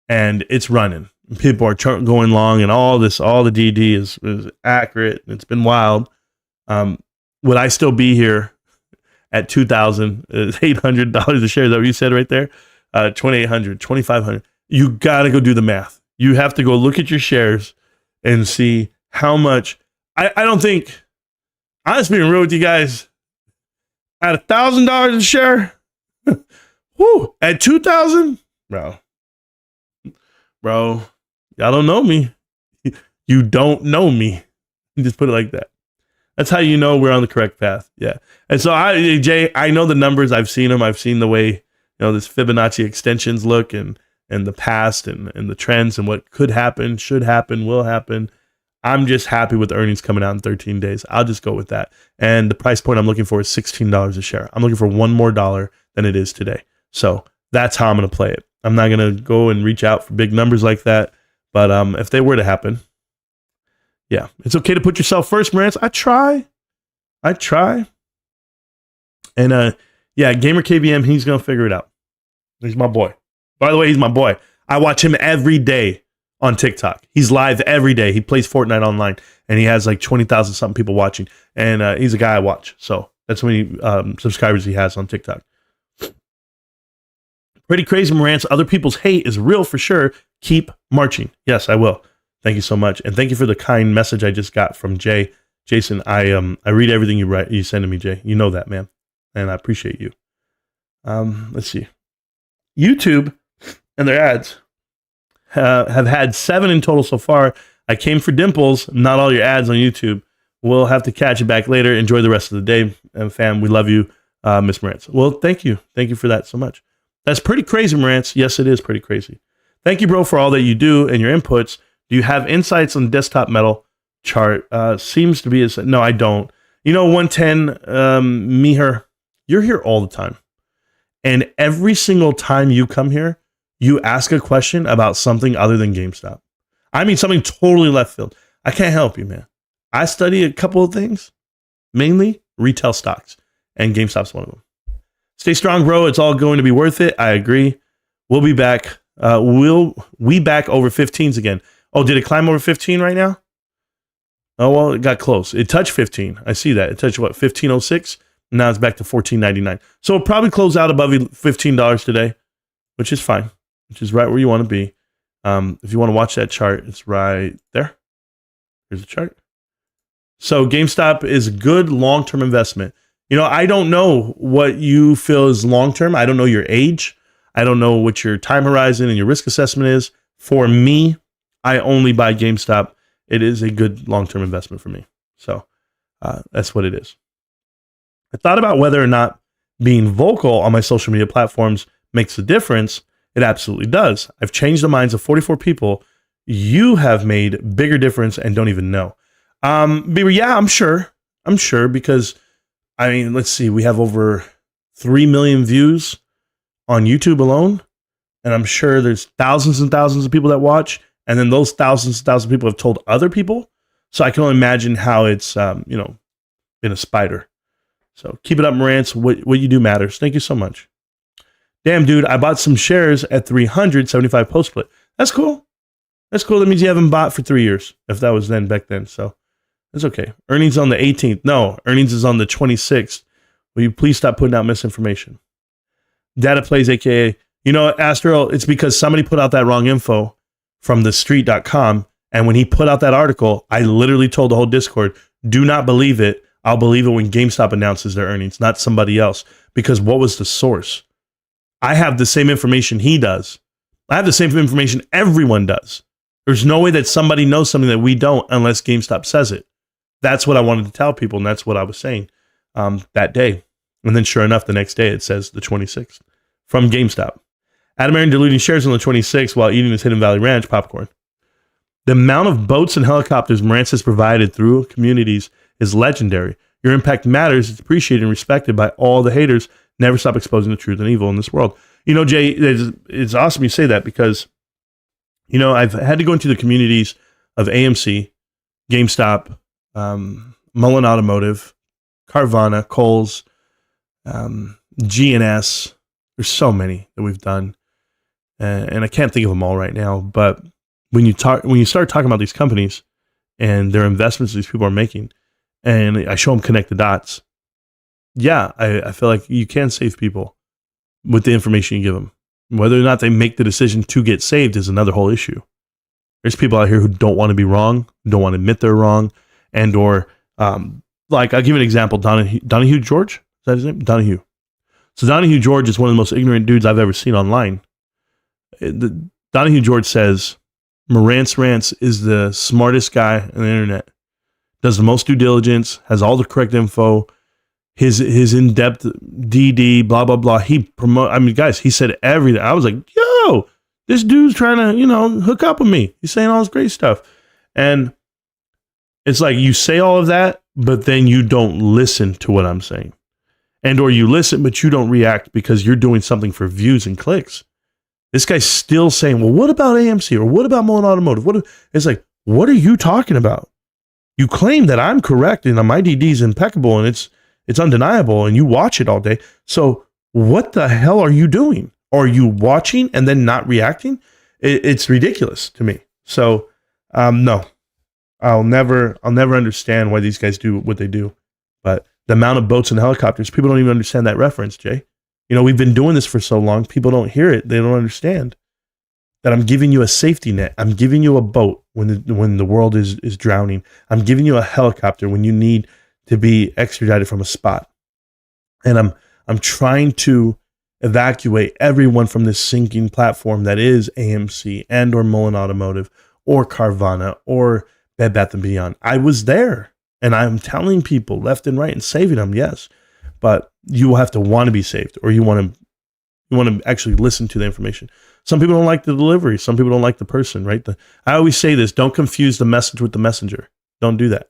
and it's running, and people are going long and all the DD is accurate, it's been wild, would I still be here at $2,800 a share? Is that what you said right there? 2,800, 2,500. You got to go do the math. You have to go look at your shares and see how much. I don't think, honestly, being real with you guys, at $1,000 a share, whoo, at 2,000, bro, y'all don't know me. You don't know me. Just put it like that. That's how you know we're on the correct path. Yeah. And so Jay, I know the numbers. I've seen them. I've seen the way, this Fibonacci extensions look and the past and the trends and what could happen, should happen, will happen. I'm just happy with the earnings coming out in 13 days. I'll just go with that. And the price point I'm looking for is $16 a share. I'm looking for $1 more than it is today. So that's how I'm going to play it. I'm not going to go and reach out for big numbers like that. But if they were to happen, yeah, it's okay to put yourself first, Marantz. I try. And yeah, Gamer KBM, he's going to figure it out. He's my boy. By the way, he's my boy. I watch him every day on TikTok. He's live every day. He plays Fortnite online, and he has like 20,000 something people watching. And he's a guy I watch. So that's how many subscribers he has on TikTok. Pretty crazy, Marantz. Other people's hate is real for sure. Keep marching. Yes, I will. Thank you so much. And thank you for the kind message I just got from Jay. Jason, I read everything you send to me, Jay. You know that, man. And I appreciate you. Let's see. YouTube and their ads have had 7 in total so far. I came for dimples, not all your ads on YouTube. We'll have to catch you back later. Enjoy the rest of the day. And fam, we love you, Miss Marantz. Well, thank you. Thank you for that so much. That's pretty crazy, Marantz. Yes, it is pretty crazy. Thank you, bro, for all that you do and your inputs. Do you have insights on desktop metal chart? Seems to be no, I don't. 110, Miher, you're here all the time. And every single time you come here, you ask a question about something other than GameStop. I mean, something totally left field. I can't help you, man. I study a couple of things, mainly retail stocks, and GameStop's one of them. Stay strong, bro. It's all going to be worth it. I agree. We'll be back. We back over 15s again. Oh, did it climb over 15 right now? Oh, well, it got close. It touched 15. I see that. It touched what, 15.06? Now it's back to $14.99. So it'll probably close out above $15 today, which is fine, which is right where you want to be. If you want to watch that chart, it's right there. Here's the chart. So GameStop is a good long-term investment. I don't know what you feel is long-term. I don't know your age. I don't know what your time horizon and your risk assessment is. For me, I only buy GameStop. It is a good long-term investment for me. So that's what it is. I thought about whether or not being vocal on my social media platforms makes a difference. It absolutely does. I've changed the minds of 44 people. You have made bigger difference and don't even know. Bieber, yeah, I'm sure. Because, let's see. We have over 3 million views on YouTube alone. And I'm sure there's thousands and thousands of people that watch. And then those thousands and thousands of people have told other people. So I can only imagine how it's, been a spider. So keep it up, Marantz. What you do matters. Thank you so much. Damn, dude, I bought some shares at 375 post split. That's cool. That's cool. That means you haven't bought for 3 years, if that was back then. So that's okay. Earnings on the 18th. No, earnings is on the 26th. Will you please stop putting out misinformation? Data plays, aka, Astro, it's because somebody put out that wrong info from thestreet.com. And when he put out that article, I literally told the whole Discord, do not believe it. I'll believe it when GameStop announces their earnings, not somebody else. Because what was the source? I have the same information he does. I have the same information everyone does. There's no way that somebody knows something that we don't unless GameStop says it. That's what I wanted to tell people, and that's what I was saying that day. And then sure enough, the next day it says the 26th from GameStop. Adam Aaron diluting shares on the 26th while eating his Hidden Valley Ranch popcorn. The amount of boats and helicopters Marantz has provided through communities is legendary. Your impact matters. It's appreciated and respected by all the haters. Never stop exposing the truth and evil in this world. Jay, it's awesome you say that because, I've had to go into the communities of AMC, GameStop, Mullen Automotive, Carvana, Kohl's, GNS. There's so many that we've done. And I can't think of them all right now. But when you start talking about these companies and their investments these people are making, and I show them connect the dots, yeah, I feel like you can save people with the information you give them. Whether or not they make the decision to get saved is another whole issue. There's people out here who don't want to be wrong, don't want to admit they're wrong, and or I'll give you an example. Donahue George, is that his name? Donahue. So Donahue George is one of the most ignorant dudes I've ever seen online. Donahue George says Marantz Rantz is the smartest guy on the internet. Does the most due diligence, has all the correct info, his in-depth DD, blah, blah, blah. Guys, he said everything. I was like, yo, this dude's trying to, hook up with me. He's saying all this great stuff. And it's like you say all of that, but then you don't listen to what I'm saying. And or you listen, but you don't react because you're doing something for views and clicks. This guy's still saying, well, what about AMC? Or what about Mullen Automotive? It's like, what are you talking about? You claim that I'm correct and my DD is impeccable and it's undeniable and you watch it all day. So what the hell are you doing? Are you watching and then not reacting? It's ridiculous to me. So, no, I'll never understand why these guys do what they do. But the amount of boats and helicopters, people don't even understand that reference, Jay. You know, we've been doing this for so long, people don't hear it. They don't understand that I'm giving you a safety net. I'm giving you a boat when the world is drowning. I'm giving you a helicopter when you need to be extradited from a spot. And I'm trying to evacuate everyone from this sinking platform that is AMC and or Mullen Automotive or Carvana or Bed Bath & Beyond. I was there, and I'm telling people left and right and saving them, yes. But you will have to want to be saved, or you want to actually listen to the information. Some people don't like the delivery. Some people don't like the person, right? I always say this, don't confuse the message with the messenger. Don't do that.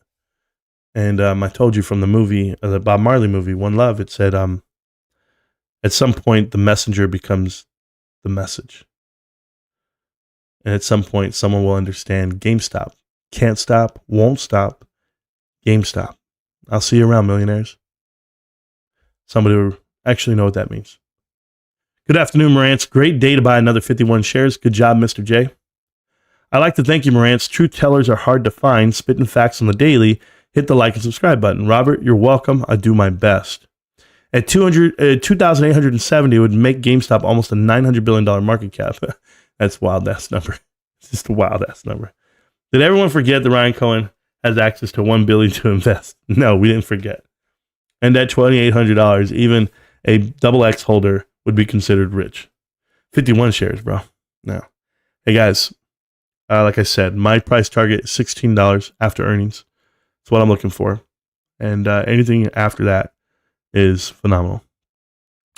And I told you from the movie, the Bob Marley movie, One Love, it said, at some point, the messenger becomes the message. And at some point, someone will understand GameStop. Can't stop, won't stop, GameStop. I'll see you around, millionaires. Somebody will actually know what that means. Good afternoon, Marantz. Great day to buy another 51 shares. Good job, Mr. J. I'd like to thank you, Marantz. Truth tellers are hard to find. Spitting facts on the daily. Hit the like and subscribe button. Robert, you're welcome. I do my best. At 2,870, it would make GameStop almost a $900 billion market cap. That's a wild-ass number. It's just a wild-ass number. Did everyone forget that Ryan Cohen has access to $1 billion to invest? No, we didn't forget. And at $2,800, even a double X holder would be considered rich. 51 shares, bro. No. Hey, guys, like I said, my price target is $16 after earnings. That's what I'm looking for. And anything after that is phenomenal.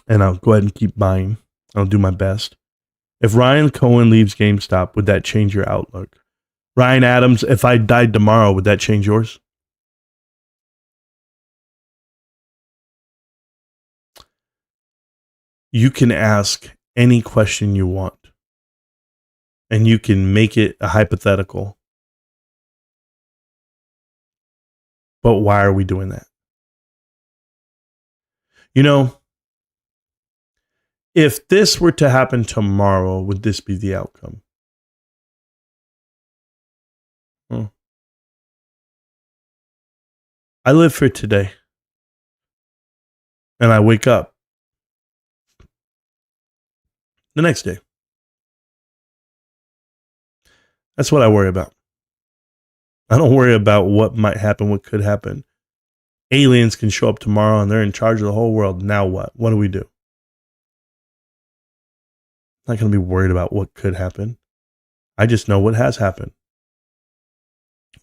And I'll go ahead and keep buying. I'll do my best. If Ryan Cohen leaves GameStop, would that change your outlook? Ryan Adams, if I died tomorrow, would that change yours? You can ask any question you want, and you can make it a hypothetical. But why are we doing that? You know, if this were to happen tomorrow, would this be the outcome? I live for today. And I wake up the next day. That's what I worry about. I don't worry about what might happen, what could happen. Aliens can show up tomorrow and they're in charge of the whole world. Now what? What do we do? I'm not going to be worried about what could happen. I just know what has happened.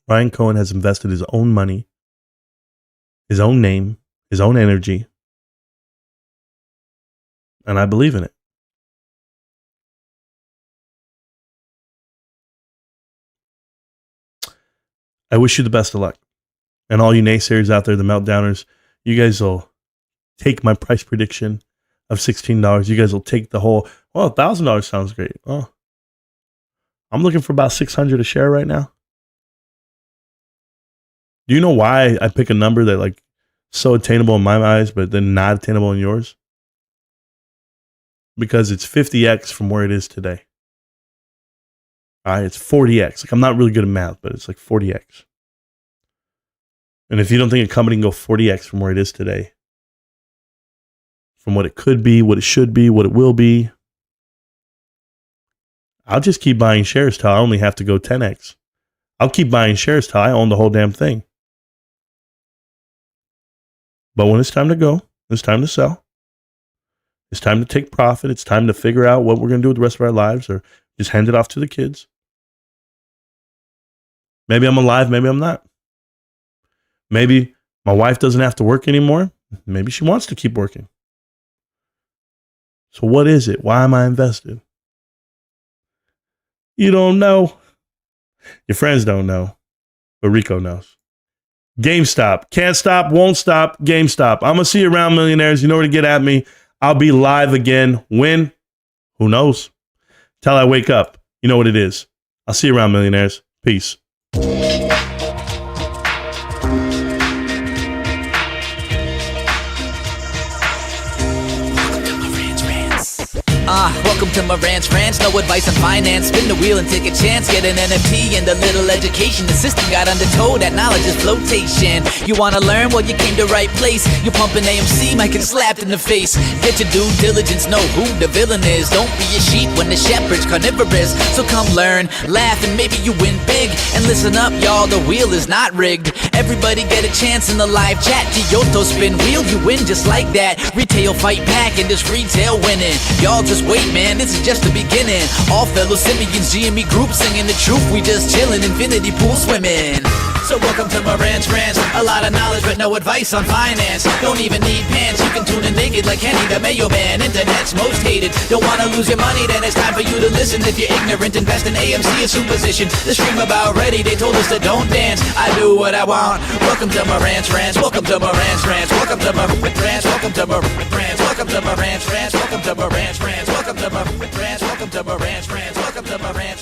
Ryan Cohen has invested his own money, his own name, his own energy, and I believe in it. I wish you the best of luck. And all you naysayers out there, the meltdowners, you guys will take my price prediction of $16. You guys will take the whole, well, $1,000 sounds great. Oh, I'm looking for about $600 a share right now. Do you know why I pick a number that like so attainable in my eyes, but then not attainable in yours? Because it's 50x from where it is today. All right, it's 40x. Like, I'm not really good at math, but it's like 40x. And if you don't think a company can go 40x from where it is today, from what it could be, what it should be, what it will be, I'll just keep buying shares till I only have to go 10x. I'll keep buying shares till I own the whole damn thing. But when it's time to go, it's time to sell. It's time to take profit. It's time to figure out what we're going to do with the rest of our lives, or just hand it off to the kids. Maybe I'm alive, maybe I'm not. Maybe my wife doesn't have to work anymore. Maybe she wants to keep working. So what is it? Why am I invested? You don't know. Your friends don't know. But Rico knows. GameStop. Can't stop, won't stop. GameStop. I'm going to see you around, millionaires. You know where to get at me. I'll be live again. When? Who knows? Till I wake up. You know what it is. I'll see you around, millionaires. Peace. Welcome to Marantz Rantz. No advice on finance. Spin the wheel and take a chance. Get an NFT and a little education. The system got undertow. That knowledge is flotation. You wanna learn? Well, you came to right place. You're pumping AMC, might get slapped in the face. Get your due diligence. Know who the villain is. Don't be a sheep when the shepherd's carnivorous. So come learn, laugh, and maybe you win big. And listen up, y'all. The wheel is not rigged. Everybody get a chance in the live chat. Kyoto spin wheel, you win just like that. Retail fight back and this retail winning. Y'all just wait, man, this is just the beginning. All fellow simians, GME group singing the truth. We just chillin', infinity pool swimming. So welcome to Marantz Rantz. A lot of knowledge but no advice on finance. Don't even need pants, you can tune in naked like Henny the Mayo Man. Internet's most hated. Don't wanna lose your money, then it's time for you to listen. If you're ignorant, invest in AMC, a superstition. The stream about ready, they told us to don't dance. I do what I want. Welcome to Marantz Rantz. Welcome to Marantz Rantz. Welcome to Marantz Rantz. Welcome to Marantz Rantz. Welcome to Marantz Rantz. Welcome to Marantz Rantz. Welcome to Marantz Rantz. Welcome to Marantz Rantz. Welcome to Marantz